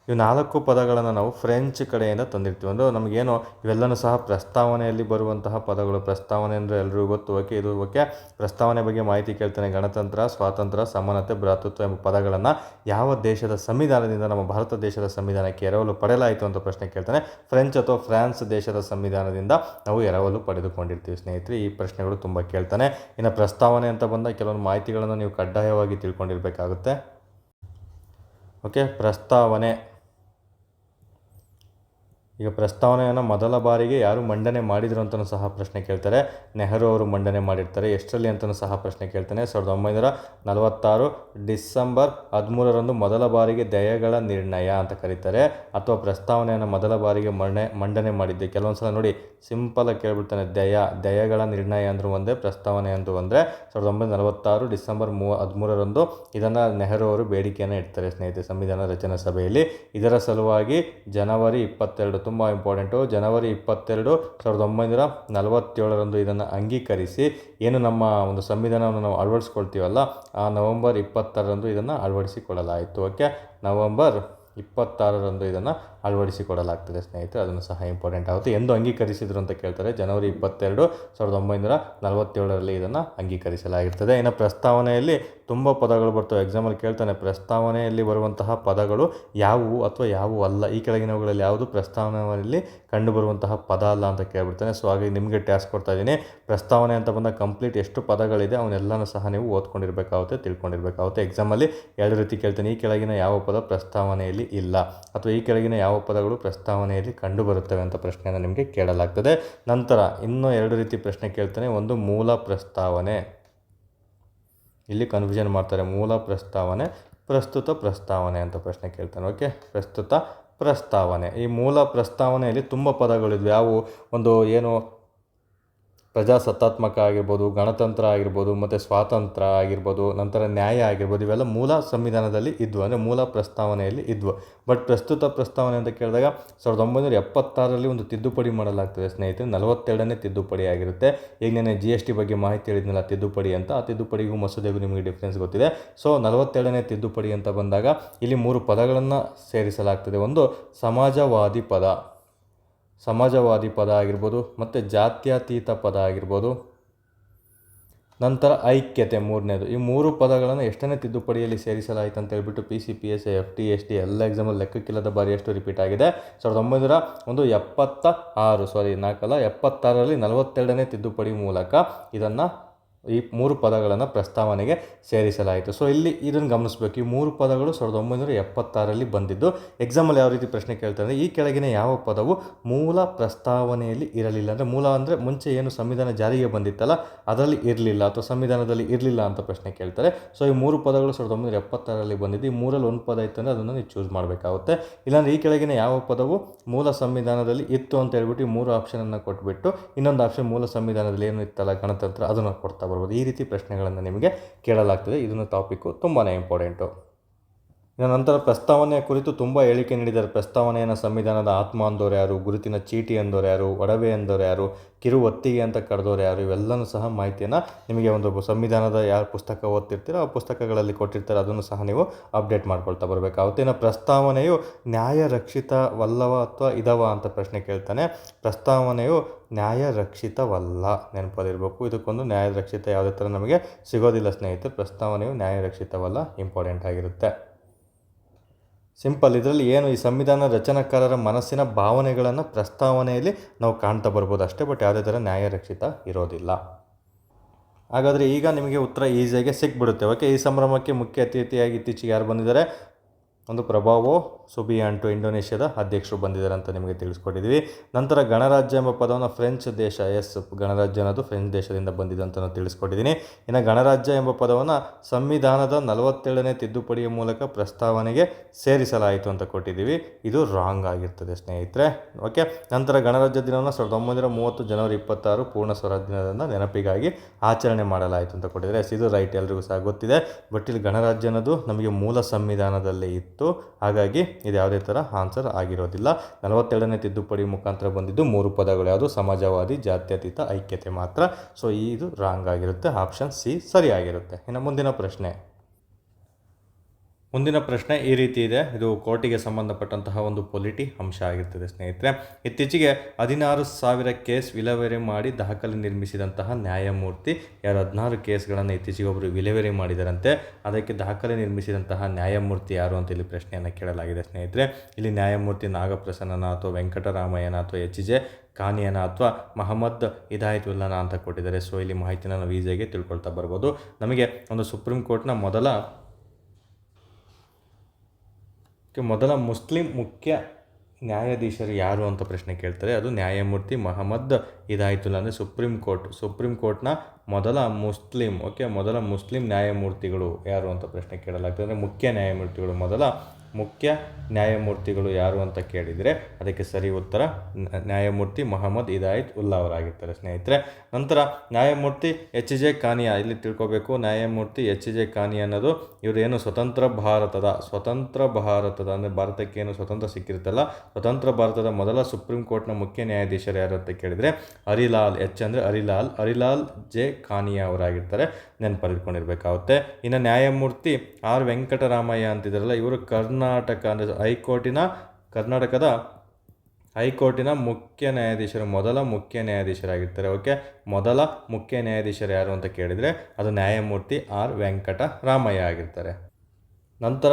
ಇವು 4 ಪದಗಳನ್ನು ನಾವು ಫ್ರೆಂಚ್ ಕಡೆಯಿಂದ ತಂದಿರ್ತೀವಿ. ಅಂದರೆ ನಮಗೇನು ಇವೆಲ್ಲನೂ ಸಹ ಪ್ರಸ್ತಾವನೆಯಲ್ಲಿ ಬರುವಂತಹ ಪದಗಳು. ಪ್ರಸ್ತಾವನೆ ಅಂದರೆ ಎಲ್ಲರಿಗೂ ಗೊತ್ತು. ಓಕೆ, ಇದು ಓಕೆ, ಪ್ರಸ್ತಾವನೆ ಬಗ್ಗೆ ಮಾಹಿತಿ ಕೇಳ್ತಾನೆ. ಗಣತಂತ್ರ, ಸ್ವಾತಂತ್ರ್ಯ, ಸಮಾನತೆ, ಭ್ರಾತೃತ್ವ ಎಂಬ ಪದಗಳನ್ನು ಯಾವ ದೇಶದ ಸಂವಿಧಾನದಿಂದ ನಮ್ಮ ಭಾರತ ದೇಶದ ಸಂವಿಧಾನಕ್ಕೆ ಎರವಲು ಪಡೆಯಲಾಯಿತು ಅಂತ ಪ್ರಶ್ನೆ ಕೇಳ್ತಾನೆ. ಫ್ರೆಂಚ್ ಅಥವಾ ಫ್ರಾನ್ಸ್ ದೇಶದ ಸಂವಿಧಾನದಿಂದ ನಾವು ಎರವಲು ಪಡೆದುಕೊಂಡಿರ್ತೀವಿ ಸ್ನೇಹಿತರೆ. ಈ ಪ್ರಶ್ನೆಗಳು ತುಂಬ ಕೇಳ್ತಾನೆ. ಇನ್ನು ಪ್ರಸ್ತಾವನೆ ಅಂತ ಬಂದಾಗ ಕೆಲವೊಂದು ಮಾಹಿತಿಗಳನ್ನು ನೀವು ಕಡ್ಡಾಯವಾಗಿ ತಿಳ್ಕೊಂಡಿರಬೇಕಾಗುತ್ತೆ. ಓಕೆ, ಪ್ರಸ್ತಾವನೆ. ಈಗ ಪ್ರಸ್ತಾವನೆಯನ್ನು ಮೊದಲ ಬಾರಿಗೆ ಯಾರು ಮಂಡನೆ ಮಾಡಿದರು ಅಂತಲೂ ಸಹ ಪ್ರಶ್ನೆ ಕೇಳ್ತಾರೆ. ನೆಹರು ಅವರು ಮಂಡನೆ ಮಾಡಿರ್ತಾರೆ. ಎಷ್ಟರಲ್ಲಿ ಅಂತಲೂ ಸಹ ಪ್ರಶ್ನೆ ಕೇಳ್ತಾನೆ. 1946 ಡಿಸೆಂಬರ್ 13ರಂದು ಮೊದಲ ಬಾರಿಗೆ ದಯಗಳ ನಿರ್ಣಯ ಅಂತ ಕರೀತಾರೆ. ಅಥವಾ ಪ್ರಸ್ತಾವನೆಯನ್ನು ಮೊದಲ ಬಾರಿಗೆ ಮಂಡನೆ ಮಾಡಿದ್ದೆ. ಕೆಲವೊಂದು ಸಲ ನೋಡಿ ಸಿಂಪಲಾಗಿ ಕೇಳ್ಬಿಡ್ತಾನೆ. ದಯಗಳ ನಿರ್ಣಯ ಅಂದರೂ ಒಂದೇ, ಪ್ರಸ್ತಾವನೆ ಅಂದರೂ ಒಂದೇ. 1946 ಡಿಸೆಂಬರ್ 13ರಂದು ಇದನ್ನು ನೆಹರು ಅವರು ಬೇಡಿಕೆಯನ್ನು ಇಡ್ತಾರೆ ಸ್ನೇಹಿತರೆ ಸಂವಿಧಾನ ರಚನಾ ಸಭೆಯಲ್ಲಿ. ಇದರ ಸಲುವಾಗಿ ಜನವರಿ 22, ತುಂಬ ಇಂಪಾರ್ಟೆಂಟು, ಜನವರಿ 22, 1947ರಂದು ಇದನ್ನು ಅಂಗೀಕರಿಸಿ ಏನು ನಮ್ಮ ಒಂದು ಸಂವಿಧಾನವನ್ನು ನಾವು ಅಳವಡಿಸ್ಕೊಳ್ತೀವಲ್ಲ, ಆ ನವೆಂಬರ್ 26ರಂದು ಇದನ್ನು ಅಳವಡಿಸಿಕೊಳ್ಳಲಾಯಿತು. ಓಕೆ, ನವೆಂಬರ್ 26ರಂದು ಇದನ್ನು ಅಳವಡಿಸಿಕೊಡಲಾಗ್ತದೆ ಸ್ನೇಹಿತರೆ. ಅದನ್ನು ಸಹ ಇಂಪಾರ್ಟೆಂಟ್ ಆಗುತ್ತೆ. ಎಂದು ಅಂಗೀಕರಿಸಿದ್ರು ಅಂತ ಕೇಳ್ತಾರೆ. ಜನವರಿ 22, 1947ರಲ್ಲಿ ಇದನ್ನು ಅಂಗೀಕರಿಸಲಾಗಿರ್ತದೆ. ಇನ್ನು ಪ್ರಸ್ತಾವನೆಯಲ್ಲಿ ತುಂಬ ಪದಗಳು ಬರ್ತವೆ. ಎಕ್ಸಾಮಲ್ಲಿ ಕೇಳ್ತಾನೆ, ಪ್ರಸ್ತಾವನೆಯಲ್ಲಿ ಬರುವಂತಹ ಪದಗಳು ಯಾವುವು ಅಥವಾ ಯಾವುವು ಅಲ್ಲ, ಈ ಕೆಳಗಿನವುಗಳಲ್ಲಿ ಯಾವುದು ಪ್ರಸ್ತಾವನೆಯಲ್ಲಿ ಕಂಡುಬರುವಂತಹ ಪದ ಅಲ್ಲ ಅಂತ ಕೇಳ್ಬಿಡ್ತಾನೆ. ಸೊ ಹಾಗಾಗಿ ನಿಮಗೆ ಟಾಸ್ಕ್ ಕೊಡ್ತಾ ಇದ್ದೀನಿ. ಪ್ರಸ್ತಾವನೆ ಅಂತ ಬಂದಾಗ ಕಂಪ್ಲೀಟ್ ಎಷ್ಟು ಪದಗಳಿದೆ ಅವನ್ನೆಲ್ಲನೂ ಸಹ ನೀವು ಓದ್ಕೊಂಡಿರಬೇಕಾಗುತ್ತೆ, ತಿಳ್ಕೊಂಡಿರಬೇಕಾಗುತ್ತೆ. ಎಕ್ಸಾಮಲ್ಲಿ 2 ರೀತಿ ಕೇಳ್ತಾನೆ. ಈ ಕೆಳಗಿನ ಯಾವ ಪದ ಪ್ರಸ್ತಾವನೆಯಲ್ಲಿ ಇಲ್ಲ, ಅಥವಾ ಈ ಕೆಳಗಿನ ಯಾವ ಪದಗಳು ಪ್ರಸ್ತಾವನೆಯಲ್ಲಿ ಕಂಡುಬರುತ್ತವೆ ಅಂತ ಪ್ರಶ್ನೆಯನ್ನು ನಿಮಗೆ ಕೇಳಲಾಗ್ತದೆ. ನಂತರ ಇನ್ನೂ 2 ರೀತಿ ಪ್ರಶ್ನೆ ಕೇಳ್ತಾನೆ. ಒಂದು ಮೂಲ ಪ್ರಸ್ತಾವನೆ, ಇಲ್ಲಿ ಕನ್ಫ್ಯೂಷನ್ ಮಾಡ್ತಾರೆ. ಮೂಲ ಪ್ರಸ್ತಾವನೆ, ಪ್ರಸ್ತುತ ಪ್ರಸ್ತಾವನೆ ಅಂತ ಪ್ರಶ್ನೆ ಕೇಳ್ತಾನೆ. ಓಕೆ, ಪ್ರಸ್ತುತ ಪ್ರಸ್ತಾವನೆ. ಈ ಮೂಲ ಪ್ರಸ್ತಾವನೆಯಲ್ಲಿ ತುಂಬ ಪದಗಳಿದ್ವು. ಯಾವುವು? ಒಂದು ಏನು ಪ್ರಜಾಸತ್ತಾತ್ಮಕ ಆಗಿರ್ಬೋದು, ಗಣತಂತ್ರ ಆಗಿರ್ಬೋದು, ಮತ್ತು ಸ್ವಾತಂತ್ರ್ಯ ಆಗಿರ್ಬೋದು, ನಂತರ ನ್ಯಾಯ ಆಗಿರ್ಬೋದು, ಇವೆಲ್ಲ ಮೂಲ ಸಂವಿಧಾನದಲ್ಲಿ ಇದ್ವು, ಅಂದರೆ ಮೂಲ ಪ್ರಸ್ತಾವನೆಯಲ್ಲಿ ಇದ್ವು. ಬಟ್ ಪ್ರಸ್ತುತ ಪ್ರಸ್ತಾವನೆ ಅಂತ ಕೇಳಿದಾಗ 1976ರಲ್ಲಿ ಒಂದು ತಿದ್ದುಪಡಿ ಮಾಡಲಾಗ್ತದೆ ಸ್ನೇಹಿತರೆ. 42ನೇ ತಿದ್ದುಪಡಿ ಆಗಿರುತ್ತೆ. ಈಗ ನಾನು GST ಬಗ್ಗೆ ಮಾಹಿತಿ ಹೇಳಿದ್ನಲ್ಲ, ತಿದ್ದುಪಡಿ ಅಂತ. ಆ ತಿದ್ದುಪಡಿಗೂ ಮಸೂದೆಗೂ ನಿಮಗೆ ಡಿಫ್ರೆನ್ಸ್ ಗೊತ್ತಿದೆ. ಸೊ 42ನೇ ತಿದ್ದುಪಡಿ ಅಂತ ಬಂದಾಗ ಇಲ್ಲಿ 3 ಪದಗಳನ್ನು ಸೇರಿಸಲಾಗ್ತದೆ. ಒಂದು ಸಮಾಜವಾದಿ ಪದ ಆಗಿರ್ಬೋದು, ಮತ್ತು ಜಾತ್ಯತೀತ ಪದ ಆಗಿರ್ಬೋದು, ನಂತರ ಐಕ್ಯತೆ 3ನೇದು. ಈ 3 ಪದಗಳನ್ನು ಎಷ್ಟನೇ ತಿದ್ದುಪಡಿಯಲ್ಲಿ ಸೇರಿಸಲಾಯಿತು ಅಂತ ಹೇಳ್ಬಿಟ್ಟು PC PSI FT ST ಎಲ್ಲ ಎಕ್ಸಾಮಲ್ಲಿ ಲೆಕ್ಕಕ್ಕಿಲ್ಲದ ಬಾರಿಯಷ್ಟು ರಿಪೀಟ್ ಆಗಿದೆ. 1976 ರಲ್ಲಿ 42ನೇ ತಿದ್ದುಪಡಿ ಮೂಲಕ ಇದನ್ನು ಈ 3 ಪದಗಳನ್ನು ಪ್ರಸ್ತಾವನೆಗೆ ಸೇರಿಸಲಾಯಿತು. ಸೊ ಇಲ್ಲಿ ಇದನ್ನು ಗಮನಿಸಬೇಕು. ಈ 3 ಪದಗಳು 1976ರಲ್ಲಿ ಬಂದಿದ್ದು. ಎಕ್ಸಾಮಲ್ಲಿ ಯಾವ ರೀತಿ ಪ್ರಶ್ನೆ ಕೇಳ್ತಾರೆ ಅಂದರೆ, ಈ ಕೆಳಗಿನ ಯಾವ ಪದವು ಮೂಲ ಪ್ರಸ್ತಾವನೆಯಲ್ಲಿ ಇರಲಿಲ್ಲ. ಅಂದರೆ ಮೂಲ ಅಂದರೆ ಮುಂಚೆ ಏನು ಸಂವಿಧಾನ ಜಾರಿಗೆ ಬಂದಿತ್ತಲ್ಲ ಅದರಲ್ಲಿ ಇರಲಿಲ್ಲ ಅಥವಾ ಸಂವಿಧಾನದಲ್ಲಿ ಇರಲಿಲ್ಲ ಅಂತ ಪ್ರಶ್ನೆ ಕೇಳ್ತಾರೆ. ಸೊ ಈ 3 ಪದಗಳು 1976ರಲ್ಲಿ ಬಂದಿದ್ದು. ಈ 3ರಲ್ಲಿ ಒಂದು ಪದ ಇತ್ತು ಅಂದರೆ ಅದನ್ನು ನೀವು ಚೂಸ್ ಮಾಡಬೇಕಾಗುತ್ತೆ. ಇಲ್ಲಾಂದರೆ ಈ ಕೆಳಗಿನ ಯಾವ ಪದವು ಮೂಲ ಸಂವಿಧಾನದಲ್ಲಿ ಇತ್ತು ಅಂತ ಹೇಳ್ಬಿಟ್ಟು ಈ 3 ಆಪ್ಷನನ್ನು ಕೊಟ್ಬಿಟ್ಟು ಇನ್ನೊಂದು ಆಪ್ಷನ್ ಮೂಲ ಸಂವಿಧಾನದಲ್ಲಿ ಏನು ಇತ್ತಲ್ಲ ಗಣತಂತ್ರ ಅದನ್ನು ಕೊಡ್ತಾ ಬರ್ಬೋದು. ಈ ರೀತಿ ಪ್ರಶ್ನೆಗಳನ್ನು ನಿಮಗೆ ಕೇಳಲಾಗ್ತದೆ. ಇದನ್ನು ಟಾಪಿಕ್ಕು ತುಂಬಾ ಇಂಪಾರ್ಟೆಂಟು. ಇನ್ನು ನಂತರ ಪ್ರಸ್ತಾವನೆಯ ಕುರಿತು ತುಂಬ ಹೇಳಿಕೆ ನೀಡಿದ್ದಾರೆ. ಪ್ರಸ್ತಾವನೆಯನ್ನು ಸಂವಿಧಾನದ ಆತ್ಮ ಅಂದವರು ಯಾರು, ಗುರುತಿನ ಚೀಟಿ ಅಂದವರು ಯಾರು, ಒಡವೆ ಅಂದವರು ಯಾರು, ಕಿರು ಒತ್ತಿಗೆ ಅಂತ ಕರೆದವರು ಯಾರು, ಇವೆಲ್ಲನೂ ಸಹ ಮಾಹಿತಿಯನ್ನು ನಿಮಗೆ ಒಂದು ಸಂವಿಧಾನದ ಯಾರು ಪುಸ್ತಕ ಓದ್ತಿರ್ತೀರೋ ಆ ಪುಸ್ತಕಗಳಲ್ಲಿ ಕೊಟ್ಟಿರ್ತಾರೆ. ಅದನ್ನು ಸಹ ನೀವು ಅಪ್ಡೇಟ್ ಮಾಡ್ಕೊಳ್ತಾ ಬರಬೇಕಾಗುತ್ತೆ. ಇನ್ನು ಪ್ರಸ್ತಾವನೆಯು ನ್ಯಾಯರಕ್ಷಿತವಲ್ಲವ ಅಥವಾ ಇದವ ಅಂತ ಪ್ರಶ್ನೆ ಕೇಳ್ತಾನೆ. ಪ್ರಸ್ತಾವನೆಯು ನ್ಯಾಯರಕ್ಷಿತವಲ್ಲ, ನೆನಪಲ್ಲಿರಬೇಕು. ಇದಕ್ಕೊಂದು ನ್ಯಾಯರಕ್ಷಿತ ಯಾವುದೇ ಥರ ನಮಗೆ ಸಿಗೋದಿಲ್ಲ ಸ್ನೇಹಿತರೆ. ಪ್ರಸ್ತಾವನೆಯು ನ್ಯಾಯರಕ್ಷಿತವಲ್ಲ, ಇಂಪಾರ್ಟೆಂಟ್ ಆಗಿರುತ್ತೆ. ಸಿಂಪಲ್. ಇದರಲ್ಲಿ ಏನು ಈ ಸಂವಿಧಾನ ರಚನಾಕಾರರ ಮನಸ್ಸಿನ ಭಾವನೆಗಳನ್ನು ಪ್ರಸ್ತಾವನೆಯಲ್ಲಿ ನಾವು ಕಾಣ್ತಾ ಬರ್ಬೋದು ಅಷ್ಟೇ, ಬಟ್ ಯಾವುದೇ ಥರ ನ್ಯಾಯರಕ್ಷಿತ ಇರೋದಿಲ್ಲ. ಹಾಗಾದರೆ ಈಗ ನಿಮಗೆ ಉತ್ತರ ಈಸಿಯಾಗಿ ಸಿಕ್ಬಿಡುತ್ತೆ. ಓಕೆ, ಈ ಸಂಭ್ರಮಕ್ಕೆ ಮುಖ್ಯ ಅತಿಥಿಯಾಗಿ ಇತ್ತೀಚೆಗೆ ಯಾರು ಬಂದಿದ್ದಾರೆ? ಒಂದು ಪ್ರಭಾವೋ ಸುಬಿಯಾಂಟೋ ಇಂಡೋನೇಷ್ಯಾದ ಅಧ್ಯಕ್ಷರು ಬಂದಿದ್ದಾರೆ ಅಂತ ನಿಮಗೆ ತಿಳಿಸ್ಕೊಟ್ಟಿದ್ವಿ. ನಂತರ ಗಣರಾಜ್ಯ ಎಂಬ ಪದವನ್ನು ಫ್ರೆಂಚ್ ದೇಶ, ಗಣರಾಜ್ಯ ಅನ್ನೋದು ಫ್ರೆಂಚ್ ದೇಶದಿಂದ ಬಂದಿದೆ ಅಂತ ನಾನು ತಿಳಿಸ್ಕೊಟ್ಟಿದ್ದೀನಿ. ಇನ್ನು ಗಣರಾಜ್ಯ ಎಂಬ ಪದವನ್ನು ಸಂವಿಧಾನದ 47ನೇ ತಿದ್ದುಪಡಿಯ ಮೂಲಕ ಪ್ರಸ್ತಾವನೆಗೆ ಸೇರಿಸಲಾಯಿತು ಅಂತ ಕೊಟ್ಟಿದ್ದೀವಿ. ಇದು ರಾಂಗ್ ಆಗಿರ್ತದೆ ಸ್ನೇಹಿತರೆ. ಓಕೆ, ನಂತರ ಗಣರಾಜ್ಯ ದಿನವನ್ನು 1930 ಜನವರಿ 26 ಪೂರ್ಣ ಸ್ವರಾಜ್ಯ ದಿನದಿಂದ ನೆನಪಿಗಾಗಿ ಆಚರಣೆ ಮಾಡಲಾಯಿತು ಅಂತ ಕೊಟ್ಟಿದ್ದಾರೆ. ಇದು ರೈಟ್, ಎಲ್ರಿಗೂ ಸಹ ಗೊತ್ತಿದೆ. ಬಟ್ ಇಲ್ಲಿ ಗಣರಾಜ್ಯ ಅನ್ನೋದು ನಮಗೆ ಮೂಲ ಸಂವಿಧಾನದಲ್ಲೇ ಇತ್ತು. ಹಾಗಾಗಿ ಇದು ಯಾವುದೇ ಥರ ಆನ್ಸರ್ ಆಗಿರೋದಿಲ್ಲ. 42ನೇ ತಿದ್ದುಪಡಿ ಮುಖಾಂತರ ಬಂದಿದ್ದು 3 ಪದಗಳು ಯಾವುದು? ಸಮಾಜವಾದಿ, ಜಾತ್ಯತೀತ, ಐಕ್ಯತೆ ಮಾತ್ರ. ಸೊ ಇದು ರಾಂಗ್ ಆಗಿರುತ್ತೆ. ಆಪ್ಷನ್ ಸಿ ಸರಿಯಾಗಿರುತ್ತೆ. ಇನ್ನು ಮುಂದಿನ ಪ್ರಶ್ನೆ ಈ ರೀತಿ ಇದೆ. ಇದು ಕೋರ್ಟಿಗೆ ಸಂಬಂಧಪಟ್ಟಂತಹ ಒಂದು ಪೊಲಿಟಿ ಅಂಶ ಆಗಿರ್ತದೆ ಸ್ನೇಹಿತರೆ. ಇತ್ತೀಚೆಗೆ 16,000 ಕೇಸ್ ವಿಲೇವಾರಿ ಮಾಡಿ ದಾಖಲೆ ನಿರ್ಮಿಸಿದಂತಹ ನ್ಯಾಯಮೂರ್ತಿ ಯಾರು? 16 ಕೇಸ್ಗಳನ್ನು ಇತ್ತೀಚೆಗೆ ಒಬ್ಬರು ವಿಲೇವಾರಿ ಮಾಡಿದಾರಂತೆ. ಅದಕ್ಕೆ ದಾಖಲೆ ನಿರ್ಮಿಸಿದಂತಹ ನ್ಯಾಯಮೂರ್ತಿ ಯಾರು ಅಂತ ಇಲ್ಲಿ ಪ್ರಶ್ನೆಯನ್ನು ಕೇಳಲಾಗಿದೆ ಸ್ನೇಹಿತರೆ. ಇಲ್ಲಿ ನ್ಯಾಯಮೂರ್ತಿ ನಾಗಪ್ರಸನ್ನನ ಅಥವಾ ವೆಂಕಟರಾಮಯ್ಯನ ಅಥವಾ HJ ಕಾನಿಯನ ಅಥವಾ ಮಹಮ್ಮದ್ ಹಿದಾಯತುಲ್ಲಾನ ಅಂತ ಕೊಟ್ಟಿದ್ದಾರೆ. ಸೊ ಇಲ್ಲಿ ಮಾಹಿತಿನ ನಾವು ಈಸಿಯಾಗಿ ತಿಳ್ಕೊಳ್ತಾ ಬರ್ಬೋದು. ನಮಗೆ ಒಂದು ಸುಪ್ರೀಂ ಕೋರ್ಟ್ನ ಮೊದಲ ಮುಸ್ಲಿಂ ಮುಖ್ಯ ನ್ಯಾಯಾಧೀಶರು ಯಾರು ಅಂತ ಪ್ರಶ್ನೆ ಕೇಳ್ತಾರೆ. ಅದು ನ್ಯಾಯಮೂರ್ತಿ ಮಹಮ್ಮದ್ ಹಿದಾಯತುಲ್ಲಾ. ಅಂದರೆ ಸುಪ್ರೀಂ ಕೋರ್ಟ್ನ ಮೊದಲ ಮುಸ್ಲಿಂ ನ್ಯಾಯಮೂರ್ತಿಗಳು ಯಾರು ಅಂತ ಪ್ರಶ್ನೆ ಕೇಳಲಾಗ್ತದೆ. ಅಂದರೆ ಮುಖ್ಯ ನ್ಯಾಯಮೂರ್ತಿಗಳು ಯಾರು ಅಂತ ಕೇಳಿದರೆ ಅದಕ್ಕೆ ಸರಿ ಉತ್ತರ ನ್ಯಾಯಮೂರ್ತಿ ಮಹಮ್ಮದ್ ಹಿದಾಯತ್ ಉಲ್ಲಾ ಅವರಾಗಿರ್ತಾರೆ ಸ್ನೇಹಿತರೆ. ನಂತರ ನ್ಯಾಯಮೂರ್ತಿ HJ ಕಾನಿಯಾ, ಇಲ್ಲಿ ತಿಳ್ಕೊಬೇಕು. ನ್ಯಾಯಮೂರ್ತಿ HJ ಕಾನಿಯಾ ಅನ್ನೋದು ಇವರೇನು ಸ್ವತಂತ್ರ ಭಾರತದ ಅಂದರೆ ಭಾರತಕ್ಕೆ ಏನು ಸ್ವತಂತ್ರ ಸಿಕ್ಕಿರುತ್ತಲ್ಲ, ಸ್ವತಂತ್ರ ಭಾರತದ ಮೊದಲ ಸುಪ್ರೀಂ ಕೋರ್ಟ್ನ ಮುಖ್ಯ ನ್ಯಾಯಾಧೀಶರು ಯಾರು ಅಂತ ಕೇಳಿದರೆ ಹರಿಲಾಲ್ ಜೆ ಕಾನಿಯಾ ಅವರಾಗಿರ್ತಾರೆ. ನೆನಪಲ್ಲಿಟ್ಕೊಂಡಿರ್ಬೇಕಾಗುತ್ತೆ. ಇನ್ನು ನ್ಯಾಯಮೂರ್ತಿ R ವೆಂಕಟರಾಮಯ್ಯ ಅಂತಿದ್ದಾರಲ್ಲ, ಇವರು ಕರ್ನಾಟಕದ ಹೈಕೋರ್ಟಿನ ಮುಖ್ಯ ನ್ಯಾಯಾಧೀಶರು, ಮೊದಲ ಮುಖ್ಯ ನ್ಯಾಯಾಧೀಶರಾಗಿರ್ತಾರೆ. ಓಕೆ, ಮೊದಲ ಮುಖ್ಯ ನ್ಯಾಯಾಧೀಶರು ಯಾರು ಅಂತ ಕೇಳಿದರೆ ಅದು ನ್ಯಾಯಮೂರ್ತಿ R ವೆಂಕಟರಾಮಯ್ಯ ಆಗಿರ್ತಾರೆ. ನಂತರ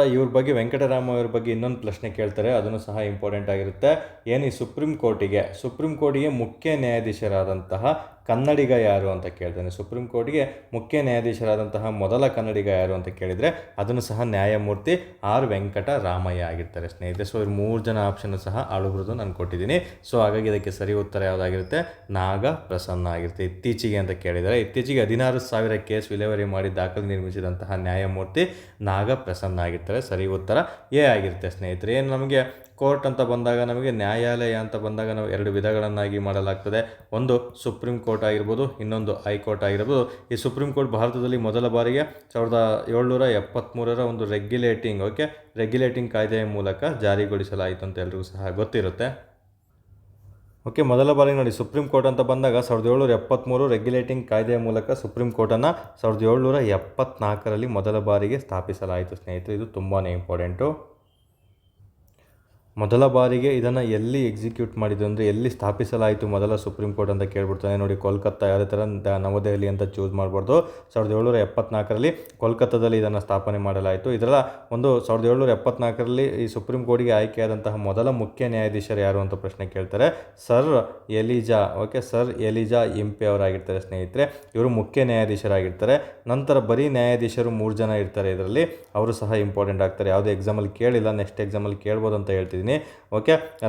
ವೆಂಕಟರಾಮಯ್ಯ ಬಗ್ಗೆ ಇನ್ನೊಂದು ಪ್ರಶ್ನೆ ಕೇಳ್ತಾರೆ. ಅದನ್ನು ಸಹ ಇಂಪಾರ್ಟೆಂಟ್ ಆಗಿರುತ್ತೆ. ಏನು ಈ ಸುಪ್ರೀಂ ಕೋರ್ಟಿಗೆ ಮುಖ್ಯ ನ್ಯಾಯಾಧೀಶರಾದಂತಹ ಕನ್ನಡಿಗ ಯಾರು ಅಂತ ಕೇಳ್ತಾನೆ. ಸುಪ್ರೀಂ ಕೋರ್ಟ್ಗೆ ಮುಖ್ಯ ನ್ಯಾಯಾಧೀಶರಾದಂತಹ ಮೊದಲ ಕನ್ನಡಿಗ ಯಾರು ಅಂತ ಕೇಳಿದರೆ ಅದನ್ನು ಸಹ ನ್ಯಾಯಮೂರ್ತಿ R ವೆಂಕಟರಾಮಯ್ಯ ಆಗಿರ್ತಾರೆ ಸ್ನೇಹಿತರೆ. ಸೊ ಇವ್ರು 3 ಜನ ಆಪ್ಷನ್ ಸಹ ಆಳುಬ್ರದ್ದು ನಾನು ಕೊಟ್ಟಿದ್ದೀನಿ. ಸೊ ಹಾಗಾಗಿ ಇದಕ್ಕೆ ಸರಿ ಉತ್ತರ ಯಾವುದಾಗಿರುತ್ತೆ? ನಾಗ ಪ್ರಸನ್ನ ಆಗಿರುತ್ತೆ. ಇತ್ತೀಚೆಗೆ ಅಂತ ಕೇಳಿದರೆ ಇತ್ತೀಚೆಗೆ 16,000 ಕೇಸ್ ವಿಲೇವಾರಿ ಮಾಡಿ ದಾಖಲೆ ನಿರ್ಮಿಸಿದಂತಹ ನ್ಯಾಯಮೂರ್ತಿ ನಾಗ ಪ್ರಸನ್ನ ಆಗಿರ್ತಾರೆ. ಸರಿ ಉತ್ತರ ಎ ಆಗಿರುತ್ತೆ ಸ್ನೇಹಿತರೆ. ಏನು ನಮಗೆ ಕೋರ್ಟ್ ಅಂತ ಬಂದಾಗ, ನಮಗೆ ನ್ಯಾಯಾಲಯ ಅಂತ ಬಂದಾಗ ನಾವು 2 ವಿಧಗಳನ್ನಾಗಿ ಮಾಡಲಾಗ್ತದೆ. ಒಂದು ಸುಪ್ರೀಂ ಕೋರ್ಟ್ ಆಗಿರ್ಬೋದು, ಇನ್ನೊಂದು ಹೈಕೋರ್ಟ್ ಆಗಿರ್ಬೋದು. ಈ ಸುಪ್ರೀಂ ಕೋರ್ಟ್ ಭಾರತದಲ್ಲಿ ಮೊದಲ ಬಾರಿಗೆ 1773ರ ಒಂದು ರೆಗ್ಯುಲೇಟಿಂಗ್ ಕಾಯ್ದೆಯ ಮೂಲಕ ಜಾರಿಗೊಳಿಸಲಾಯಿತು ಅಂತ ಎಲ್ರಿಗೂ ಸಹ ಗೊತ್ತಿರುತ್ತೆ. ಓಕೆ, ಮೊದಲ ಬಾರಿ ನೋಡಿ ಸುಪ್ರೀಂ ಕೋರ್ಟ್ ಅಂತ ಬಂದಾಗ 1773 ರೆಗ್ಯುಲೇಟಿಂಗ್ ಕಾಯ್ದೆಯ ಮೂಲಕ ಸುಪ್ರೀಂ ಕೋರ್ಟನ್ನು 1774ರಲ್ಲಿ ಮೊದಲ ಬಾರಿಗೆ ಸ್ಥಾಪಿಸಲಾಯಿತು ಸ್ನೇಹಿತರೆ. ಇದು ತುಂಬಾ ಇಂಪಾರ್ಟೆಂಟು. ಮೊದಲ ಬಾರಿಗೆ ಇದನ್ನು ಎಲ್ಲಿ ಎಕ್ಸಿಕ್ಯೂಟ್ ಮಾಡಿದ್ರು ಅಂದರೆ ಎಲ್ಲಿ ಸ್ಥಾಪಿಸಲಾಯಿತು ಮೊದಲ ಸುಪ್ರೀಂ ಕೋರ್ಟ್ ಅಂತ ಕೇಳ್ಬಿಡ್ತಾನೆ ನೋಡಿ. ಕೋಲ್ಕತ್ತಾ, ಯಾವುದೇ ಥರ ನವದೆಹಲಿ ಅಂತ ಚೂಸ್ ಮಾಡ್ಬಾರ್ದು. 1774ರಲ್ಲಿ ಕೋಲ್ಕತ್ತಾದಲ್ಲಿ ಇದನ್ನು ಸ್ಥಾಪನೆ ಮಾಡಲಾಯಿತು. ಇದರ ಒಂದು 1774ರಲ್ಲಿ ಈ ಸುಪ್ರೀಂ ಕೋರ್ಟ್ಗೆ ಆಯ್ಕೆಯಾದಂತಹ ಮೊದಲ ಮುಖ್ಯ ನ್ಯಾಯಾಧೀಶರು ಯಾರು ಅಂತ ಪ್ರಶ್ನೆ ಕೇಳ್ತಾರೆ. ಸರ್ ಎಲಿಜಾ ಇಂಪೆ ಅವರಾಗಿರ್ತಾರೆ ಸ್ನೇಹಿತರೆ. ಇವರು ಮುಖ್ಯ ನ್ಯಾಯಾಧೀಶರಾಗಿರ್ತಾರೆ. ನಂತರ ಬರೀ ನ್ಯಾಯಾಧೀಶರು 3 ಜನ ಇರ್ತಾರೆ ಇದರಲ್ಲಿ, ಅವರು ಸಹ ಇಂಪಾರ್ಟೆಂಟ್ ಆಗ್ತಾರೆ. ಯಾವುದೇ ಎಕ್ಸಾಮಲ್ಲಿ ಕೇಳಿಲ್ಲ, ನೆಕ್ಸ್ಟ್ ಎಕ್ಸಾಮಲ್ಲಿ ಕೇಳ್ಬೋದು ಅಂತ ಹೇಳ್ತಿದ್ದೀನಿ.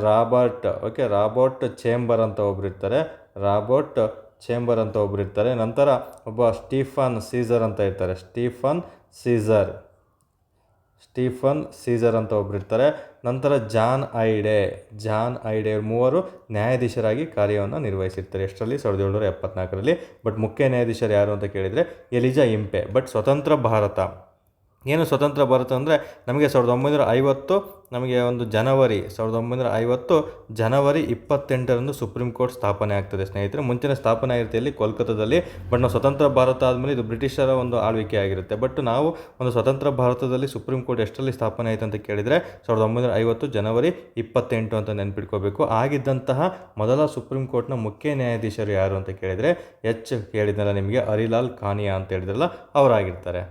ರಾಬರ್ಟ್ ಚೇಂಬರ್ ಅಂತ ಒಬ್ರು ಇರ್ತಾರೆ. ನಂತರ ಒಬ್ಬ ಸ್ಟೀಫನ್ ಸೀಸರ್ ಅಂತ ಇರ್ತಾರೆ. ಸ್ಟೀಫನ್ ಸೀಸರ್ ಅಂತ ಒಬ್ರು ಇರ್ತಾರೆ. ನಂತರ ಜಾನ್ ಐಡೆ ಮೂವರು ನ್ಯಾಯಾಧೀಶರಾಗಿ ಕಾರ್ಯವನ್ನು ನಿರ್ವಹಿಸಿರ್ತಾರೆ. ಎಷ್ಟರಲ್ಲಿ? 1774ರಲ್ಲಿ. ಬಟ್ ಮುಖ್ಯ ನ್ಯಾಯಾಧೀಶರು ಯಾರು ಅಂತ ಕೇಳಿದರೆ ಎಲಿಜಾ ಇಂಪೆ. ಬಟ್ ಸ್ವತಂತ್ರ ಭಾರತ ಏನು ಸ್ವತಂತ್ರ ಭಾರತ ಅಂದರೆ ನಮಗೆ 1950 ನಮಗೆ ಒಂದು ಜನವರಿ 28 ಸುಪ್ರೀಂ ಕೋರ್ಟ್ ಸ್ಥಾಪನೆ ಆಗ್ತದೆ ಸ್ನೇಹಿತರೆ. ಮುಂಚಿನ ಸ್ಥಾಪನೆ ಆಗಿರುತ್ತೆ ಇಲ್ಲಿ ಕೋಲ್ಕತ್ತಾದಲ್ಲಿ. ಬಟ್ ನಾವು ಸ್ವತಂತ್ರ ಭಾರತ ಆದಮೇಲೆ ಇದು ಬ್ರಿಟಿಷರ ಒಂದು ಆಳ್ವಿಕೆ ಆಗಿರುತ್ತೆ. ಬಟ್ ನಾವು ಒಂದು ಸ್ವತಂತ್ರ ಭಾರತದಲ್ಲಿ ಸುಪ್ರೀಂ ಕೋರ್ಟ್ ಎಷ್ಟರಲ್ಲಿ ಸ್ಥಾಪನೆ ಆಯಿತು ಅಂತ ಕೇಳಿದರೆ 1950 ಜನವರಿ 28 ಅಂತ ನೆನ್ಪಿಟ್ಕೋಬೇಕು. ಆಗಿದ್ದಂತಹ ಮೊದಲ ಸುಪ್ರೀಂ ಕೋರ್ಟ್ನ ಮುಖ್ಯ ನ್ಯಾಯಾಧೀಶರು ಯಾರು ಅಂತ ಕೇಳಿದರೆ ಹೇಳಿದ್ನಲ್ಲ ನಿಮಗೆ, ಹರಿಲಾಲ್ ಕಾನಿಯಾ ಅಂತ ಹೇಳಿದ್ರಲ್ಲ, ಅವರಾಗಿರ್ತಾರೆ.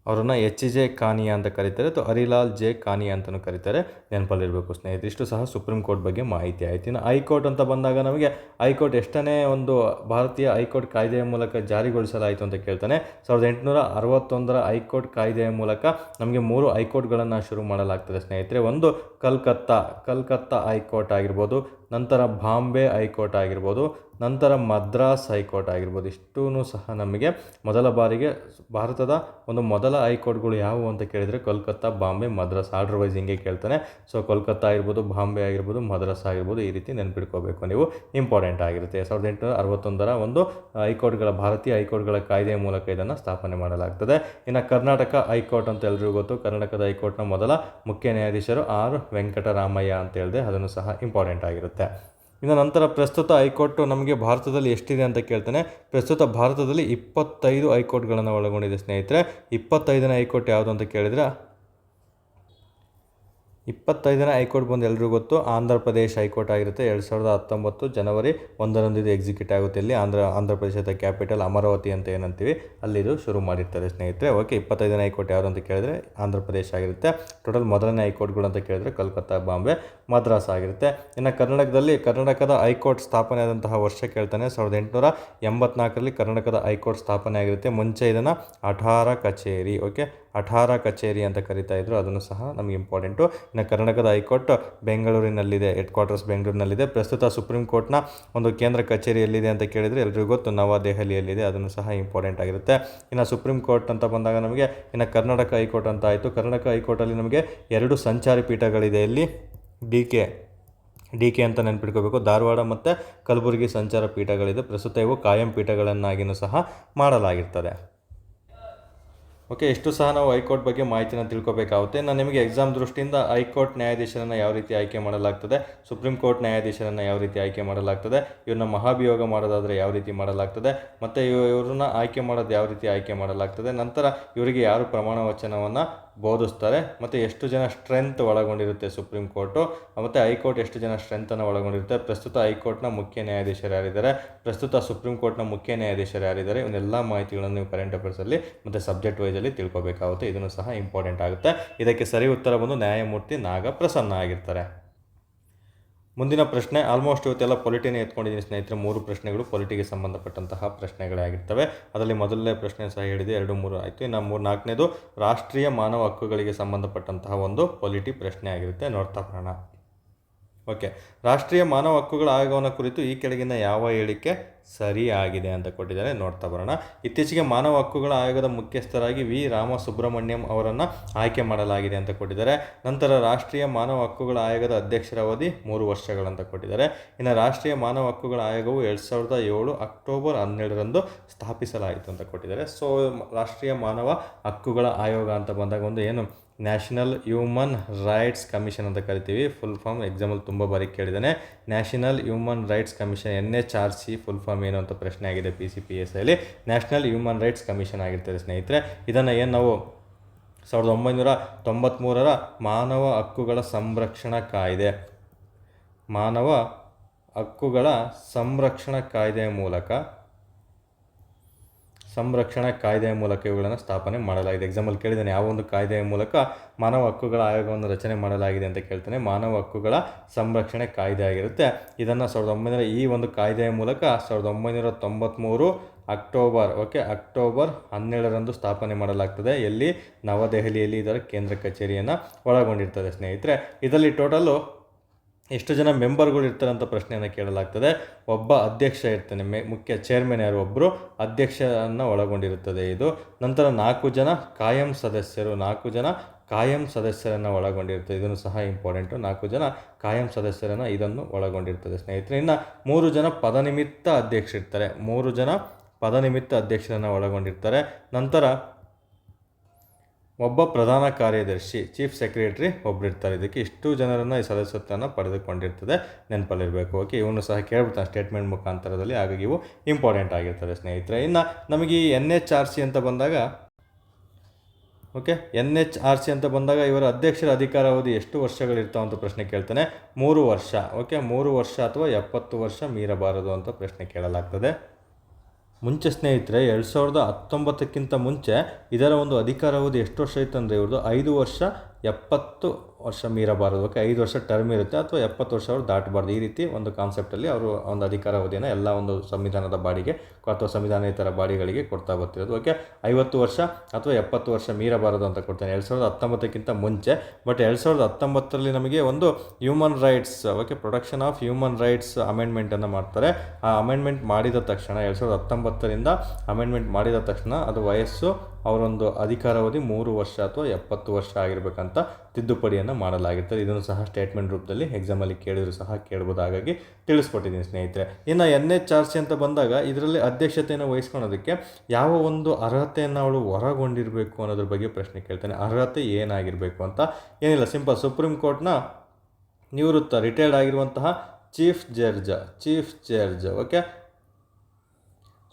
ಅವರನ್ನು HJ ಕಾನಿಯಾ ಅಂತ ಕರೀತಾರೆ, ಅಥವಾ ಹರಿಲಾಲ್ ಜೆ ಕಾನಿಯಾ ಅಂತಲೂ ಕರೀತಾರೆ. ನೆನಪಲ್ಲಿರಬೇಕು ಸ್ನೇಹಿತರೆ. ಇಷ್ಟು ಸಹ ಸುಪ್ರೀಂ ಕೋರ್ಟ್ ಬಗ್ಗೆ ಮಾಹಿತಿ ಆಯಿತು. ಇನ್ನು ಹೈಕೋರ್ಟ್ ಅಂತ ಬಂದಾಗ ನಮಗೆ ಹೈಕೋರ್ಟ್ ಎಷ್ಟನೇ ಒಂದು ಭಾರತೀಯ ಹೈಕೋರ್ಟ್ ಕಾಯ್ದೆಯ ಮೂಲಕ ಜಾರಿಗೊಳಿಸಲಾಯಿತು ಅಂತ ಕೇಳ್ತಾನೆ. 1861ರ ಹೈಕೋರ್ಟ್ ಕಾಯ್ದೆಯ ಮೂಲಕ ನಮಗೆ 3 ಹೈಕೋರ್ಟ್ಗಳನ್ನು ಶುರು ಮಾಡಲಾಗ್ತದೆ ಸ್ನೇಹಿತರೆ. ಒಂದು ಕಲ್ಕತ್ತಾ ಹೈಕೋರ್ಟ್ ಆಗಿರ್ಬೋದು, ನಂತರ ಬಾಂಬೆ ಹೈಕೋರ್ಟ್ ಆಗಿರ್ಬೋದು, ನಂತರ ಮದ್ರಾಸ್ ಹೈಕೋರ್ಟ್ ಆಗಿರ್ಬೋದು. ಇಷ್ಟೂ ಸಹ ನಮಗೆ ಮೊದಲ ಬಾರಿಗೆ ಭಾರತದ ಒಂದು ಮೊದಲ ಹೈಕೋರ್ಟ್ಗಳು ಯಾವುವು ಅಂತ ಕೇಳಿದರೆ ಕೋಲ್ಕತ್ತಾ, ಬಾಂಬೆ, ಮದ್ರಾಸ್. ಆರ್ಡರ್ ವೈಸ್ ಹಿಂಗೆ ಕೇಳ್ತಾನೆ. ಸೊ ಕೋಲ್ಕತ್ತಾ ಆಗಿರ್ಬೋದು, ಬಾಂಬೆ ಆಗಿರ್ಬೋದು, ಮದ್ರಾಸ್ ಆಗಿರ್ಬೋದು, ಈ ರೀತಿ ನೆನ್ಪಿಟ್ಕೋಬೇಕು ನೀವು, ಇಂಪಾರ್ಟೆಂಟ್ ಆಗಿರುತ್ತೆ. 1861ರ ಒಂದು ಭಾರತೀಯ ಹೈಕೋರ್ಟ್ಗಳ ಕಾಯ್ದೆಯ ಮೂಲಕ ಇದನ್ನು ಸ್ಥಾಪನೆ ಮಾಡಲಾಗ್ತದೆ. ಇನ್ನು ಕರ್ನಾಟಕ ಹೈಕೋರ್ಟ್ ಅಂತ ಎಲ್ರಿಗೂ ಗೊತ್ತು. ಕರ್ನಾಟಕದ ಹೈಕೋರ್ಟ್ನ ಮೊದಲ ಮುಖ್ಯ ನ್ಯಾಯಾಧೀಶರು ಆರ್ ವೆಂಕಟರಾಮಯ್ಯ ಅಂತ ಹೇಳಿದೆ, ಅದನ್ನು ಸಹ ಇಂಪಾರ್ಟೆಂಟ್ ಆಗಿರುತ್ತೆ. ಇನ್ನು ನಂತರ ಪ್ರಸ್ತುತ ಹೈಕೋರ್ಟು ನಮಗೆ ಭಾರತದಲ್ಲಿ ಎಷ್ಟಿದೆ ಅಂತ ಕೇಳ್ತಾನೆ. ಪ್ರಸ್ತುತ ಭಾರತದಲ್ಲಿ 25 ಹೈಕೋರ್ಟ್ಗಳನ್ನು ಒಳಗೊಂಡಿದೆ ಸ್ನೇಹಿತರೆ. 25ನೇ ಹೈಕೋರ್ಟ್ ಯಾವುದು ಅಂತ ಕೇಳಿದರೆ 25ನೇ ಹೈಕೋರ್ಟ್ ಬಂದು ಎಲ್ರಿಗೂ ಗೊತ್ತು, ಆಂಧ್ರ ಪ್ರದೇಶ ಹೈಕೋರ್ಟ್ ಆಗಿರುತ್ತೆ. 2019 ಜನವರಿ 1ರಂದು ಇದು ಎಕ್ಸಿಕ್ಯೂಟ್ ಆಗುತ್ತೆ. ಇಲ್ಲಿ ಆಂಧ್ರ ಪ್ರದೇಶದ ಕ್ಯಾಪಿಟಲ್ ಅಮರಾವತಿ ಅಂತ ಏನಂತೀವಿ, ಅಲ್ಲಿದು ಶುರು ಮಾಡಿರ್ತಾರೆ ಸ್ನೇಹಿತರೆ. 25ನೇ ಹೈಕೋರ್ಟ್ ಯಾವುದು ಅಂತ ಕೇಳಿದರೆ ಆಂಧ್ರ ಪ್ರದೇಶ ಆಗಿರುತ್ತೆ. ಟೋಟಲ್ ಮೊದಲನೇ ಹೈಕೋರ್ಟ್ಗಳು ಅಂತ ಕೇಳಿದರೆ ಕಲ್ಕತ್ತಾ, ಬಾಂಬೆ, ಮದ್ರಾಸ್ ಆಗಿರುತ್ತೆ. ಇನ್ನು ಕರ್ನಾಟಕದ ಹೈಕೋರ್ಟ್ ಸ್ಥಾಪನೆ ಆದಂತಹ ವರ್ಷ ಕೇಳ್ತಾನೆ. 1884ರಲ್ಲಿ ಕರ್ನಾಟಕದ ಹೈಕೋರ್ಟ್ ಸ್ಥಾಪನೆ ಆಗಿರುತ್ತೆ. ಮುಂಚೆ ಇದನ್ನು ಅಠಾರ ಕಚೇರಿ ಅಂತ ಕರಿತಾ ಇದ್ರು, ಅದನ್ನು ಸಹ ನಮಗೆ ಇಂಪಾರ್ಟೆಂಟು. ಇನ್ನು ಕರ್ನಾಟಕದ ಹೈಕೋರ್ಟ್ ಬೆಂಗಳೂರಿನಲ್ಲಿದೆ, ಹೆಡ್ ಕ್ವಾರ್ಟರ್ಸ್ ಬೆಂಗಳೂರಿನಲ್ಲಿದೆ. ಪ್ರಸ್ತುತ ಸುಪ್ರೀಂ ಕೋರ್ಟ್ನ ಒಂದು ಕೇಂದ್ರ ಕಚೇರಿ ಎಲ್ಲಿದೆ ಅಂತ ಕೇಳಿದರೆ ಎಲ್ರಿಗೂ ಗೊತ್ತು, ನವದೆಹಲಿಯಲ್ಲಿದೆ. ಅದನ್ನು ಸಹ ಇಂಪಾರ್ಟೆಂಟ್ ಆಗಿರುತ್ತೆ. ಇನ್ನು ಸುಪ್ರೀಂ ಕೋರ್ಟ್ ಅಂತ ಬಂದಾಗ ನಮಗೆ ಇನ್ನು ಕರ್ನಾಟಕ ಹೈಕೋರ್ಟ್ ಅಂತ ಆಯಿತು. ಕರ್ನಾಟಕ ಹೈಕೋರ್ಟಲ್ಲಿ ನಮಗೆ 2 ಸಂಚಾರಿ ಪೀಠಗಳಿದೆ. ಇಲ್ಲಿ ಡಿ ಕೆ ಅಂತ ನೆನ್ಪಿಟ್ಕೋಬೇಕು. ಧಾರವಾಡ ಮತ್ತು ಕಲಬುರಗಿ ಸಂಚಾರ ಪೀಠಗಳಿದೆ. ಪ್ರಸ್ತುತ ಇವು ಕಾಯಂ ಪೀಠಗಳನ್ನಾಗಿಯೂ ಸಹ ಮಾಡಲಾಗಿರ್ತದೆ. ಇಷ್ಟು ಸಹ ನಾವು ಹೈಕೋರ್ಟ್ ಬಗ್ಗೆ ಮಾಹಿತಿನ ತಿಳ್ಕೊಬೇಕಾಗುತ್ತೆ. ನಾನು ನಿಮಗೆ ಎಕ್ಸಾಮ್ ದೃಷ್ಟಿಯಿಂದ ಹೈಕೋರ್ಟ್ ನ್ಯಾಯಾಧೀಶರನ್ನು ಯಾವ ರೀತಿ ಆಯ್ಕೆ ಮಾಡಲಾಗ್ತದೆ, ಸುಪ್ರೀಂ ಕೋರ್ಟ್ ನ್ಯಾಯಾಧೀಶರನ್ನು ಯಾವ ರೀತಿ ಆಯ್ಕೆ ಮಾಡಲಾಗ್ತದೆ, ಇವ್ರನ್ನ ಮಹಾಭಿಯೋಗ ಮಾಡೋದಾದರೆ ಯಾವ ರೀತಿ ಮಾಡಲಾಗ್ತದೆ, ಮತ್ತು ಇವ್ರನ್ನ ಆಯ್ಕೆ ಮಾಡೋದು ಯಾವ ರೀತಿ ಆಯ್ಕೆ ಮಾಡಲಾಗ್ತದೆ, ನಂತರ ಇವರಿಗೆ ಯಾರು ಪ್ರಮಾಣ ವಚನವನ್ನು ಬೋಧಿಸ್ತಾರೆ, ಮತ್ತು ಎಷ್ಟು ಜನ ಸ್ಟ್ರೆಂತ್ ಒಳಗೊಂಡಿರುತ್ತೆ ಸುಪ್ರೀಂ ಕೋರ್ಟು, ಮತ್ತು ಹೈಕೋರ್ಟ್ ಎಷ್ಟು ಜನ ಸ್ಟ್ರೆಂತನ್ನು ಒಳಗೊಂಡಿರುತ್ತೆ, ಪ್ರಸ್ತುತ ಹೈಕೋರ್ಟ್ನ ಮುಖ್ಯ ನ್ಯಾಯಾಧೀಶರು ಯಾರಿದ್ದಾರೆ, ಪ್ರಸ್ತುತ ಸುಪ್ರೀಂ ಕೋರ್ಟ್ನ ಮುಖ್ಯ ನ್ಯಾಯಾಧೀಶರು ಯಾರಿದ್ದಾರೆ, ಇವನ್ನೆಲ್ಲ ಮಾಹಿತಿಗಳನ್ನು ನೀವು ಕರೆಂಟ್ ಅಫೇರ್ಸಲ್ಲಿ ಮತ್ತು ಸಬ್ಜೆಕ್ಟ್ ವೈಸಲ್ಲಿ ತಿಳ್ಕೊಬೇಕಾಗುತ್ತೆ. ಇದನ್ನು ಸಹ ಇಂಪಾರ್ಟೆಂಟ್ ಆಗುತ್ತೆ. ಇದಕ್ಕೆ ಸರಿ ಉತ್ತರ ಬಂದು ನ್ಯಾಯಮೂರ್ತಿ ನಾಗಪ್ರಸನ್ನ ಆಗಿರ್ತಾರೆ. ಮುಂದಿನ ಪ್ರಶ್ನೆ, ಆಲ್ಮೋಸ್ಟ್ ಇವತ್ತೆಲ್ಲ ಪೊಲಿಟಿನೇ ಎತ್ಕೊಂಡಿದ್ದೀನಿ ಸ್ನೇಹಿತರೆ. 3 ಪ್ರಶ್ನೆಗಳು ಪೊಲಿಟಿಗೆ ಸಂಬಂಧಪಟ್ಟಂತಹ ಪ್ರಶ್ನೆಗಳೇ ಆಗಿರ್ತವೆ. ಅದರಲ್ಲಿ ಮೊದಲನೇ ಪ್ರಶ್ನೆ ಸಹ ಹೇಳಿದೆ, 2, 3 ಆಯಿತು. ಇನ್ನು 4ನೇದು ರಾಷ್ಟ್ರೀಯ ಮಾನವ ಹಕ್ಕುಗಳಿಗೆ ಸಂಬಂಧಪಟ್ಟಂತಹ ಒಂದು ಪೊಲಿಟಿ ಪ್ರಶ್ನೆ ಆಗಿರುತ್ತೆ. ನೋಡ್ತಾ ಬರೋಣ. ರಾಷ್ಟ್ರೀಯ ಮಾನವ ಹಕ್ಕುಗಳ ಆಯೋಗವನ್ನು ಕುರಿತು ಈ ಕೆಳಗಿನ ಯಾವ ಹೇಳಿಕೆ ಸರಿಯಾಗಿದೆ ಅಂತ ಕೊಟ್ಟಿದ್ದಾರೆ, ನೋಡ್ತಾ ಬರೋಣ. ಇತ್ತೀಚೆಗೆ ಮಾನವ ಹಕ್ಕುಗಳ ಆಯೋಗದ ಮುಖ್ಯಸ್ಥರಾಗಿ ವಿ ರಾಮಸುಬ್ರಹ್ಮಣ್ಯಂ ಅವರನ್ನು ಆಯ್ಕೆ ಮಾಡಲಾಗಿದೆ ಅಂತ ಕೊಟ್ಟಿದ್ದಾರೆ. ನಂತರ ರಾಷ್ಟ್ರೀಯ ಮಾನವ ಹಕ್ಕುಗಳ ಆಯೋಗದ ಅಧ್ಯಕ್ಷರ ಅವಧಿ 3 ವರ್ಷಗಳಂತ ಕೊಟ್ಟಿದ್ದಾರೆ. ಇನ್ನು ರಾಷ್ಟ್ರೀಯ ಮಾನವ ಹಕ್ಕುಗಳ ಆಯೋಗವು 2007 ಅಕ್ಟೋಬರ್ 12ರಂದು ಸ್ಥಾಪಿಸಲಾಯಿತು ಅಂತ ಕೊಟ್ಟಿದ್ದಾರೆ. ಸೊ ರಾಷ್ಟ್ರೀಯ ಮಾನವ ಹಕ್ಕುಗಳ ಆಯೋಗ ಅಂತ ಬಂದಾಗ ಒಂದು ಏನು ನ್ಯಾಷನಲ್ ಹ್ಯೂಮನ್ ರೈಟ್ಸ್ ಕಮಿಷನ್ ಅಂತ ಕರಿತೀವಿ. ಫುಲ್ ಫಾರ್ಮ್ ಎಕ್ಸಾಮಲ್ಲಿ ತುಂಬ ಬಾರಿ ಕೇಳಿದ್ದಾನೆ. National human rights commission, NHRC full form ಏನು ಅಂತ ಪ್ರಶ್ನೆ ಆಗಿದೆ PCPSI ಅಲ್ಲಿ. ನ್ಯಾಷನಲ್ ಹ್ಯೂಮನ್ ರೈಟ್ಸ್ ಕಮಿಷನ್ ಆಗಿರ್ತದೆ ಸ್ನೇಹಿತರೆ. ಇದನ್ನು ಏನು ನಾವು 1993ರ ಮಾನವ ಹಕ್ಕುಗಳ ಸಂರಕ್ಷಣಾ ಕಾಯ್ದೆ, ಮಾನವ ಹಕ್ಕುಗಳ ಸಂರಕ್ಷಣಾ ಕಾಯ್ದೆಯ ಮೂಲಕ ಇವುಗಳನ್ನು ಸ್ಥಾಪನೆ ಮಾಡಲಾಗಿದೆ. ಎಕ್ಸಾಂಪಲ್ ಕೇಳಿದ್ದಾನೆ, ಯಾವ ಒಂದು ಕಾಯ್ದೆಯ ಮೂಲಕ ಮಾನವ ಹಕ್ಕುಗಳ ಆಯೋಗವನ್ನು ರಚನೆ ಮಾಡಲಾಗಿದೆ ಅಂತ ಕೇಳ್ತಾನೆ. ಮಾನವ ಹಕ್ಕುಗಳ ಸಂರಕ್ಷಣೆ ಕಾಯ್ದೆ ಆಗಿರುತ್ತೆ. ಇದನ್ನು ಈ ಒಂದು ಕಾಯ್ದೆಯ ಮೂಲಕ 1993 ಅಕ್ಟೋಬರ್ 12ರಂದು ಸ್ಥಾಪನೆ ಮಾಡಲಾಗ್ತದೆ. ಎಲ್ಲಿ? ನವದೆಹಲಿಯಲ್ಲಿ ಇದರ ಕೇಂದ್ರ ಕಚೇರಿಯನ್ನು ಒಳಗೊಂಡಿರ್ತದೆ ಸ್ನೇಹಿತರೆ. ಇದರಲ್ಲಿ ಟೋಟಲ್ಲು ಎಷ್ಟು ಜನ ಮೆಂಬರ್ಗಳು ಇರ್ತಾರೆ ಅಂತ ಪ್ರಶ್ನೆಯನ್ನು ಕೇಳಲಾಗ್ತದೆ. ಒಬ್ಬ ಅಧ್ಯಕ್ಷ ಇರ್ತಾನೆ, ಮುಖ್ಯ ಚೇರ್ಮನ್ ಯಾರು, ಒಬ್ಬರು ಅಧ್ಯಕ್ಷರನ್ನು ಒಳಗೊಂಡಿರುತ್ತದೆ ಇದು. ನಂತರ 4 ಜನ ಕಾಯಂ ಸದಸ್ಯರನ್ನು ಒಳಗೊಂಡಿರ್ತದೆ. ಇದನ್ನು ಸಹ ಇಂಪಾರ್ಟೆಂಟು. 4 ಜನ ಕಾಯಂ ಸದಸ್ಯರನ್ನು ಇದನ್ನು ಒಳಗೊಂಡಿರ್ತದೆ ಸ್ನೇಹಿತರೆ. ಇನ್ನು 3 ಜನ ಪದನಿಮಿತ್ತ ಅಧ್ಯಕ್ಷರಿರ್ತಾರೆ. 3 ಜನ ಪದನಿಮಿತ್ತ ಅಧ್ಯಕ್ಷರನ್ನು ಒಳಗೊಂಡಿರ್ತಾರೆ. ನಂತರ ಒಬ್ಬ ಪ್ರಧಾನ ಕಾರ್ಯದರ್ಶಿ, ಚೀಫ್ ಸೆಕ್ರೆಟರಿ ಒಬ್ಬರಿರ್ತಾರೆ. ಇದಕ್ಕೆ ಇಷ್ಟು ಜನರನ್ನು ಈ ಸದಸ್ಯತ್ವವನ್ನು ಪಡೆದುಕೊಂಡಿರ್ತದೆ, ನೆನಪಲ್ಲಿರಬೇಕು. ಓಕೆ, ಇವನ್ನು ಸಹ ಕೇಳ್ಬಿಡ್ತಾನೆ ಸ್ಟೇಟ್ಮೆಂಟ್ ಮುಖಾಂತರದಲ್ಲಿ, ಹಾಗಾಗಿ ಇವು ಇಂಪಾರ್ಟೆಂಟ್ ಆಗಿರ್ತದೆ ಸ್ನೇಹಿತರೆ. ಇನ್ನು ನಮಗೆ ಈ NHRC ಅಂತ ಬಂದಾಗ, NHRC ಅಂತ ಬಂದಾಗ ಇವರ ಅಧ್ಯಕ್ಷರ ಅಧಿಕಾರಾವಧಿ ಎಷ್ಟು ವರ್ಷಗಳಿರ್ತಾವೆ ಅಂತ ಪ್ರಶ್ನೆ ಕೇಳ್ತಾನೆ. 3 ವರ್ಷ. 3 ವರ್ಷ ಅಥವಾ 70 ವರ್ಷ ಮೀರಬಾರದು ಅಂತ ಪ್ರಶ್ನೆ ಕೇಳಲಾಗ್ತದೆ. ಮುಂಚೆ ಸ್ನೇಹಿತರೆ 2019ಕ್ಕಿಂತ ಮುಂಚೆ ಇದರ ಒಂದು ಅಧಿಕಾರಾವಧಿ ಎಷ್ಟು ವರ್ಷ ಇತ್ತು ಅಂದರೆ ಇವ್ರದ್ದು 5 ವರ್ಷ 70 ವರ್ಷ ಮೀರಬಾರದು. 5 ವರ್ಷ ಟರ್ಮ್ ಇರುತ್ತೆ, ಅಥವಾ 70 ವರ್ಷ ಅವರು ದಾಟಬಾರ್ದು. ಈ ರೀತಿ ಒಂದು ಕಾನ್ಸೆಪ್ಟಲ್ಲಿ ಅವರು ಒಂದು ಅಧಿಕಾರಾವಧಿಯನ್ನು ಎಲ್ಲ ಒಂದು ಸಂವಿಧಾನದ ಬಾಡಿಗೆ ಅಥವಾ ಸಂವಿಧಾನೇತರ ಬಾಡಿಗಳಿಗೆ ಕೊಡ್ತಾ ಬರ್ತಿರೋದು. 50 ವರ್ಷ ಅಥವಾ 70 ವರ್ಷ ಮೀರಬಾರದು ಅಂತ ಕೊಡ್ತಾನೆ 2019ಕ್ಕಿಂತ ಮುಂಚೆ. ಬಟ್ 2019ರಲ್ಲಿ ನಮಗೆ ಒಂದು human rights, protection of human rights ಅಮೆಂಡ್ಮೆಂಟನ್ನು ಮಾಡ್ತಾರೆ. ಆ ಅಮೆಂಡ್ಮೆಂಟ್ ಮಾಡಿದ ತಕ್ಷಣ 2019ರಿಂದ ಅಮೆಂಡ್ಮೆಂಟ್ ಮಾಡಿದ ತಕ್ಷಣ ಅದು ವಯಸ್ಸು ಅವರೊಂದು ಅಧಿಕಾರಾವಧಿ 3 ವರ್ಷ ಅಥವಾ 70 ವರ್ಷ ಆಗಿರಬೇಕಂತ ತಿದ್ದುಪಡಿಯನ್ನು ಮಾಡಲಾಗಿರ್ತದೆ. ಇದನ್ನು ಸಹ ಸ್ಟೇಟ್ಮೆಂಟ್ ರೂಪದಲ್ಲಿ ಎಕ್ಸಾಮಲ್ಲಿ ಕೇಳಿದ್ರು ಸಹ ಕೇಳ್ಬೋದು, ಹಾಗಾಗಿ ತಿಳಿಸ್ಕೊಟ್ಟಿದ್ದೀನಿ ಸ್ನೇಹಿತರೆ. ಇನ್ನು NHRC ಅಂತ ಬಂದಾಗ ಇದರಲ್ಲಿ ಅಧ್ಯಕ್ಷತೆಯನ್ನು ವಹಿಸ್ಕೊಳ್ಳೋದಕ್ಕೆ ಯಾವ ಒಂದು ಅರ್ಹತೆಯನ್ನು ಅವಳು ಹೊರಗೊಂಡಿರಬೇಕು ಅನ್ನೋದ್ರ ಬಗ್ಗೆ ಪ್ರಶ್ನೆ ಕೇಳ್ತಾನೆ. ಅರ್ಹತೆ ಏನಾಗಿರಬೇಕು ಅಂತ ಏನಿಲ್ಲ, ಸಿಂಪಲ್. ಸುಪ್ರೀಂ ಕೋರ್ಟ್ನ ನಿವೃತ್ತ ರಿಟೈರ್ಡ್ ಆಗಿರುವಂತಹ ಚೀಫ್ ಜಡ್ಜ್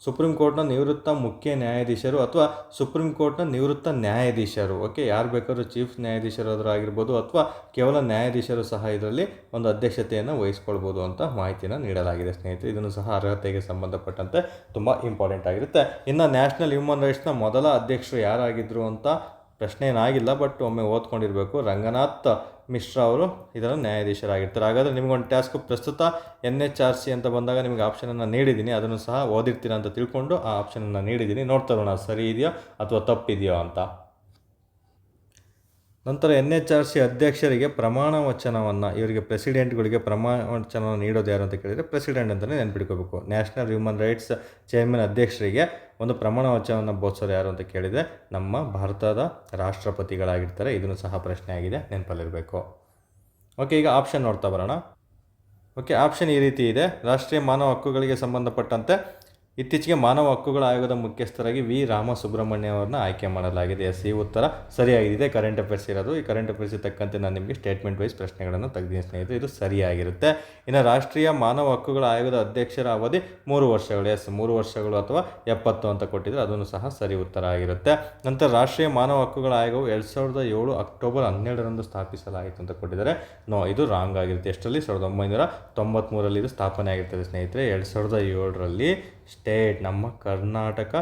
ಸುಪ್ರೀಂ ಕೋರ್ಟ್ನ ನಿವೃತ್ತ ಮುಖ್ಯ ನ್ಯಾಯಾಧೀಶರು ಅಥವಾ ಸುಪ್ರೀಂ ಕೋರ್ಟ್ನ ನಿವೃತ್ತ ನ್ಯಾಯಾಧೀಶರು. ಯಾರು ಬೇಕಾದ್ರೂ ಚೀಫ್ ನ್ಯಾಯಾಧೀಶರಾದರೂ ಆಗಿರ್ಬೋದು, ಅಥವಾ ಕೇವಲ ನ್ಯಾಯಾಧೀಶರು ಸಹ ಇದರಲ್ಲಿ ಒಂದು ಅಧ್ಯಕ್ಷತೆಯನ್ನು ವಹಿಸ್ಕೊಳ್ಬೋದು ಅಂತ ಮಾಹಿತಿಯನ್ನು ನೀಡಲಾಗಿದೆ ಸ್ನೇಹಿತರೆ. ಇದನ್ನು ಸಹ ಅರ್ಹತೆಗೆ ಸಂಬಂಧಪಟ್ಟಂತೆ ತುಂಬ ಇಂಪಾರ್ಟೆಂಟ್ ಆಗಿರುತ್ತೆ. ಇನ್ನು ನ್ಯಾಷನಲ್ ಹ್ಯೂಮನ್ ರೈಟ್ಸ್ನ ಮೊದಲ ಅಧ್ಯಕ್ಷರು ಯಾರಾಗಿದ್ದರು ಅಂತ ಪ್ರಶ್ನೆ ಏನಾಗಿಲ್ಲ, ಬಟ್ ಒಮ್ಮೆ ಓದ್ಕೊಂಡಿರಬೇಕು. ರಂಗನಾಥ್ ಮಿಶ್ರಾ ಅವರು ಇದರ ನ್ಯಾಯಾಧೀಶರಾಗಿರ್ತಾರೆ. ಹಾಗಾದರೆ ನಿಮಗೊಂದು ಟಾಸ್ಕ್, ಪ್ರಸ್ತುತ NHRC ಅಂತ ಬಂದಾಗ ನಿಮಗೆ ಆಪ್ಷನನ್ನು ನೀಡಿದ್ದೀನಿ, ಅದನ್ನು ಸಹ ಓದಿರ್ತೀರ ಅಂತ ತಿಳ್ಕೊಂಡು ಆ ಆಪ್ಷನನ್ನು ನೀಡಿದ್ದೀನಿ. ನೋಡ್ತಾ ಇರೋಣ ಸರಿ ಇದೆಯೋ ಅಥವಾ ತಪ್ಪಿದೆಯೋ ಅಂತ. ನಂತರ NHRC ಅಧ್ಯಕ್ಷರಿಗೆ ಪ್ರಮಾಣ ವಚನವನ್ನು, ಇವರಿಗೆ ಪ್ರೆಸಿಡೆಂಟ್ಗಳಿಗೆ ಪ್ರಮಾಣ ವಚನವನ್ನು ನೀಡೋದು ಯಾರು ಅಂತ ಕೇಳಿದರೆ ಪ್ರೆಸಿಡೆಂಟ್ ಅಂತಲೇ ನೆನ್ಪಿಟ್ಕೋಬೇಕು. ನ್ಯಾಷನಲ್ ಹ್ಯೂಮನ್ ರೈಟ್ಸ್ ಚೇರ್ಮನ್ ಅಧ್ಯಕ್ಷರಿಗೆ ಒಂದು ಪ್ರಮಾಣ ವಚನವನ್ನು ಬೋಧಿಸೋರು ಯಾರು ಅಂತ ಕೇಳಿದರೆ ನಮ್ಮ ಭಾರತದ ರಾಷ್ಟ್ರಪತಿಗಳಾಗಿರ್ತಾರೆ. ಇದನ್ನು ಸಹ ಪ್ರಶ್ನೆ ಆಗಿದೆ, ನೆನಪಲ್ಲಿರಬೇಕು. ಈಗ ಆಪ್ಷನ್ ನೋಡ್ತಾ ಬರೋಣ. ಆಪ್ಷನ್ ಈ ರೀತಿ ಇದೆ. ರಾಷ್ಟ್ರೀಯ ಮಾನವ ಹಕ್ಕುಗಳಿಗೆ ಸಂಬಂಧಪಟ್ಟಂತೆ ಇತ್ತೀಚೆಗೆ ಮಾನವ ಹಕ್ಕುಗಳ ಆಯೋಗದ ಮುಖ್ಯಸ್ಥರಾಗಿ ವಿ ರಾಮಸುಬ್ರಹ್ಮಣ್ಯ ಅವರನ್ನ ಆಯ್ಕೆ ಮಾಡಲಾಗಿದೆ. ಈ ಉತ್ತರ ಸರಿಯಾಗಿದೆ. ಕರೆಂಟ್ ಅಫೇರ್ಸ್ ಇರೋದು. ಈ ಕರೆಂಟ್ ಅಫೇರ್ಸ್ ತಕ್ಕಂತೆ ನಾನು ನಿಮಗೆ ಸ್ಟೇಟ್ಮೆಂಟ್ ವೈಸ್ ಪ್ರಶ್ನೆಗಳನ್ನು ತೆಗೆದಿದ್ದೀನಿ ಸ್ನೇಹಿತರೆ, ಇದು ಸರಿಯಾಗಿರುತ್ತೆ. ಇನ್ನು ರಾಷ್ಟ್ರೀಯ ಮಾನವ ಹಕ್ಕುಗಳ ಆಯೋಗದ ಅಧ್ಯಕ್ಷರ ಅವಧಿ 3 ವರ್ಷಗಳು. 3 ವರ್ಷಗಳು ಅಥವಾ 70 ಅಂತ ಕೊಟ್ಟಿದ್ರೆ ಅದನ್ನು ಸಹ ಸರಿ ಉತ್ತರ ಆಗಿರುತ್ತೆ. ನಂತರ ರಾಷ್ಟ್ರೀಯ ಮಾನವ ಹಕ್ಕುಗಳ ಆಯೋಗವು 2007 ಅಕ್ಟೋಬರ್ 12ರಂದು ಸ್ಥಾಪಿಸಲಾಯಿತು ಅಂತ ಕೊಟ್ಟಿದ್ದಾರೆ. ಇದು ರಾಂಗ್ ಆಗಿರುತ್ತೆ. ಎಷ್ಟರಲ್ಲಿ? 1993ರಲ್ಲಿ ಇದು ಸ್ಥಾಪನೆ ಆಗಿರ್ತದೆ ಸ್ನೇಹಿತರೆ. 2007ರಲ್ಲಿ ನಮ್ಮ ಕರ್ನಾಟಕ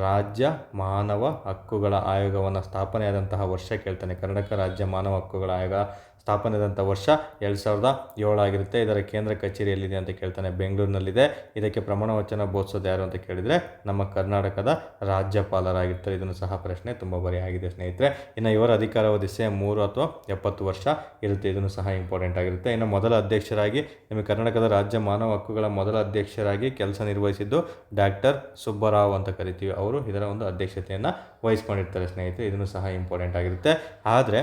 ರಾಜ್ಯ ಮಾನವ ಹಕ್ಕುಗಳ ಆಯೋಗವನ್ನು ಸ್ಥಾಪನೆಯಾದಂತಹ ವರ್ಷ ಕೇಳ್ತಾನೆ. ಕರ್ನಾಟಕ ರಾಜ್ಯ ಮಾನವ ಹಕ್ಕುಗಳ ಆಯೋಗ ಸ್ಥಾಪನೆಯಾದಂಥ ವರ್ಷ 2007 ಆಗಿರುತ್ತೆ. ಇದರ ಕೇಂದ್ರ ಕಚೇರಿ ಎಲ್ಲಿದೆ ಅಂತ ಕೇಳ್ತಾನೆ. ಬೆಂಗಳೂರಿನಲ್ಲಿದೆ. ಇದಕ್ಕೆ ಪ್ರಮಾಣ ವಚನ ಬೋಧಿಸೋದು ಯಾರು ಅಂತ ಕೇಳಿದರೆ ನಮ್ಮ ಕರ್ನಾಟಕದ ರಾಜ್ಯಪಾಲರಾಗಿರ್ತಾರೆ. ಇದನ್ನು ಸಹ ಪ್ರಶ್ನೆ ತುಂಬ ಬರಿಯಾಗಿದೆ ಸ್ನೇಹಿತರೆ. ಇನ್ನು ಇವರ ಅಧಿಕಾರಾವಧಿ 3 ಅಥವಾ 70 ವರ್ಷ ಇರುತ್ತೆ. ಇದನ್ನು ಸಹ ಇಂಪಾರ್ಟೆಂಟ್ ಆಗಿರುತ್ತೆ. ಇನ್ನು ಮೊದಲ ಅಧ್ಯಕ್ಷರಾಗಿ ನಿಮಗೆ ಕರ್ನಾಟಕದ ರಾಜ್ಯ ಮಾನವ ಹಕ್ಕುಗಳ ಮೊದಲ ಅಧ್ಯಕ್ಷರಾಗಿ ಕೆಲಸ ನಿರ್ವಹಿಸಿದ್ದು ಡಾಕ್ಟರ್ ಸುಬ್ಬರಾವ್ ಅಂತ ಕರಿತೀವಿ. ಅವರು ಇದರ ಒಂದು ಅಧ್ಯಕ್ಷತೆಯನ್ನು ವಹಿಸ್ಕೊಂಡಿರ್ತಾರೆ ಸ್ನೇಹಿತರೆ. ಇದನ್ನು ಸಹ ಇಂಪಾರ್ಟೆಂಟ್ ಆಗಿರುತ್ತೆ. ಆದರೆ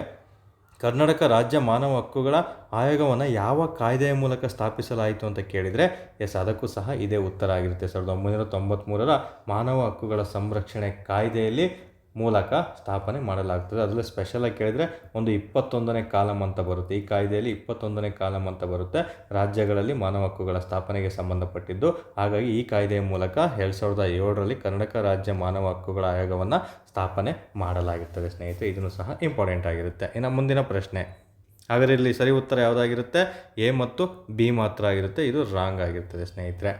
ಕರ್ನಾಟಕ ರಾಜ್ಯ ಮಾನವ ಹಕ್ಕುಗಳ ಆಯೋಗವನ್ನು ಯಾವ ಕಾಯ್ದೆಯ ಮೂಲಕ ಸ್ಥಾಪಿಸಲಾಯಿತು ಅಂತ ಕೇಳಿದರೆ ಅದಕ್ಕೂ ಸಹ ಇದೇ ಉತ್ತರ ಆಗಿರುತ್ತೆ. 1993ರ ಮಾನವ ಹಕ್ಕುಗಳ ಸಂರಕ್ಷಣೆ ಕಾಯ್ದೆಯಲ್ಲಿ ಮೂಲಕ ಸ್ಥಾಪನೆ ಮಾಡಲಾಗ್ತದೆ. ಅದರಲ್ಲಿ ಸ್ಪೆಷಲಾಗಿ ಕೇಳಿದರೆ ಒಂದು 21ನೇ ಕಾಲಮ್ ಅಂತ ಬರುತ್ತೆ. ಈ ಕಾಯ್ದೆಯಲ್ಲಿ 21ನೇ ಕಾಲಮ್ ಅಂತ ಬರುತ್ತೆ, ರಾಜ್ಯಗಳಲ್ಲಿ ಮಾನವ ಹಕ್ಕುಗಳ ಸ್ಥಾಪನೆಗೆ ಸಂಬಂಧಪಟ್ಟಿದ್ದು. ಹಾಗಾಗಿ ಈ ಕಾಯ್ದೆಯ ಮೂಲಕ 2007ರಲ್ಲಿ ಕರ್ನಾಟಕ ರಾಜ್ಯ ಮಾನವ ಹಕ್ಕುಗಳ ಆಯೋಗವನ್ನು ಸ್ಥಾಪನೆ ಮಾಡಲಾಗಿರ್ತದೆ ಸ್ನೇಹಿತರೆ. ಇದನ್ನು ಸಹ ಇಂಪಾರ್ಟೆಂಟ್ ಆಗಿರುತ್ತೆ. ಇನ್ನು ಮುಂದಿನ ಪ್ರಶ್ನೆ, ಹಾಗಾದರೆ ಇಲ್ಲಿ ಸರಿ ಉತ್ತರ ಯಾವುದಾಗಿರುತ್ತೆ? ಎ ಮತ್ತು ಬಿ ಮಾತ್ರ ಆಗಿರುತ್ತೆ. ಇದು ರಾಂಗ್ ಆಗಿರ್ತದೆ ಸ್ನೇಹಿತರೆ.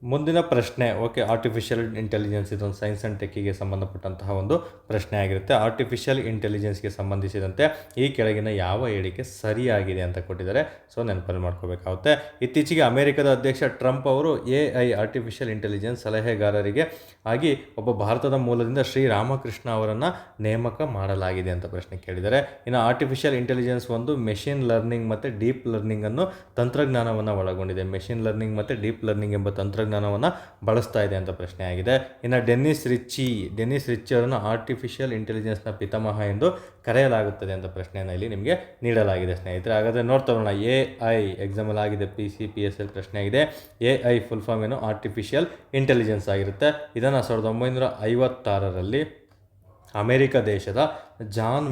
ಮುಂದಿನ ಪ್ರಶ್ನೆ, ಓಕೆ, ಆರ್ಟಿಫಿಷಿಯಲ್ ಇಂಟೆಲಿಜೆನ್ಸ್, ಇದೊಂದು ಸೈನ್ಸ್ ಆ್ಯಂಡ್ ಟೆಕ್ಕಿಗೆ ಸಂಬಂಧಪಟ್ಟಂತಹ ಒಂದು ಪ್ರಶ್ನೆ ಆಗಿರುತ್ತೆ. ಆರ್ಟಿಫಿಷಿಯಲ್ ಇಂಟೆಲಿಜೆನ್ಸ್ಗೆ ಸಂಬಂಧಿಸಿದಂತೆ ಈ ಕೆಳಗಿನ ಯಾವ ಹೇಳಿಕೆ ಸರಿಯಾಗಿದೆ ಅಂತ ಕೊಟ್ಟಿದ್ದಾರೆ. ಸೊ ನೆನಪಲ್ಲಿ ಮಾಡ್ಕೋಬೇಕಾಗುತ್ತೆ. ಇತ್ತೀಚೆಗೆ ಅಮೆರಿಕದ ಅಧ್ಯಕ್ಷ ಟ್ರಂಪ್ ಅವರು AI ಆರ್ಟಿಫಿಷಿಯಲ್ ಇಂಟೆಲಿಜೆನ್ಸ್ ಸಲಹೆಗಾರರಿಗೆ ಆಗಿ ಒಬ್ಬ ಭಾರತದ ಮೂಲದಿಂದ ಶ್ರೀರಾಮಕೃಷ್ಣ ಅವರನ್ನು ನೇಮಕ ಮಾಡಲಾಗಿದೆ ಅಂತ ಪ್ರಶ್ನೆ ಕೇಳಿದ್ದಾರೆ. ಇನ್ನು ಆರ್ಟಿಫಿಷಿಯಲ್ ಇಂಟೆಲಿಜೆನ್ಸ್ ಒಂದು ಮೆಷಿನ್ ಲರ್ನಿಂಗ್ ಮತ್ತು ಡೀಪ್ ಲರ್ನಿಂಗನ್ನು ತಂತ್ರಜ್ಞಾನವನ್ನು ಒಳಗೊಂಡಿದೆ. ಮೆಷಿನ್ ಲರ್ನಿಂಗ್ ಮತ್ತು ಡೀಪ್ ಲರ್ನಿಂಗ್ ಎಂಬ ತಂತ್ರಜ್ಞಾನವನ್ನು ಬಳಸ್ತಾ ಇದೆ ಅಂತ ಪ್ರಶ್ನೆ ಆಗಿದೆ. ಇನ್ನು ಡೆನ್ನಿಸ್ ರಿಚ್ಚಿ ಅವರನ್ನು ಆರ್ಟಿಫಿಷಿಯಲ್ ಇಂಟೆಲಿಜೆನ್ಸ್ನ ಪಿತಾಮಹ ಎಂದು ಕರೆಯಲಾಗುತ್ತದೆ ಅಂತ ಪ್ರಶ್ನೆಯನ್ನು ಇಲ್ಲಿ ನಿಮಗೆ ನೀಡಲಾಗಿದೆ ಸ್ನೇಹಿತರೆ. ಹಾಗಾದರೆ ನೋಡ್ತಾ ಹೋಗೋಣ. AI ಎಕ್ಸಾಮಲ್ ಆಗಿದೆ, PCPSL ಪ್ರಶ್ನೆ ಆಗಿದೆ. AI ಫುಲ್ ಫಾರ್ಮ್ ಏನು? ಆರ್ಟಿಫಿಷಿಯಲ್ ಇಂಟೆಲಿಜೆನ್ಸ್ ಆಗಿರುತ್ತೆ. ಇದನ್ನು 1956ರಲ್ಲಿ ಅಮೆರಿಕ ದೇಶದ ಜಾನ್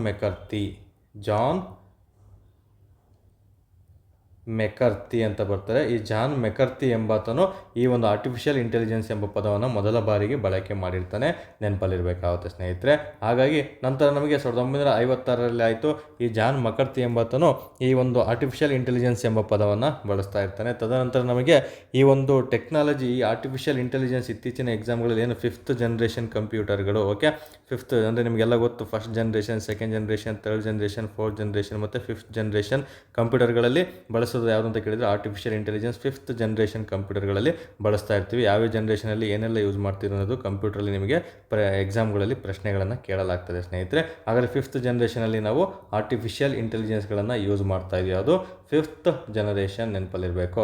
ಮೆಕರ್ತಿ ಅಂತ ಬರ್ತಾರೆ. ಈ ಜಾನ್ ಮೆಕರ್ತಿ ಎಂಬಾತನು ಈ ಒಂದು ಆರ್ಟಿಫಿಷಿಯಲ್ ಇಂಟೆಲಿಜೆನ್ಸ್ ಎಂಬ ಪದವನ್ನು ಮೊದಲ ಬಾರಿಗೆ ಬಳಕೆ ಮಾಡಿರ್ತಾನೆ. ನೆನಪಲ್ಲಿರಬೇಕಾಗುತ್ತೆ ಸ್ನೇಹಿತರೆ. ಹಾಗಾಗಿ ನಂತರ ನಮಗೆ 1956ರಲ್ಲಿ ಆಯಿತು, ಈ ಜಾನ್ ಮೆಕರ್ತಿ ಎಂಬಾತನು ಈ ಒಂದು ಆರ್ಟಿಫಿಷಿಯಲ್ ಇಂಟೆಲಿಜೆನ್ಸ್ ಎಂಬ ಪದವನ್ನು ಬಳಸ್ತಾ ಇರ್ತಾನೆ. ತದನಂತರ ನಮಗೆ ಈ ಒಂದು ಟೆಕ್ನಾಲಜಿ, ಈ ಆರ್ಟಿಫಿಷಿಯಲ್ ಇಂಟೆಲಿಜೆನ್ಸ್ ಇತ್ತೀಚಿನ ಎಕ್ಸಾಮ್ಗಳಲ್ಲಿ ಏನು 5th ಜನರೇಷನ್ ಕಂಪ್ಯೂಟರ್ಗಳು, ಓಕೆ, 5th ಅಂದರೆ ನಿಮಗೆಲ್ಲ ಗೊತ್ತು, 1st generation, 2nd generation, 3rd generation, 4th generation ಮತ್ತು 5th ಜನರೇಷನ್ ಕಂಪ್ಯೂಟರ್ಗಳಲ್ಲಿ ಬಳಸೋದು ಯಾವುದು ಅಂತ ಕೇಳಿದರೆ ಆರ್ಟಿಫಿಷಿಯಲ್ ಇಂಟೆಲಿಜೆನ್ಸ್ 5th ಜನರೇಷನ್ ಕಂಪ್ಯೂಟರ್ಗಳಲ್ಲಿ ಬಳಸ್ತಾ ಇರ್ತೀವಿ. ಯಾವ ಜನರೇಷನಲ್ಲಿ ಏನೆಲ್ಲ ಯೂಸ್ ಮಾಡ್ತೀವಿ ಅನ್ನೋದು ಕಂಪ್ಯೂಟರಲ್ಲಿ ನಿಮಗೆ ಎಕ್ಸಾಮ್ಗಳಲ್ಲಿ ಪ್ರಶ್ನೆಗಳನ್ನು ಕೇಳಲಾಗ್ತದೆ ಸ್ನೇಹಿತರೆ. ಹಾಗಾದರೆ 5th ಜನರೇಷನಲ್ಲಿ ನಾವು ಆರ್ಟಿಫಿಷಿಯಲ್ ಇಂಟೆಲಿಜೆನ್ಸ್ಗಳನ್ನು ಯೂಸ್ ಮಾಡ್ತಾ ಇದ್ದೀವಿ. ಅದು 5th ಜನರೇಷನ್, ನೆನಪಲ್ಲಿರಬೇಕು.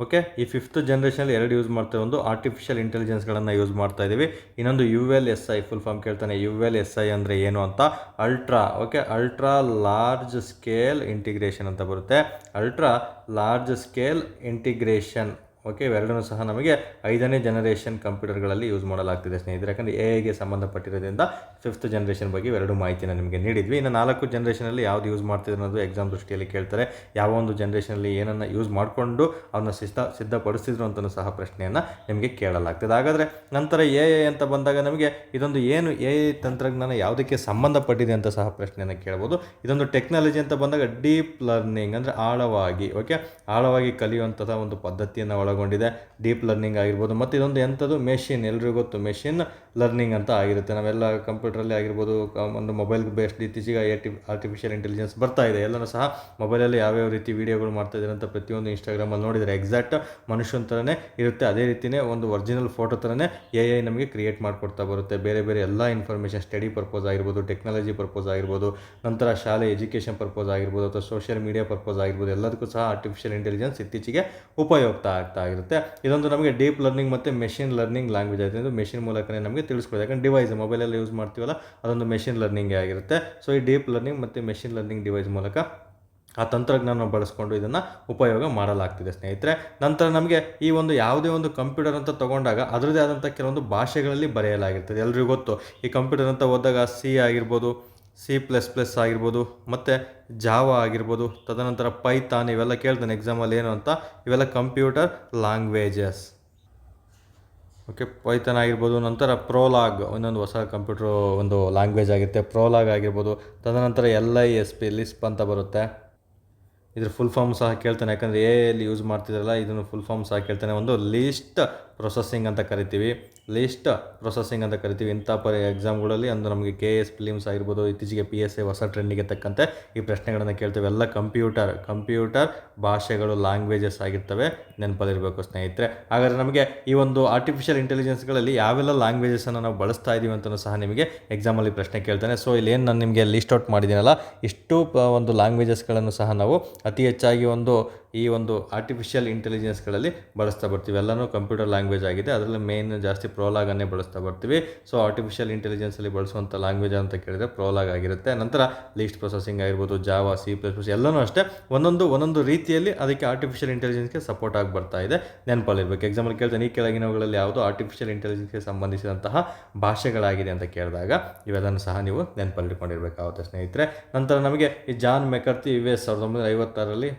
ಓಕೆ, ಈ 5th ಜನರೇಷನಲ್ಲಿ 2 ಯೂಸ್ ಮಾಡ್ತೇವೆ. ಒಂದು ಆರ್ಟಿಫಿಷಿಯಲ್ ಇಂಟೆಲಿಜೆನ್ಸ್ಗಳನ್ನು ಯೂಸ್ ಮಾಡ್ತಾ ಇದ್ದೀವಿ. ಇನ್ನೊಂದು ULSI, ಫುಲ್ ಫಾರ್ಮ್ ಕೇಳ್ತಾನೆ. ULSI ಅಂದರೆ ಏನು ಅಂತ, ಅಲ್ಟ್ರಾ ಲಾರ್ಜ್ ಸ್ಕೇಲ್ ಇಂಟಿಗ್ರೇಷನ್ ಅಂತ ಬರುತ್ತೆ. Ultra large scale integration, okay, ಇವೆರಡನ್ನೂ ಸಹ ನಮಗೆ 5ನೇ ಜನರೇಷನ್ ಕಂಪ್ಯೂಟರ್ಗಳಲ್ಲಿ ಯೂಸ್ ಮಾಡಲಾಗ್ತಿದೆ ಸ್ನೇಹಿತರೆ. ಯಾಕಂದರೆ AIಗೆ ಸಂಬಂಧಪಟ್ಟಿರೋದ್ರಿಂದ 5th ಜನರೇಷನ್ ಬಗ್ಗೆ ಇವೆರಡು ಮಾಹಿತಿನ ನಿಮಗೆ ನೀಡಿದ್ವಿ. ಇನ್ನು 4 ಜನರೇಷನಲ್ಲಿ ಯಾವುದು ಯೂಸ್ ಮಾಡ್ತಿದ್ರು ಅನ್ನೋದು ಎಕ್ಸಾಮ್ ದೃಷ್ಟಿಯಲ್ಲಿ ಕೇಳ್ತಾರೆ. ಯಾವ ಒಂದು ಜನರೇಷನಲ್ಲಿ ಏನನ್ನು ಯೂಸ್ ಮಾಡಿಕೊಂಡು ಅವನ್ನ ಸಿದ್ಧಪಡಿಸಿದ್ರು ಅಂತಲೂ ಸಹ ಪ್ರಶ್ನೆಯನ್ನು ನಿಮಗೆ ಕೇಳಲಾಗ್ತದೆ. ಹಾಗಾದರೆ ನಂತರ AI ಅಂತ ಬಂದಾಗ ನಮಗೆ ಇದೊಂದು ಏನು AI ತಂತ್ರಜ್ಞಾನ ಯಾವುದಕ್ಕೆ ಸಂಬಂಧಪಟ್ಟಿದೆ ಅಂತ ಸಹ ಪ್ರಶ್ನೆಯನ್ನು ಕೇಳ್ಬೋದು. ಇದೊಂದು ಟೆಕ್ನಾಲಜಿ ಅಂತ ಬಂದಾಗ ಡೀಪ್ ಲರ್ನಿಂಗ್ ಅಂದರೆ ಆಳವಾಗಿ ಕಲಿಯುವಂತಹ ಒಂದು ಪದ್ಧತಿಯನ್ನು ಒಳಗೊಂಡಿದೆ. ಡೀಪ್ ಲರ್ನಿಂಗ್ ಆಗಿರ್ಬೋದು. ಮತ್ತು ಇದೊಂದು ಎಂಥದ್ದು ಮೆಷಿನ್, ಎಲ್ರಿಗೂ ಗೊತ್ತು ಮೆಷಿನ್ ಲರ್ನಿಂಗ್ ಅಂತ ಆಗಿರುತ್ತೆ. ನಾವೆಲ್ಲ ಕಂಪ್ಯೂಟ್ರಲ್ಲಿ ಆಗಿರ್ಬೋದು, ಒಂದು ಮೊಬೈಲ್ ಬೇಸ್ಡ್ ಇತ್ತೀಚೆಗೆ ಆರ್ಟಿಫಿಷಿಯಲ್ ಇಂಟೆಲಿಜೆನ್ಸ್ ಬರ್ತಾ ಇದೆ. ಎಲ್ಲರೂ ಸಹ ಮೊಬೈಲಲ್ಲಿ ಯಾವ್ಯಾವ ರೀತಿ ವೀಡಿಯೋಗಳು ಮಾಡ್ತಾ ಇದ್ದಾರೆ ಅಂತ ಪ್ರತಿಯೊಂದು ಇನ್ಸ್ಟಾಗ್ರಾಮಲ್ಲಿ ನೋಡಿದರೆ ಎಕ್ಸಾಕ್ಟ್ ಮನುಷ್ಯನ ಥರನೇ ಇರುತ್ತೆ. ಅದೇ ರೀತಿಯೇ ಒಂದು ಒರಿಜಿನಲ್ ಫೋಟೋ ಥರನೇ AI ನಮಗೆ ಕ್ರಿಯೇಟ್ ಮಾಡಿಕೊಡ್ತಾ ಬರುತ್ತೆ. ಬೇರೆ ಬೇರೆ ಎಲ್ಲ ಇನ್ಫಾರ್ಮೇಷನ್, ಸ್ಟಡಿ ಪರ್ಪೋಸ್ ಆಗಿರ್ಬೋದು, ಟೆಕ್ನಾಲಜಿ ಪರ್ಪೋಸ್ ಆಗಿರ್ಬೋದು, ನಂತರ ಶಾಲೆ ಎಜುಕೇಷನ್ ಪರ್ಪೋಸ್ ಆಗಿರ್ಬೋದು, ಅಥವಾ ಸೋಷಿಯಲ್ ಮೀಡಿಯಾ ಪರ್ಪೋಸ್ ಆಗಿರ್ಬೋದು, ಎಲ್ಲದಕ್ಕೂ ಸಹ ಆರ್ಟಿಫಿಷಿಯಲ್ ಇಂಟೆಲಿಜೆನ್ಸ್ ಇತ್ತೀಚೆಗೆ ಉಪಯುಕ್ತ ಆಗ್ತಾ ಆಗಿರುತ್ತೆ. ಇದೊಂದು ನಮಗೆ ಡೀಪ್ ಲರ್ನಿಂಗ್ ಮತ್ತು ಮೆಷಿನ್ ಲರ್ನಿಂಗ್ ಲ್ಯಾಂಗ್ವೇಜ್ ಆಗಿದೆ. ಇದು ಮೆಷಿನ್ ಮೂಲಕನೇ ನಮಗೆ ತಿಳಿಸ್ಕೊಡೋದು. ಯಾಕಂದರೆ ಡಿವೈಸ್ ಮೊಬೈಲಲ್ಲಿ ಯೂಸ್ ಮಾಡ್ತೀವಲ್ಲ, ಅದೊಂದು ಮೆಷಿನ್ ಲರ್ನಿಂಗೇ ಆಗಿರುತ್ತೆ. ಸೊ ಈ ಡೀಪ್ ಲರ್ನಿಂಗ್ ಮತ್ತು ಮೆಷಿನ್ ಲರ್ನಿಂಗ್ ಡಿವೈಸ್ ಮೂಲಕ ಆ ತಂತ್ರಜ್ಞಾನ ಬಳಸ್ಕೊಂಡು ಇದನ್ನು ಉಪಯೋಗ ಮಾಡಲಾಗ್ತಿದೆ ಸ್ನೇಹಿತರೆ. ನಂತರ ನಮಗೆ ಈ ಒಂದು ಯಾವುದೇ ಒಂದು ಕಂಪ್ಯೂಟರ್ ಅಂತ ತೊಗೊಂಡಾಗ ಅದರದೇ ಆದಂಥ ಕೆಲವೊಂದು ಭಾಷೆಗಳಲ್ಲಿ ಬರೆಯಲಾಗಿರ್ತದೆ. ಎಲ್ರಿಗೂ ಗೊತ್ತು, ಈ ಕಂಪ್ಯೂಟರ್ ಅಂತ ಹೋದಾಗ C ಆಗಿರ್ಬೋದು, C++ ಆಗಿರ್ಬೋದು, ಮತ್ತು ಜಾವಾ ಆಗಿರ್ಬೋದು, ತದನಂತರ ಪೈಥಾನ್, ಇವೆಲ್ಲ ಕೇಳ್ತಾನೆ ಎಕ್ಸಾಮಲ್ಲಿ ಏನು ಅಂತ. ಇವೆಲ್ಲ ಕಂಪ್ಯೂಟರ್ ಲ್ಯಾಂಗ್ವೇಜಸ್. ಓಕೆ, ಪೈಥಾನ್ ಆಗಿರ್ಬೋದು. ನಂತರ ಪ್ರೋಲಾಗ್, ಇನ್ನೊಂದು ಹೊಸ ಕಂಪ್ಯೂಟ್ರು ಒಂದು ಲ್ಯಾಂಗ್ವೇಜ್ ಆಗಿರುತ್ತೆ, ಪ್ರೋಲಾಗ್ ಆಗಿರ್ಬೋದು. ತದನಂತರ LISP ಅಂತ ಬರುತ್ತೆ. ಇದ್ರ ಫುಲ್ ಫಾರ್ಮ್ ಸಹ ಕೇಳ್ತಾನೆ, ಯಾಕಂದರೆ AIಯಲ್ಲಿ ಯೂಸ್ ಮಾಡ್ತಿದ್ರಲ್ಲ, ಇದನ್ನು ಫುಲ್ ಫಾರ್ಮ್ ಸಹ ಕೇಳ್ತಾನೆ. ಒಂದು ಲೀಸ್ಟ್ ಪ್ರೊಸೆಸಿಂಗ್ ಅಂತ ಕರಿತೀವಿ. ಇಂಥ ಎಕ್ಸಾಮ್ಗಳಲ್ಲಿ ಒಂದು ನಮಗೆ KS ಫಿಲಿಮ್ಸ್ ಆಗಿರ್ಬೋದು, ಇತ್ತೀಚೆಗೆ PSI ಹೊಸ ಟ್ರೆಂಡಿಗೆ ತಕ್ಕಂತೆ ಈ ಪ್ರಶ್ನೆಗಳನ್ನು ಕೇಳ್ತೇವೆ. ಎಲ್ಲ ಕಂಪ್ಯೂಟರ್ ಭಾಷೆಗಳು, ಲ್ಯಾಂಗ್ವೇಜಸ್ ಆಗಿರ್ತವೆ. ನೆನಪಲ್ಲಿರಬೇಕು ಸ್ನೇಹಿತರೆ. ಹಾಗಾದರೆ ನಮಗೆ ಈ ಒಂದು ಆರ್ಟಿಫಿಷಿಯಲ್ ಇಂಟೆಲಿಜೆನ್ಸ್ಗಳಲ್ಲಿ ಯಾವೆಲ್ಲ ಲ್ಯಾಂಗ್ವೇಜಸನ್ನು ನಾವು ಬಳಸ್ತಾ ಇದ್ದೀವಿ ಅಂತಲೂ ಸಹ ನಿಮಗೆ ಎಕ್ಸಾಮಲ್ಲಿ ಪ್ರಶ್ನೆ ಕೇಳ್ತಾನೆ. ಸೊ ಇಲ್ಲಿ ಏನು ನಾನು ನಿಮಗೆ ಲಿಸ್ಟ್ ಔಟ್ ಮಾಡಿದ್ದೀನಲ್ಲ, ಇಷ್ಟು ಒಂದು ಲ್ಯಾಂಗ್ವೇಜಸ್ಗಳನ್ನು ಸಹ ನಾವು ಅತಿ ಹೆಚ್ಚಾಗಿ ಒಂದು ಈ ಒಂದು ಆರ್ಟಿಫಿಷಿಯಲ್ ಇಂಟೆಲಿಜೆನ್ಸ್ಗಳಲ್ಲಿ ಬಳಸ್ತಾ ಬರ್ತೀವಿ. ಎಲ್ಲನೂ ಕಂಪ್ಯೂಟರ್ ಲ್ಯಾಂಗ್ವೇಜ್ ಆಗಿದೆ, ಅದರಲ್ಲಿ ಮೇನ್ ಜಾಸ್ತಿ ಪ್ರೋಲಾಗನ್ನೇ ಬಳಸ್ತಾ ಬರ್ತೀವಿ. ಸೊ ಆರ್ಟಿಫಿಷಿಯಲ್ ಇಂಟೆಲಿಜೆನ್ಸಲ್ಲಿ ಬಳಸುವಂಥ ಲ್ಯಾಂಗ್ವೇಜ್ ಅಂತ ಕೇಳಿದರೆ ಪ್ರೋಲಾಗ್ ಆಗಿರುತ್ತೆ. ನಂತರ ಲೀಸ್ಟ್ ಪ್ರೊಸೆಸಿಂಗ್ ಆಗಿರ್ಬೋದು, ಜಾವಾ, C++, ಎಲ್ಲನೂ ಅಷ್ಟೇ ಒಂದೊಂದು ರೀತಿಯಲ್ಲಿ ಅದಕ್ಕೆ ಆರ್ಟಿಫಿಷಿಯಲ್ ಇಂಟೆಲಿಜೆನ್ಸ್ಗೆ ಸಪೋರ್ಟ್ ಆಗಿ ಬರ್ತಾ ಇದೆ. ನೆನಪಲ್ಲಿರಬೇಕು. ಎಕ್ಸಾಂಪಲ್ ಕೇಳ್ತಾನೆ, ಈ ಕೆಳಗಿನವುಗಳಲ್ಲಿ ಯಾವುದು ಆರ್ಟಿಫಿಷಿಯಲ್ ಇಂಟೆಲಿಜೆನ್ಸ್ಗೆ ಸಂಬಂಧಿಸಿದಂತಹ ಭಾಷೆಗಳಾಗಿದೆ ಅಂತ ಕೇಳಿದಾಗ ಇವೆಲ್ಲನೂ ಸಹ ನೀವು ನೆನಪಲ್ಲಿಟ್ಕೊಂಡಿರಬೇಕಾಗುತ್ತೆ ಸ್ನೇಹಿತರೆ. ನಂತರ ನಮಗೆ ಈ ಜಾನ್ ಮೆಕರ್ಥಿ US 1956ರಲ್ಲಿ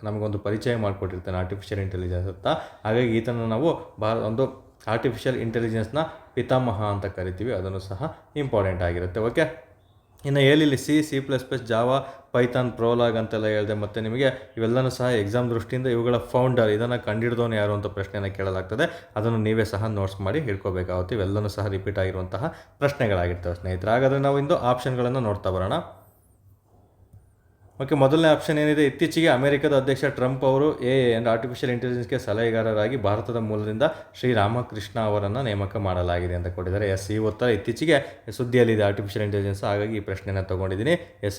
ನಮಗೊಂದು ಪರಿಚಯ ಮಾಡಿಕೊಟ್ಟಿರ್ತಾನೆ ಆರ್ಟಿಫಿಷಿಯಲ್ ಇಂಟೆಲಿಜೆನ್ಸ್ ಅಂತ. ಹಾಗಾಗಿ ಈತನ ನಾವು ಒಂದು ಆರ್ಟಿಫಿಷಿಯಲ್ ಇಂಟೆಲಿಜೆನ್ಸ್ನ ಪಿತಾಮಹ ಅಂತ ಕರಿತೀವಿ. ಅದನ್ನು ಸಹ ಇಂಪಾರ್ಟೆಂಟ್ ಆಗಿರುತ್ತೆ. ಓಕೆ, ಇನ್ನು ಇಲ್ಲಿ C++, ಜಾವಾ, ಪೈಥಾನ್, ಪ್ರೋಲಾಗ್ ಅಂತೆಲ್ಲ ಹೇಳಿದೆ. ಮತ್ತು ನಿಮಗೆ ಇವೆಲ್ಲನೂ ಸಹ ಎಕ್ಸಾಮ್ ದೃಷ್ಟಿಯಿಂದ ಇವುಗಳ ಫೌಂಡರ್, ಇದನ್ನು ಕಂಡಿಡಿದವನು ಯಾರು ಅಂತ ಪ್ರಶ್ನೆಯನ್ನು ಕೇಳಲಾಗ್ತದೆ. ಅದನ್ನು ನೀವೇ ಸಹ ನೋಟ್ಸ್ ಮಾಡಿ ಹಿಡ್ಕೋಬೇಕಾಗುತ್ತೆ. ಇವೆಲ್ಲನೂ ಸಹ ರಿಪೀಟ್ ಆಗಿರುವಂತಹ ಪ್ರಶ್ನೆಗಳಾಗಿರ್ತವೆ ಸ್ನೇಹಿತರೆ. ಹಾಗಾದರೆ ನಾವು ಇಂದು ಆಪ್ಷನ್ಗಳನ್ನು ನೋಡ್ತಾ ಬರೋಣ. ಓಕೆ, ಮೊದಲನೇ ಆಪ್ಷನ್ ಏನಿದೆ, ಇತ್ತೀಚೆಗೆ ಅಮೆರಿಕದ ಅಧ್ಯಕ್ಷ ಟ್ರಂಪ್ ಅವರು ಆರ್ಟಿಫಿಷಿಯಲ್ ಇಂಟೆಲಿಜೆನ್ಸ್ಗೆ ಸಲಹೆಗಾರರಾಗಿ ಭಾರತದ ಮೂಲದಿಂದ ಶ್ರೀರಾಮಕೃಷ್ಣ ಅವರನ್ನು ನೇಮಕ ಮಾಡಲಾಗಿದೆ ಅಂತ ಕೊಟ್ಟಿದ್ದಾರೆ. ಈ ಉತ್ತರ ಇತ್ತೀಚೆಗೆ ಸುದ್ದಿಯಲ್ಲಿದೆ ಆರ್ಟಿಫಿಷಿಯಲ್ ಇಂಟೆಲಿಜೆನ್ಸ್, ಹಾಗಾಗಿ ಈ ಪ್ರಶ್ನೆಯನ್ನು ತೊಗೊಂಡಿದ್ದೀನಿ.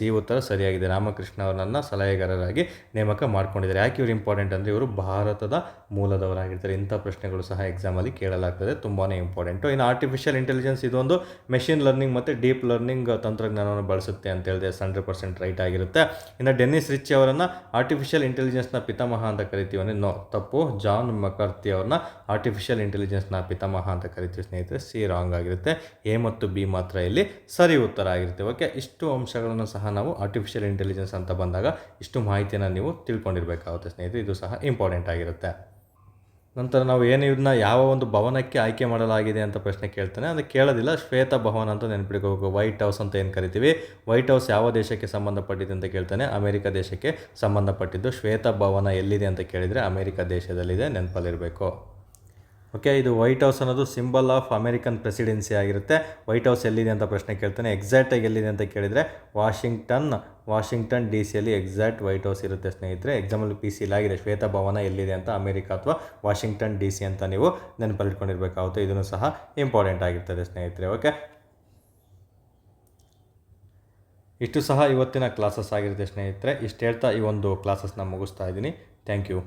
ಈ ಉತ್ತರ ಸರಿಯಾಗಿದೆ. ರಾಮಕೃಷ್ಣ ಅವರನ್ನು ಸಲಹೆಗಾರರಾಗಿ ನೇಮಕ ಮಾಡ್ಕೊಂಡಿದ್ದಾರೆ. ಯಾಕೆ ಇವರು ಇಂಪಾರ್ಟೆಂಟ್ ಅಂದರೆ ಇವರು ಭಾರತದ ಮೂಲದವರಾಗಿರ್ತಾರೆ. ಇಂಥ ಪ್ರಶ್ನೆಗಳು ಸಹ ಎಕ್ಸಾಮಲ್ಲಿ ಕೇಳಲಾಗ್ತದೆ, ತುಂಬಾ ಇಂಪಾರ್ಟೆಂಟು. ಇನ್ನು ಆರ್ಟಿಫಿಷಿಯಲ್ ಇಂಟೆಲಿಜೆನ್ಸ್ ಇದೊಂದು ಮೆಷಿನ್ ಲರ್ನಿಂಗ್ ಮತ್ತು ಡೀಪ್ ಲರ್ನಿಂಗ್ ತಂತ್ರಜ್ಞಾನವನ್ನು ಬಳಸುತ್ತೆ ಅಂತ ಹೇಳಿದೆ. 100% ರೈಟ್ ಆಗಿರುತ್ತೆ. ಇನ್ನು ಡೆನ್ನಿಸ್ ರಿಚ್ ಅವರನ್ನು ಆರ್ಟಿಫಿಷಿಯಲ್ ಇಂಟೆಲಿಜೆನ್ಸ್ನ ಪಿತಾಮಹ ಅಂತ ಕರಿತೀವಿ ಅಂದರೆ ನೋ, ತಪ್ಪು. ಜಾನ್ ಮೆಕರ್ಥಿ ಅವ್ರನ್ನ ಆರ್ಟಿಫಿಷಿಯಲ್ ಇಂಟೆಲಿಜೆನ್ಸ್ನ ಪಿತಾಮಹ ಅಂತ ಕರಿತೀವಿ ಸ್ನೇಹಿತರೆ. ರಾಂಗ್ ಆಗಿರುತ್ತೆ. A ಮತ್ತು B ಮಾತ್ರ ಇಲ್ಲಿ ಸರಿ ಉತ್ತರ ಆಗಿರುತ್ತೆ. ಓಕೆ, ಇಷ್ಟು ಅಂಶಗಳನ್ನು ಸಹ ನಾವು ಆರ್ಟಿಫಿಷಿಯಲ್ ಇಂಟೆಲಿಜೆನ್ಸ್ ಅಂತ ಬಂದಾಗ ಇಷ್ಟು ಮಾಹಿತಿಯನ್ನು ನೀವು ತಿಳ್ಕೊಂಡಿರಬೇಕಾಗುತ್ತೆ ಸ್ನೇಹಿತರೆ. ಇದು ಸಹ ಇಂಪಾರ್ಟೆಂಟ್ ಆಗಿರುತ್ತೆ. ನಂತರ ನಾವು ಇದನ್ನ ಯಾವ ಒಂದು ಭವನಕ್ಕೆ ಆಯ್ಕೆ ಮಾಡಲಾಗಿದೆ ಅಂತ ಪ್ರಶ್ನೆ ಕೇಳ್ತಾನೆ. ಅದು ಕೇಳೋದಿಲ್ಲ, ಶ್ವೇತ ಭವನ ಅಂತ ನೆನಪಿಟ್ಕೋಬೇಕು. ವೈಟ್ ಹೌಸ್ ಅಂತ ಏನು ಕರಿತೀವಿ. ವೈಟ್ ಹೌಸ್ ಯಾವ ದೇಶಕ್ಕೆ ಸಂಬಂಧಪಟ್ಟಿದೆ ಅಂತ ಕೇಳ್ತಾನೆ. ಅಮೆರಿಕ ದೇಶಕ್ಕೆ ಸಂಬಂಧಪಟ್ಟಿದ್ದು. ಶ್ವೇತ ಭವನ ಎಲ್ಲಿದೆ ಅಂತ ಕೇಳಿದರೆ ಅಮೆರಿಕ ದೇಶದಲ್ಲಿದೆ, ನೆನಪಲ್ಲಿರಬೇಕು. ಓಕೆ, ಇದು ವೈಟ್ ಹೌಸ್ ಅನ್ನೋದು ಸಿಂಬಲ್ ಆಫ್ ಅಮೆರಿಕನ್ ಪ್ರೆಸಿಡೆನ್ಸಿ ಆಗಿರುತ್ತೆ. ವೈಟ್ ಹೌಸ್ ಎಲ್ಲಿದೆ ಅಂತ ಪ್ರಶ್ನೆ ಕೇಳ್ತಾನೆ. ಎಕ್ಸಾಕ್ಟಾಗಿ ಎಲ್ಲಿದೆ ಅಂತ ಕೇಳಿದರೆ ವಾಷಿಂಗ್ಟನ್ DC ಯಲ್ಲಿ ಎಕ್ಸಾಕ್ಟ್ ವೈಟ್ ಹೌಸ್ ಇರುತ್ತೆ ಸ್ನೇಹಿತರೆ. ಎಕ್ಸಾಮಲ್ಲಿ PC ಆಗಿದೆ ಶ್ವೇತ ಭವನ ಎಲ್ಲಿದೆ ಅಂತ, ಅಮೆರಿಕ ಅಥವಾ ವಾಷಿಂಗ್ಟನ್ DC ಅಂತ ನೀವು ನೆನಪಲ್ಲಿಟ್ಕೊಂಡಿರಬೇಕಾಗುತ್ತೆ. ಇದನ್ನು ಸಹ ಇಂಪಾರ್ಟೆಂಟ್ ಆಗಿರ್ತದೆ ಸ್ನೇಹಿತರೆ. ಓಕೆ, ಇಷ್ಟು ಸಹ ಇವತ್ತಿನ ಕ್ಲಾಸಸ್ ಆಗಿರುತ್ತೆ ಸ್ನೇಹಿತರೆ. ಇಷ್ಟು ಹೇಳ್ತಾ ಈ ಒಂದು ಕ್ಲಾಸಸ್ನ ಮುಗಿಸ್ತಾ ಇದ್ದೀನಿ. Thank you.